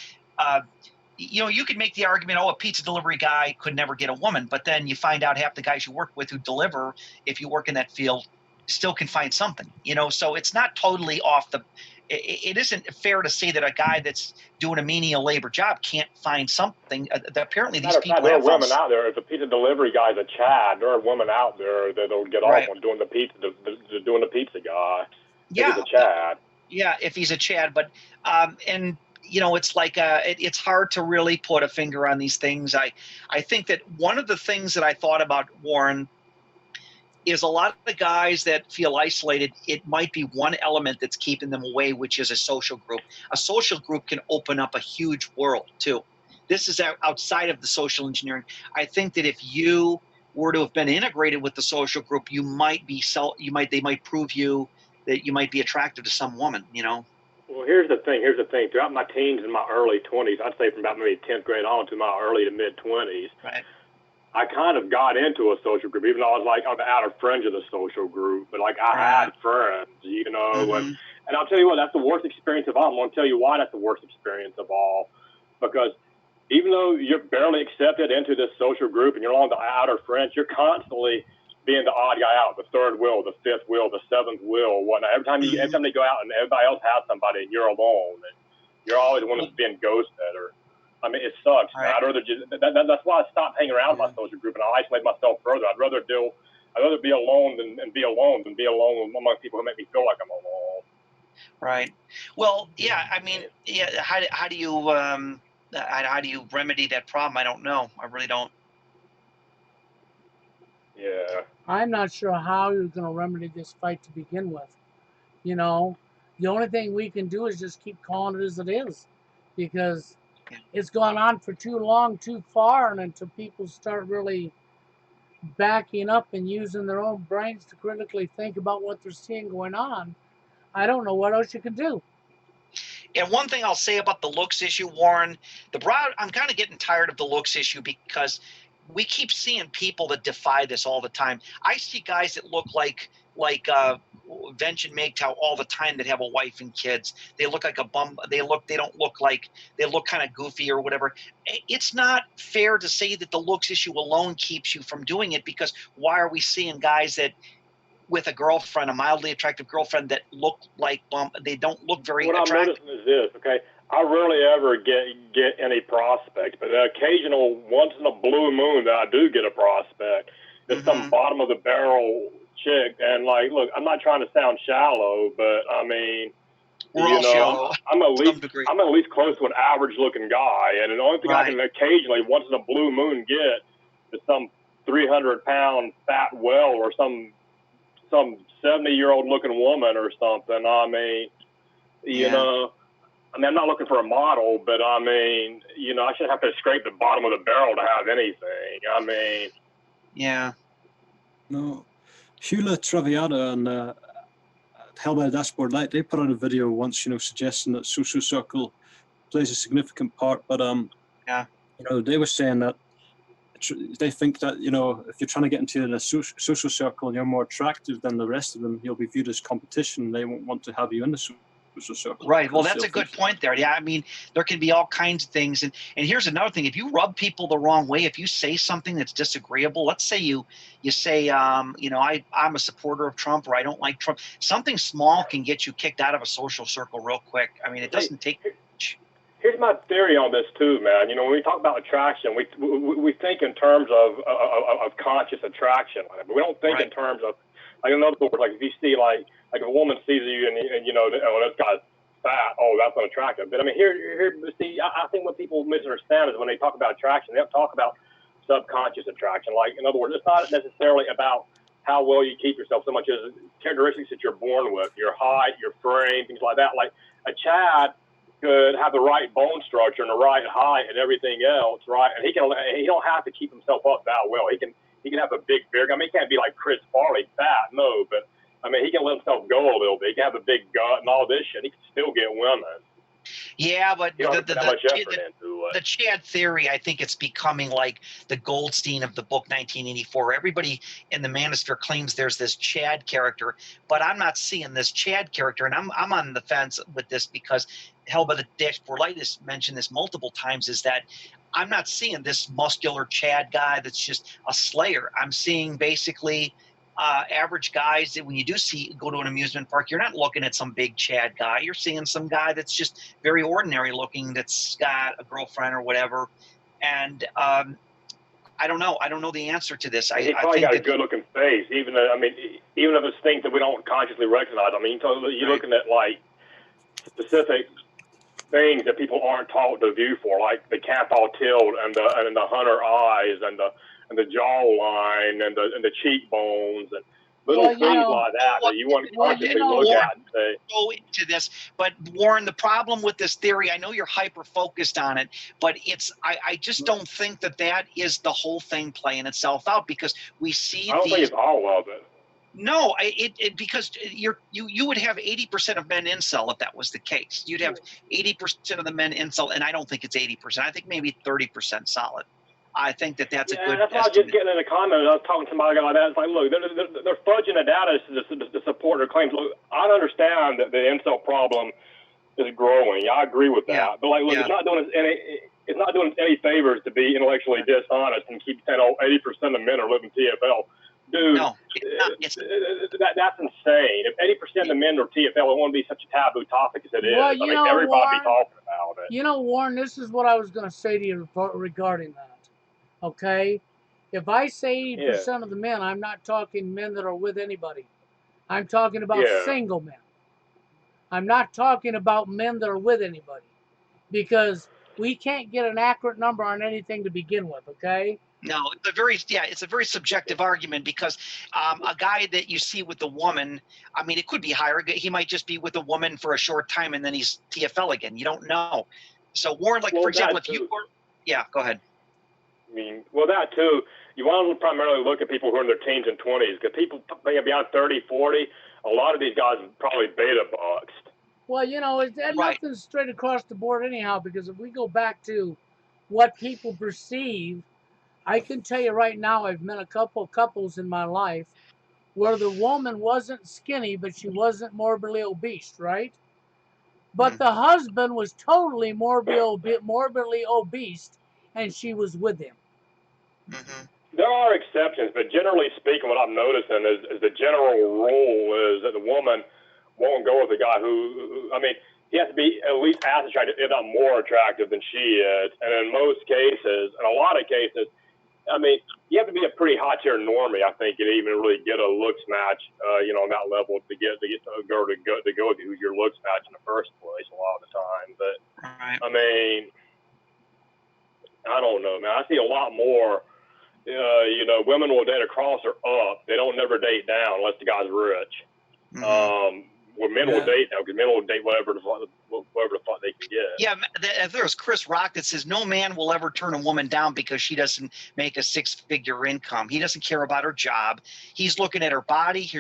you could make the argument, oh, a pizza delivery guy could never get a woman, but then you find out half the guys you work with who deliver, if you work in that field, still can find something, so it's not totally off the, it isn't fair to say that a guy that's doing a menial labor job can't find something. Apparently these people there are have women out there. If a pizza delivery guy's a Chad, there are women out there that'll get off on doing the pizza, doing the pizza guy. Yeah. If he's a Chad. Yeah, if he's a Chad, but and it's like it's hard to really put a finger on these things. I think that one of the things that I thought about, Warren, is a lot of the guys that feel isolated, it might be one element that's keeping them away, which is a social group. A social group can open up a huge world too. This is outside of the social engineering. I think that if you were to have been integrated with the social group, they might prove you that you might be attractive to some woman, Well, here's the thing. Throughout my teens and my early 20s, I'd say from about maybe 10th grade on to my early to mid 20s, right, I kind of got into a social group, even though I was like on the outer fringe of the social group. But like I had friends, Mm-hmm. and I'll tell you what, that's the worst experience of all. I'm going to tell you why that's the worst experience of all. Because even though you're barely accepted into this social group and you're on the outer fringe, you're constantly being the odd guy out, the third wheel, the fifth wheel, the seventh wheel, whatnot. Every time they go out and everybody else has somebody and you're alone, and you're always the one that's being ghosted. Or, I mean, it sucks. Right. I'd rather just that's why I stopped hanging around my social group and I isolate myself further. I'd rather be alone than be alone among people who make me feel like I'm alone. Right. Well, yeah. I mean, yeah. How do you remedy that problem? I don't know. I really don't. Yeah. I'm not sure how you're going to remedy this fight to begin with. The only thing we can do is just keep calling it as it is, because it's gone on for too long, too far, and until people start really backing up and using their own brains to critically think about what they're seeing going on, I don't know what else you can do. And one thing I'll say about the looks issue, Warren, I'm kind of getting tired of the looks issue because we keep seeing people that defy this all the time. I see guys that look like Vench and MGTOW all the time that have a wife and kids. They look like a bum. They look kind of goofy or whatever. It's not fair to say that the looks issue alone keeps you from doing it, because why are we seeing guys that with a girlfriend, a mildly attractive girlfriend, that look like they don't look very attractive? What I'm noticing is this, okay? I rarely ever get any prospects, but the occasional once in a blue moon that I do get a prospect is some bottom of the barrel chick. And like, look, I'm not trying to sound shallow, but I mean, we're all shallow. I'm at least close to an average looking guy, and the only thing I can occasionally once in a blue moon get is some 300-pound fat whale or some 70-year-old looking woman or something. I mean, I'm not looking for a model, but I mean, I shouldn't have to scrape the bottom of the barrel to have anything. I mean, yeah. No, Hula Traviata and Hell by the Dashboard Light, they put out a video once, suggesting that social circle plays a significant part. But they were saying that they think that if you're trying to get into a social circle and you're more attractive than the rest of them, you'll be viewed as competition. They won't want to have you in the social circle. Right. Well, that's a good point there. Yeah. I mean, there can be all kinds of things. And here's another thing. If you rub people the wrong way, if you say something that's disagreeable, let's say you say, I'm a supporter of Trump, or I don't like Trump. Something small can get you kicked out of a social circle real quick. I mean, it doesn't take much. Here's my theory on this too, man. When we talk about attraction, we think in terms of conscious attraction, but we don't think in terms of, like, in other words, like if you see like a woman sees you and this guy's fat, oh, that's unattractive. But I mean, I think what people misunderstand is when they talk about attraction, they don't talk about subconscious attraction. Like, in other words, it's not necessarily about how well you keep yourself so much as characteristics that you're born with, your height, your frame, things like that. Like a Chad could have the right bone structure and the right height and everything else, right? And he don't have to keep himself up that well. He can have a big beard. I mean, he can't be like Chris Farley fat, no, but I mean, he can let himself go a little bit. He can have a big gut and all this shit. He can still get women. Yeah, but You don't have to put that much effort into it. The Chad theory, I think it's becoming like the Goldstein of the book 1984. Everybody in the manosphere claims there's this Chad character, but I'm not seeing this Chad character, and I'm on the fence with this because Hell by the Dashboard Light has mentioned this multiple times, is that I'm not seeing this muscular Chad guy that's just a slayer. I'm seeing basically average guys that when you do go to an amusement park, you're not looking at some big Chad guy. You're seeing some guy that's just very ordinary looking, that's got a girlfriend or whatever. And I don't know. I don't know the answer to this. He probably got a good-looking face, even if it's things that we don't consciously recognize. I mean, you're looking at like specific things that people aren't taught to view for, like the cat-paw tilt and the hunter eyes and the jawline and the cheekbones and little things like that you want to consciously look at and say. Go into this, but Warren, the problem with this theory, I know you're hyper focused on it, but I just don't think that is the whole thing playing itself out, because we see. I don't think it's all of it. No, because you would have 80% of men incel if that was the case. You'd have 80% of the men incel, and I don't think it's 80%. I think maybe 30% solid. I think that's a good. That's not just getting in a comment. I was talking to somebody like that. It's like, look, they're fudging the data to support their claims. Look, I understand that the incel problem is growing. I agree with that. Yeah. But like, look, it's not doing us any favors to be intellectually dishonest and keep saying, 80% of men are living TFL. Dude, no, it's that's insane. If 80% of the men are TFL, it won't be such a taboo topic as it is. Well, I mean, everybody be talking about it. You know, Warren, this is what I was going to say to you regarding that. Okay? If I say 80% of the men, I'm not talking men that are with anybody. I'm talking about single men. I'm not talking about men that are with anybody. Because we can't get an accurate number on anything to begin with, okay? No, it's a very subjective argument, because a guy that you see with the woman, I mean, it could be higher. He might just be with a woman for a short time and then he's TFL again. You don't know. So Warren, like, for example, if you were, go ahead. I mean, well, that too, you want to primarily look at people who are in their teens and 20s, because people beyond 30, 40, a lot of these guys are probably beta boxed. Well, nothing's straight across the board anyhow, because if we go back to what people perceive, I can tell you right now, I've met a couple of couples in my life where the woman wasn't skinny, but she wasn't morbidly obese, right? But the husband was totally morbidly obese, and she was with him. Mm-hmm. There are exceptions, but generally speaking, what I'm noticing is the general rule is that the woman won't go with a guy who, I mean, he has to be at least as attractive, if not more attractive than she is. And in most cases, in a lot of cases, I mean, you have to be a pretty hot tier normie, I think, to even really get a looks match, on that level to get a girl to go with who's your looks match in the first place a lot of the time. But I mean, I don't know, man. I see a lot more. Women will date across or up. They don't never date down unless the guy's rich. Mm-hmm. Where men will date now, because men will date whatever the fuck they can get. Yeah, there's Chris Rock that says no man will ever turn a woman down because she doesn't make a 6-figure income. He doesn't care about her job. He's looking at her body,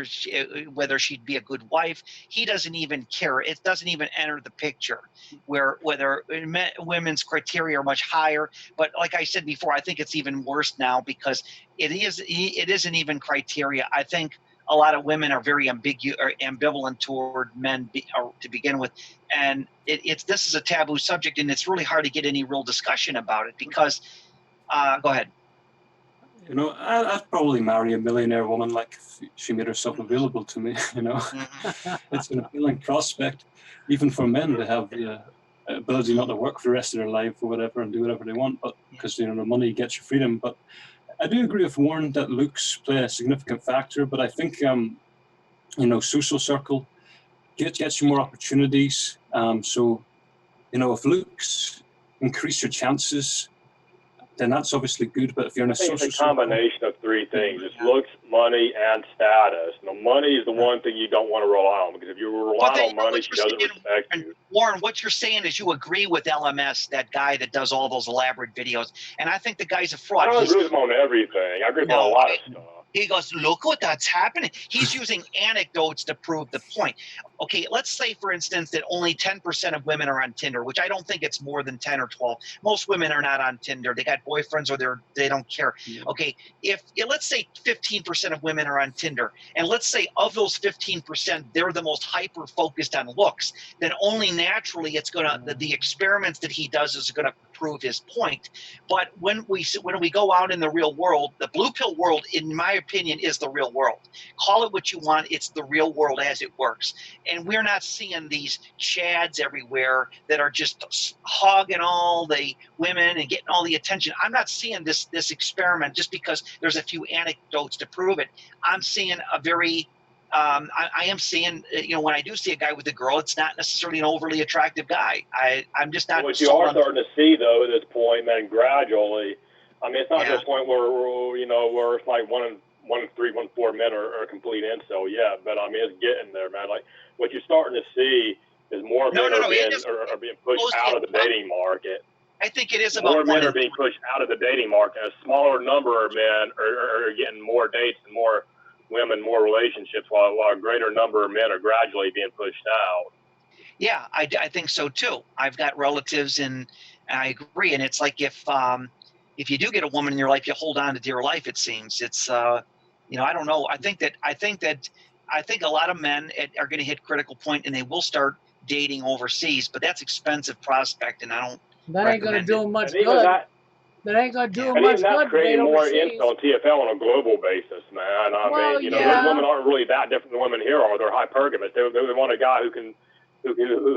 whether she'd be a good wife. He doesn't even care. It doesn't even enter the picture. Whether women's criteria are much higher, but like I said before, I think it's even worse now, because it isn't even criteria. I think a lot of women are very ambivalent toward men to begin with, and this is a taboo subject, and it's really hard to get any real discussion about it because. Go ahead. I'd probably marry a millionaire woman, like if she made herself available to me. It's an appealing prospect, even for men to have the ability not to work for the rest of their life or whatever and do whatever they want, but because the money gets you freedom. But I do agree with Warren that looks play a significant factor, but I think, social circle gets you more opportunities. So, if looks increase your chances, then that's obviously good. But if you're in a social circle, it's a combination of three things. It's looks, money, and status. Now, money is the one thing you don't want to rely on, because if you rely on money, she doesn't respect you. Warren, what you're saying is you agree with LMS, that guy that does all those elaborate videos, and I think the guy's a fraud. I don't agree with him on everything. I agree with him on a lot of stuff. He goes, look what that's happening. He's using anecdotes to prove the point. Okay, let's say, for instance, that only 10% of women are on Tinder, which I don't think it's more than 10 or 12. Most women are not on Tinder. They got boyfriends or they don't care. Yeah. Okay, if let's say 15% of women are on Tinder, and let's say of those 15%, they're the most hyper focused on looks, then only naturally it's gonna the experiments that he does is gonna prove his point. But when we go out in the real world, the blue pill world, in my opinion, is the real world. Call it what you want, it's the real world as it works. And we're not seeing these chads everywhere that are just hogging all the women and getting all the attention. I'm not seeing this experiment just because there's a few anecdotes to prove it. I'm seeing a very I am seeing, when I do see a guy with a girl, it's not necessarily an overly attractive guy. I'm just not. What you are starting to see, though, at this point, man, gradually. I mean, it's not to the point where where it's like one in 3, 1 in 4 men are complete incel yet, but I mean, it's getting there, man. Like what you're starting to see is more men are being pushed out of the dating market. I think it is about more men are being pushed out of the dating market. A smaller number of men are getting more dates and more women, more relationships, while a greater number of men are gradually being pushed out. Yeah, I think so too. I've got relatives, and I agree. And it's like if you do get a woman in your life, you hold on to dear life. It seems it's I don't know. I think a lot of men are going to hit critical point, and they will start dating overseas. But that's expensive prospect, and I don't. That ain't gonna do them much good. That ain't gonna do them And much good. that's creating more incel on TFL on a global basis, man. I mean, those women aren't really that different than women here are. They're hypergamous. They want a guy who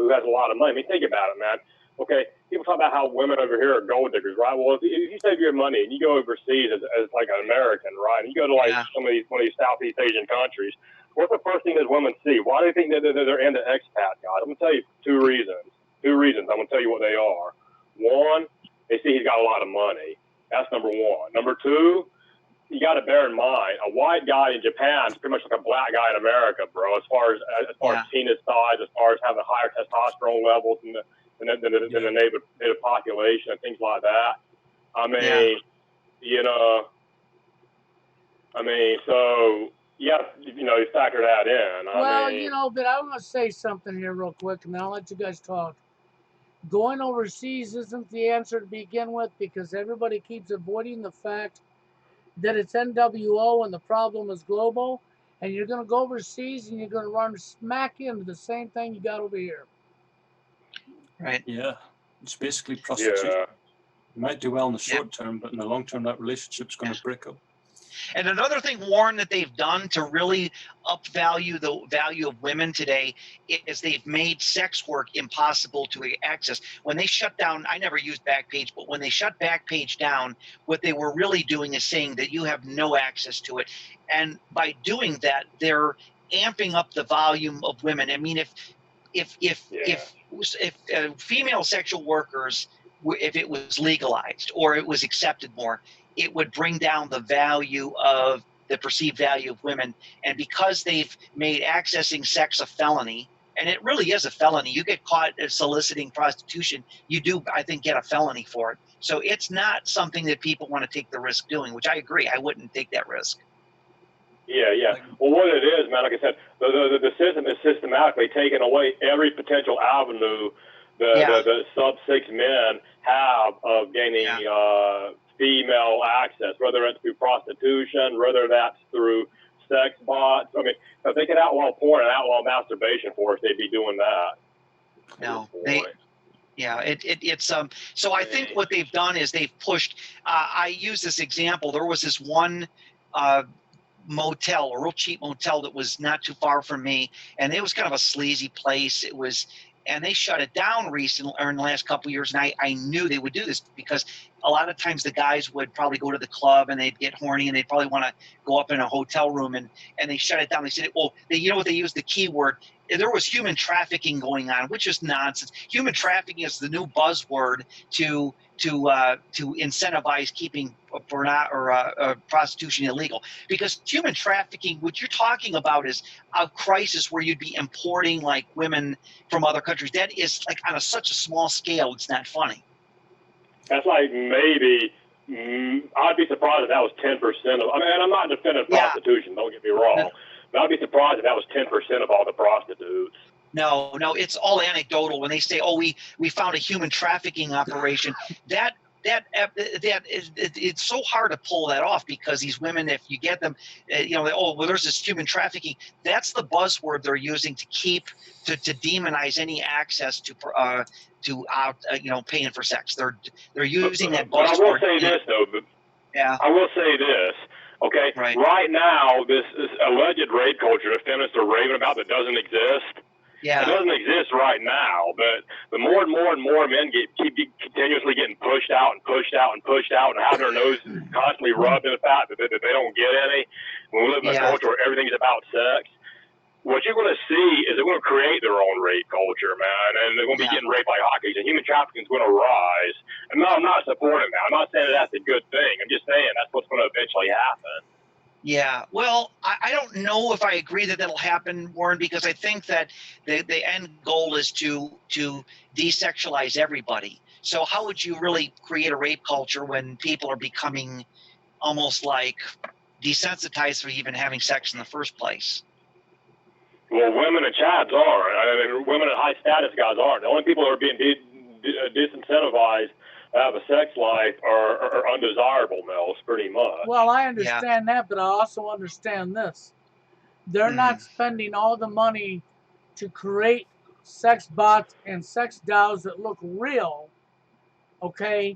has a lot of money. I mean, think about it, man. Okay, people talk about how women over here are gold diggers, right? Well, if you save your money and you go overseas as like an American, right, and you go to like one of these Southeast Asian countries, what's the first thing those women see? Why do they think that they're into expat guys? I'm gonna tell you two reasons. I'm gonna tell you what they are. One, they see he's got a lot of money. That's number one. Number two, you got to bear in mind, a white guy in Japan is pretty much like a black guy in America, bro. As far as penis size, as far as having higher testosterone levels than the native population and things like that. I mean, so you factor that in. But I want to say something here real quick, and then I'll let you guys talk. Going overseas isn't the answer to begin with, because everybody keeps avoiding the fact that it's NWO and the problem is global, and you're going to go overseas and you're going to run smack into the same thing you got over here. Right. Yeah. It's basically prostitution. Yeah. You might do well in the short term, but in the long term, that relationship's going to break up. And another thing, Warren, that they've done to really upvalue the value of women today is they've made sex work impossible to access. When they shut down, I never used Backpage, but when they shut Backpage down, what they were really doing is saying that you have no access to it. And by doing that, they're amping up the volume of women. I mean, if female sexual workers, if it was legalized or it was accepted more, it would bring down the perceived value of women. And because they've made accessing sex a felony, and it really is a felony, you get caught soliciting prostitution, you do, I think, get a felony for it. So it's not something that people want to take the risk doing, which I agree, I wouldn't take that risk. Yeah. Well, what it is, man, like I said, the system is systematically taking away every potential avenue the sub-6 men have of gaining female access, whether it's through prostitution, whether that's through sex bots. I mean, if they could outlaw porn and outlaw masturbation for us, they'd be doing that. No, it's so I think what they've done is they've pushed. I use this example. There was this one motel, a real cheap motel that was not too far from me, and it was kind of a sleazy place. And they shut it down recently, or in the last couple of years, and I knew they would do this because a lot of times the guys would probably go to the club and they'd get horny and they'd probably want to go up in a hotel room, and they shut it down. They said, well, you know what, they used the keyword. There was human trafficking going on, which is nonsense. Human trafficking is the new buzzword to incentivize keeping prostitution illegal, because human trafficking, what you're talking about, is a crisis where you'd be importing like women from other countries. That is like on such a small scale, it's not funny. That's like maybe I'd be surprised if that was 10% of. I mean, I'm not defending prostitution. Don't get me wrong. But I'd be surprised if that was 10% of all the prostitutes. No, no, it's all anecdotal. When they say, "Oh, we found a human trafficking operation," that it's so hard to pull that off, because these women, if you get them, oh, well, there's this human trafficking. That's the buzzword they're using to keep to demonize any access to paying for sex. They're using that buzzword. But I will say this though. Yeah. I will say this. Okay. Right. Right now, this alleged rape culture that feminists are raving about that doesn't exist. Yeah. It doesn't exist right now, but the more and more and more men keep continuously getting pushed out and pushed out and pushed out, and have their nose constantly rubbed in the fact that they don't get any. When we live in a culture where everything's about sex, what you're going to see is they're going to create their own rape culture, man, and they're going to be getting raped like hotcakes, and human trafficking is going to rise. And no, I'm not supporting that. I'm not saying that that's a good thing. I'm just saying that's what's going to eventually happen. Yeah, well, I don't know if I agree that that'll happen, Warren, because I think that the end goal is to desexualize everybody. So how would you really create a rape culture when people are becoming almost like desensitized for even having sex in the first place? Well, women and chads aren't. I mean, women and high status guys aren't. The only people who are being disincentivized to have a sex life are undesirable males, pretty much. Well, I understand that, but I also understand this. They're not spending all the money to create sex bots and sex dolls that look real, okay,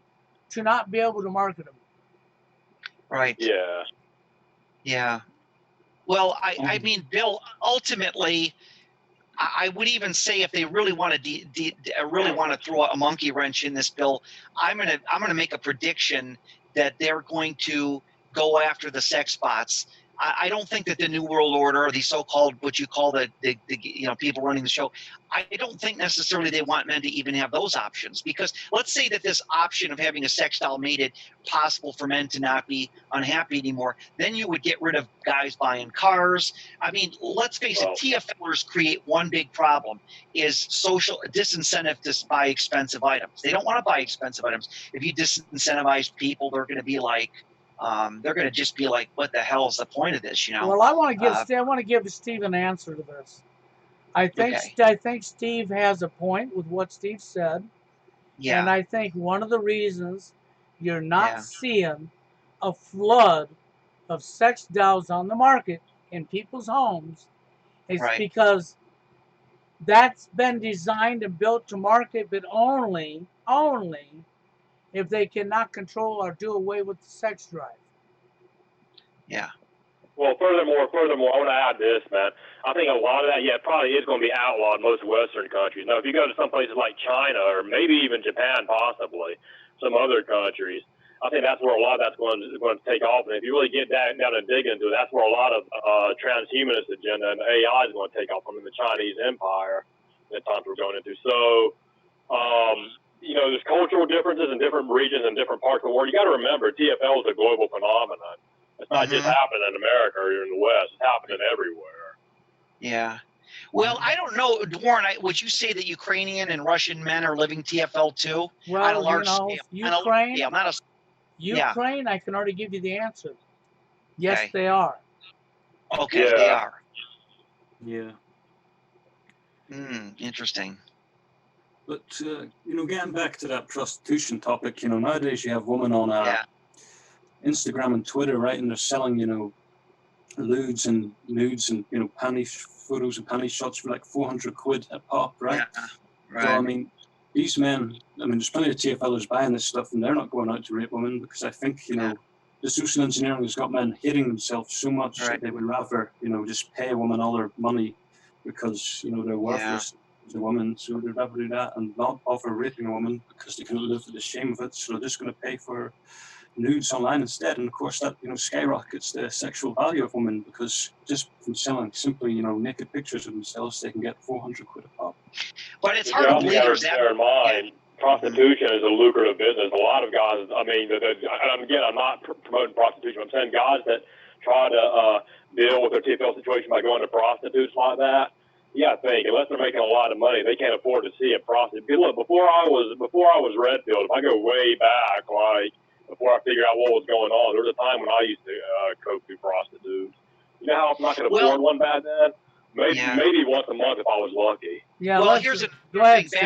to not be able to market them. Right. Yeah. Yeah. Well, I mean, Bill, ultimately, I would even say if they really want to throw a monkey wrench in this bill, I'm gonna make a prediction that they're going to go after the sex bots. I don't think that the New World Order, or the so-called, what you call the people running the show, I don't think necessarily they want men to even have those options. Because let's say that this option of having a sex doll made it possible for men to not be unhappy anymore, then you would get rid of guys buying cars. I mean, let's face it, TFLers create one big problem, is social disincentive to buy expensive items. They don't want to buy expensive items. If you disincentivize people, they're going to be like, they're going to just be like, what the hell is the point of this, Well, I want to give Steve an answer to this. I think Steve has a point with what Steve said. Yeah. And I think one of the reasons you're not seeing a flood of sex dolls on the market in people's homes is because that's been designed and built to market, but only if they cannot control or do away with the sex drive. Yeah. Well, furthermore, I want to add this, man. I think a lot of that, probably is going to be outlawed in most Western countries. Now, if you go to some places like China or maybe even Japan, possibly some other countries, I think that's where a lot of that's going to take off. And if you really get down and dig into it, that's where a lot of transhumanist agenda and AI is going to take off from in the Chinese Empire at times we're going into. So, there's cultural differences in different regions and different parts of the world. You got to remember, TFL is a global phenomenon. It's not just happening in America or in the West. It's happening everywhere. Yeah. Well, I don't know, Warren, would you say that Ukrainian and Russian men are living TFL too? Well, on a large scale? Ukraine, Ukraine, I can already give you the answer. Yes, they are. Okay, they are. Yeah. Interesting. But, getting back to that prostitution topic, nowadays you have women on Instagram and Twitter, right, and they're selling, lewds and nudes and, panty photos and panty shots for like 400 quid a pop, right? Right. So, I mean, these men, there's plenty of TFLers buying this stuff and they're not going out to rape women because I think, the social engineering has got men hating themselves so much that they would rather, just pay a woman all their money because, they're worthless as a woman. So they'd rather do that and not offer raping a woman because they can live with the shame of it. So they're just going to pay for nudes online instead, and of course that skyrockets the sexual value of women because just from selling simply naked pictures of themselves they can get 400 quid a pop. But it's hard to believe bear in mind prostitution is a lucrative business. A lot of guys, and again, I'm not promoting prostitution. I'm saying guys that try to deal with their TFL situation by going to prostitutes like that. Yeah, I think unless they're making a lot of money, they can't afford to see a prostitute. Look, before I was Redfield, if I go way back, like before I figured out what was going on, there was a time when I used to cope through prostitutes. You know how I'm not going to afford one back then? Maybe once a month if I was lucky. Yeah, Well, let's here's go the ahead, thing. Steve.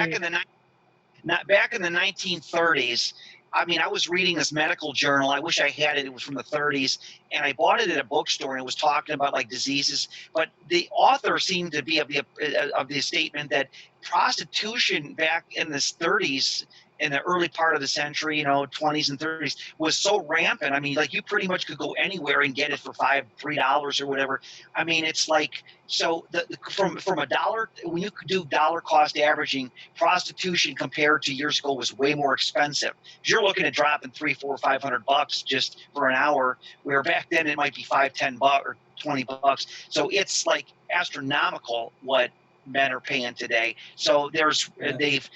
Back in the 1930s, I mean, I was reading this medical journal. I wish I had it. It was from the 30s, and I bought it at a bookstore, and it was talking about like diseases. But the author seemed to be of the statement that prostitution back in the 30s, in the early part of the century, you know, 20s and 30s, was so rampant. I mean, like you pretty much could go anywhere and get it for $3 or whatever. I mean, it's like so from a dollar, when you could do dollar cost averaging, prostitution compared to years ago was way more expensive. You're looking at dropping $300, $400, $500 just for an hour, where back then it might be $5, $10 or $20. So it's like astronomical what men are paying today. So they've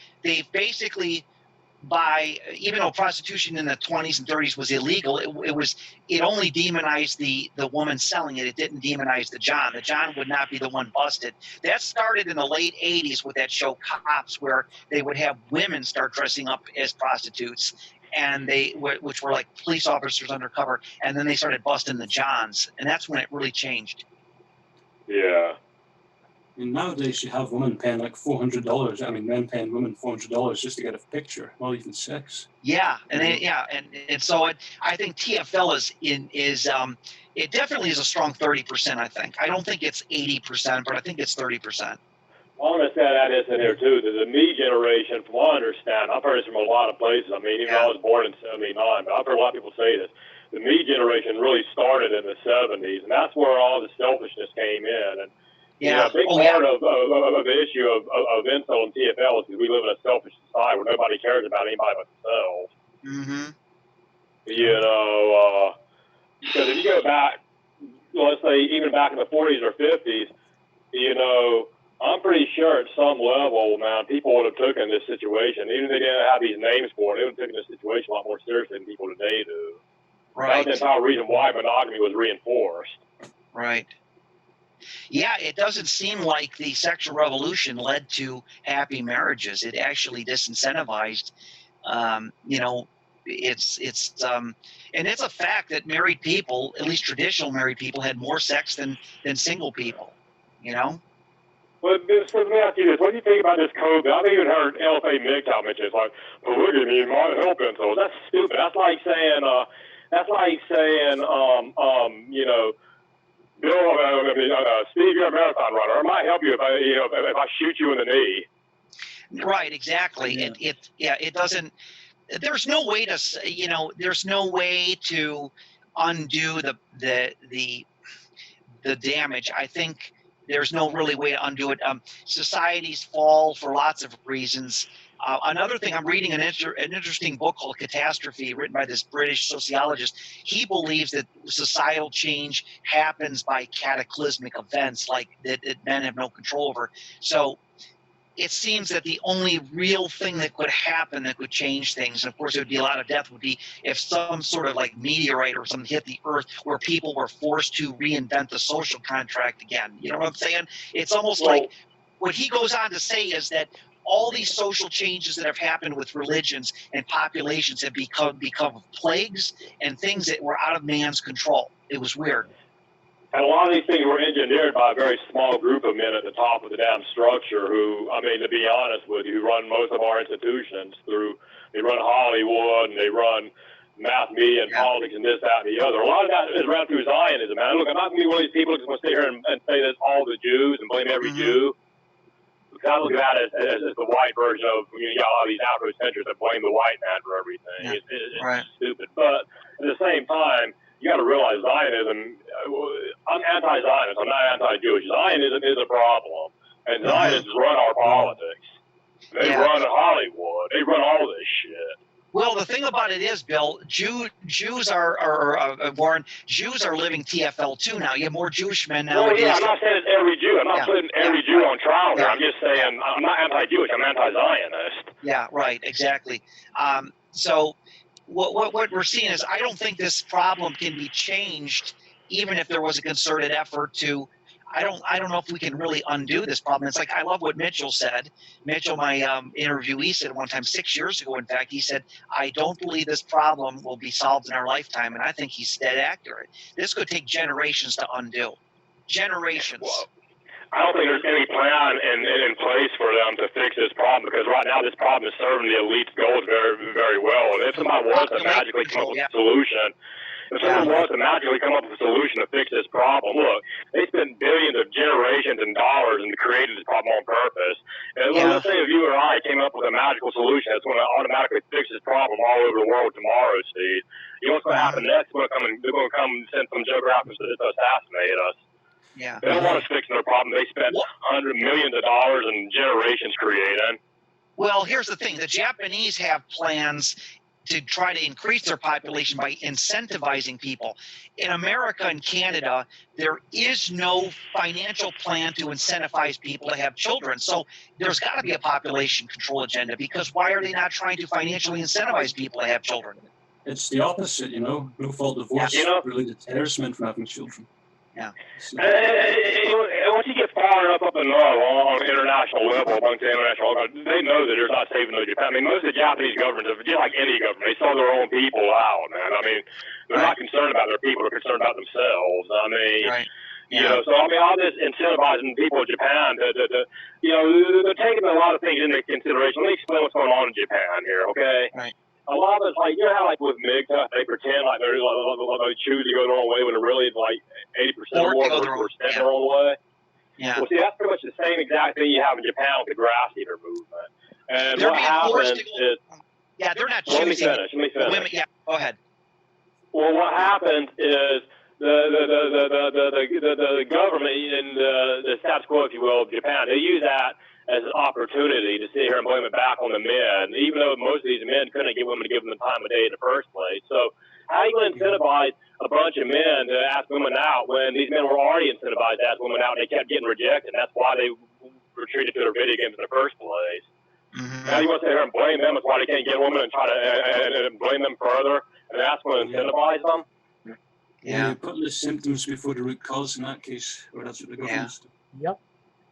basically, by even though prostitution in the 20s and 30s was illegal, it only demonized the woman selling it. It didn't demonize the John. The John would not be the one busted. That started in the late 80s with that show Cops, where they would have women start dressing up as prostitutes, and which were like police officers undercover, and then they started busting the Johns, and that's when it really changed. Yeah. And nowadays you have women paying like $400. I mean, men paying women $400 just to get a picture, not even sex. Yeah, and so I think TFL it definitely is a strong 30%. I think. I don't think it's 80%, but I think it's 30%. Well, I understand that is in here too. The me generation, from what I understand, I've heard this from a lot of places. I mean, even though I was born in '79, but I've heard a lot of people say this. The me generation really started in the '70s, and that's where all the selfishness came in. And yeah, a big part of the issue of incel and TFL is because we live in a selfish society where nobody cares about anybody but themselves. Mm-hmm. You know, because if you go back, let's say even back in the 40s or 50s, you know, I'm pretty sure at some level, man, people would have taken this situation, even if they didn't have these names for it, they would have taken this situation a lot more seriously than people today do. Right. That was the entire reason why monogamy was reinforced. Right. Yeah, it doesn't seem like the sexual revolution led to happy marriages. It actually disincentivized. You know, it's and it's a fact that married people, at least traditional married people, had more sex than single people. You know. But let me ask you this: what do you think about this COVID? I've even heard LFA MGTOW mention it's like polygamy might help incels. That's stupid. That's like saying, you know, Bill, Steve, you're a marathon runner. It might help you if I shoot you in the knee. Right. Exactly. Yeah. It doesn't. There's no way to, you know, there's no way to undo the damage. I think there's no really way to undo it. Societies fall for lots of reasons. Another thing, I'm reading an interesting book called Catastrophe, written by this British sociologist. He believes that societal change happens by cataclysmic events like that men have no control over. So it seems that the only real thing that could happen that could change things, and of course it would be a lot of death, would be if some sort of like meteorite or something hit the earth where people were forced to reinvent the social contract again. You know what I'm saying? It's almost like what he goes on to say is that all these social changes that have happened with religions and populations have become plagues and things that were out of man's control. It was weird. And a lot of these things were engineered by a very small group of men at the top of the damn structure who, I mean, to be honest with you, who run most of our institutions they run Hollywood and they run mass media and politics and this, that, and the other. A lot of that is run through Zionism, man. Look, I'm not going to be one of these people who's going to sit here and say that it's all the Jews and blame every Jew. Because I look at that as the white version of, you got a lot of these Afrocentrics that blame the white man for everything. Yeah. It's stupid. But at the same time, you got to realize Zionism, I'm anti-Zionist, I'm not anti-Jewish. Zionism is a problem. And Zionists run our politics. They run Hollywood. They run all this shit. Well, the thing about it is, Bill, Jews are Warren. Jews are living TFL too now. You have more Jewish men now. Well, yeah, I'm not saying it's every Jew. I'm not putting every Jew on trial here. I'm just saying I'm not anti-Jewish. I'm anti-Zionist. Yeah, right, exactly. So what we're seeing is, I don't think this problem can be changed, even if there was a concerted effort to. I don't know if we can really undo this problem. It's like, I love what Mitchell said. Mitchell, my interviewee, said one time 6 years ago, in fact, he said, I don't believe this problem will be solved in our lifetime. And I think he's dead accurate. This could take generations to undo. Generations. Well, I don't think there's any plan in place for them to fix this problem, because right now this problem is serving the elite's goals very, very well. And if somebody was to magically come up with a solution, if someone was to magically come up with a solution to fix this problem, look, they spend billions of generations and dollars in creating this problem on purpose. And let's say if you or I came up with a magical solution that's going to automatically fix this problem all over the world tomorrow, Steve. You know what's going to happen next? They're going to come and send some geographers to assassinate us. Yeah. They don't want us fixing their problem. They spent hundreds of millions of dollars and generations creating. Well, here's the thing. The Japanese have plans to try to increase their population by incentivizing people. In America and Canada, there is no financial plan to incentivize people to have children. So there's got to be a population control agenda, because why are they not trying to financially incentivize people to have children? It's the opposite, you know. No fault divorce related to harassment for having children. Yeah. And once you get far enough up and on the international level, amongst the international, they know that there's not saving no Japan. I mean, most of the Japanese governments, just like any government, they sell their own people out, man. I mean, they're not concerned about their people; they're concerned about themselves. I mean, you know, so I mean, all this incentivizing people in Japan you know, they're taking a lot of things into consideration. Let me explain what's going on in Japan here, okay? Right. A lot of it's like, you know how like with MGTOW, they pretend like they choose to go their own way when they're really like 80% or more are their own way. Yeah. Well, see, that's pretty much the same exact thing you have in Japan with the grass eater movement. And what happens is, they're not choosing. Let me finish. Women, go ahead. Well, what happens is the government and the status quo, if you will, of Japan, they use that as an opportunity to sit here and blame it back on the men, even though most of these men couldn't get women to give them the time of day in the first place. So how are you going to incentivize a bunch of men to ask women out when these men were already incentivized to ask women out and they kept getting rejected? That's why they retreated to their video games in the first place. Mm-hmm. Now you want to sit here and blame them? That's why they can't get women and try to and blame them further and ask them to incentivize them? Yeah, you put the symptoms before the root cause in that case, or that's what the government's doing. Yep.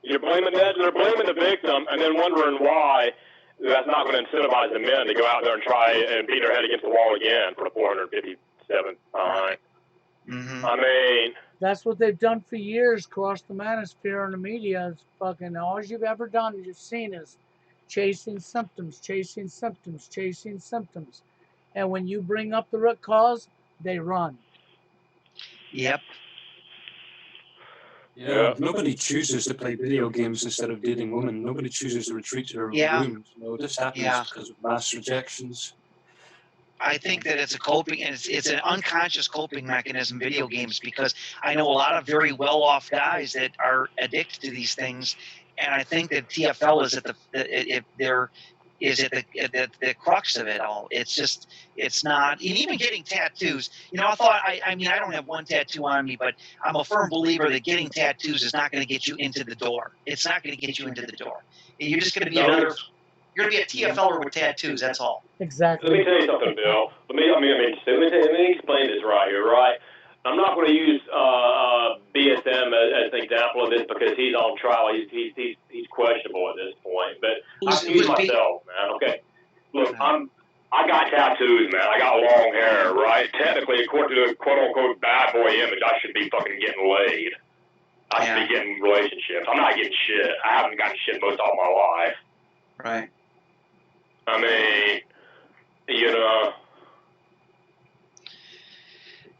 You're blaming that. They're blaming the victim, and then wondering why that's not going to incentivize the men to go out there and try and beat their head against the wall again for the 457th time. Mm-hmm. I mean, that's what they've done for years across the manosphere and the media. Is fucking all you've ever done, you've seen is chasing symptoms, chasing symptoms, chasing symptoms. And when you bring up the root cause, they run. Yep. Yeah, nobody chooses to play video games instead of dating women. Nobody chooses to retreat to their rooms. You know, this happens because of mass rejections. I think that it's a coping, and it's an unconscious coping mechanism, video games, because I know a lot of very well-off guys that are addicted to these things, and I think that TFL is at the crux of it all. It's just, it's not, and even getting tattoos, you know, I mean, I don't have one tattoo on me, but I'm a firm believer that getting tattoos is not going to get you into the door. It's not going to get you into the door. You're just going to be you're going to be a TFLer with tattoos, that's all. Exactly. Let me tell you something, Bill. Let me explain this right here, right? I'm not going to use BSM as an example of this because he's on trial. He's questionable at this point. But I can use myself, man. Okay. Look, I got tattoos, man. I got long hair, right? Technically, according to the quote-unquote bad boy image, I should be fucking getting laid. I should be getting relationships. I'm not getting shit. I haven't gotten shit most all my life. Right. I mean, you know.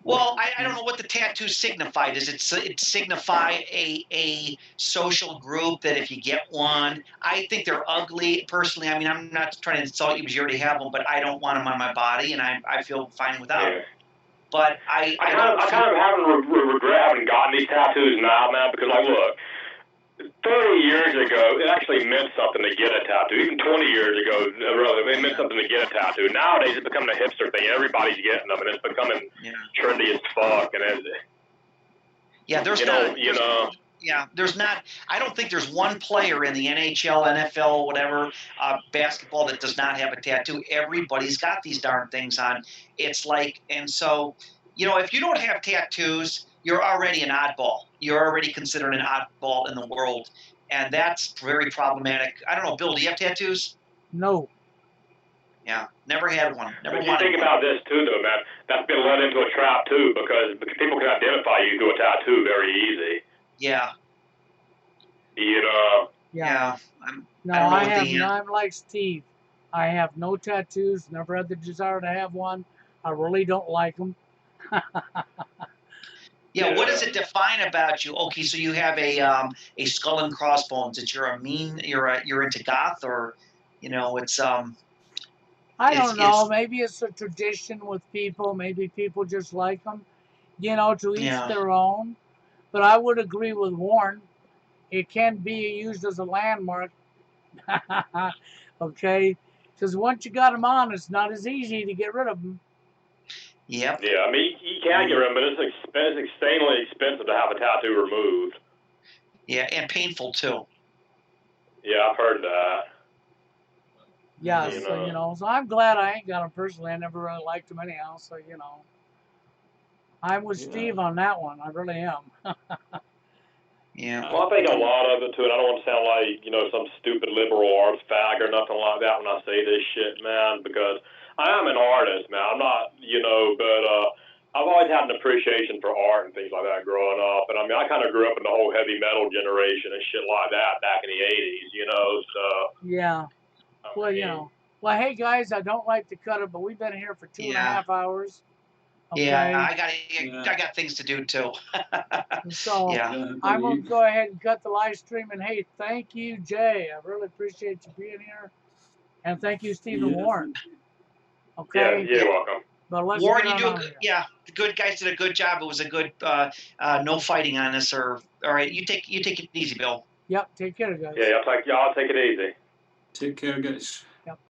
Well, I don't know what the tattoo signified. Does it signify a social group that if you get one, I think they're ugly personally. I mean, I'm not trying to insult you because you already have them, but I don't want them on my body, and I feel fine without them. But I kind of haven't regret having gotten these tattoos now, man, because like, look, 30 years ago, it actually meant something to get a tattoo. Even 20 years ago, it meant something to get a tattoo. Nowadays, it's becoming a hipster thing. Everybody's getting them, and it's becoming trendy as fuck. And there's not. I don't think there's one player in the NHL, NFL, whatever, basketball that does not have a tattoo. Everybody's got these darn things on. It's like, and so, you know, if you don't have tattoos, you're already an oddball. You're already considered an oddball in the world, and that's very problematic. I don't know, Bill, do you have tattoos? No. Yeah, never had one. Never wanted. You think about this too, though, man. That's been led into a trap too, because people can identify you through a tattoo very easy. Yeah. Eat it up. Yeah. No, I don't know I what have. the I'm like Steve. I have no tattoos. Never had the desire to have one. I really don't like them. Yeah, what does it define about you? Okay, so you have a skull and crossbones. That you're into goth, or it's I it's don't know. it's Maybe it's a tradition with people. Maybe people just like them. You know, to each yeah. their own. But I would agree with Warren. It can be used as a landmark. Okay, because once you got them on, it's not as easy to get rid of them. Yep. Yeah, I mean, you can get rid of them, but it's insanely expensive to have a tattoo removed. Yeah, and painful too. Yeah, I've heard that. Yeah, You so know. so I'm glad I ain't got them personally. I never really liked them anyhow. So I'm with Steve on that one. I really am. Yeah. Well, I think a lot of it too, and I don't want to sound like some stupid liberal arts fag or nothing like that when I say this shit, man, because I am an artist, man. I'm not, but I've always had an appreciation for art and things like that growing up, and I mean, I kind of grew up in the whole heavy metal generation and shit like that back in the '80s, so. Yeah. Well, well, hey guys, I don't like to cut it, but we've been here for 2.5 hours. Okay. Yeah, I got things to do too. So Yeah. I'm gonna go ahead and cut the live stream. And hey, thank you, Jay. I really appreciate you being here, and thank you, Stephen Warren. Okay. Yeah, you're welcome. But let's Warren, get you on do out here. yeah. The good guys did a good job. It was a good no fighting on this. Or all right, you take it easy, Bill. Yep. Take care, guys. Yeah, y'all take it easy. Take care, guys. Yep.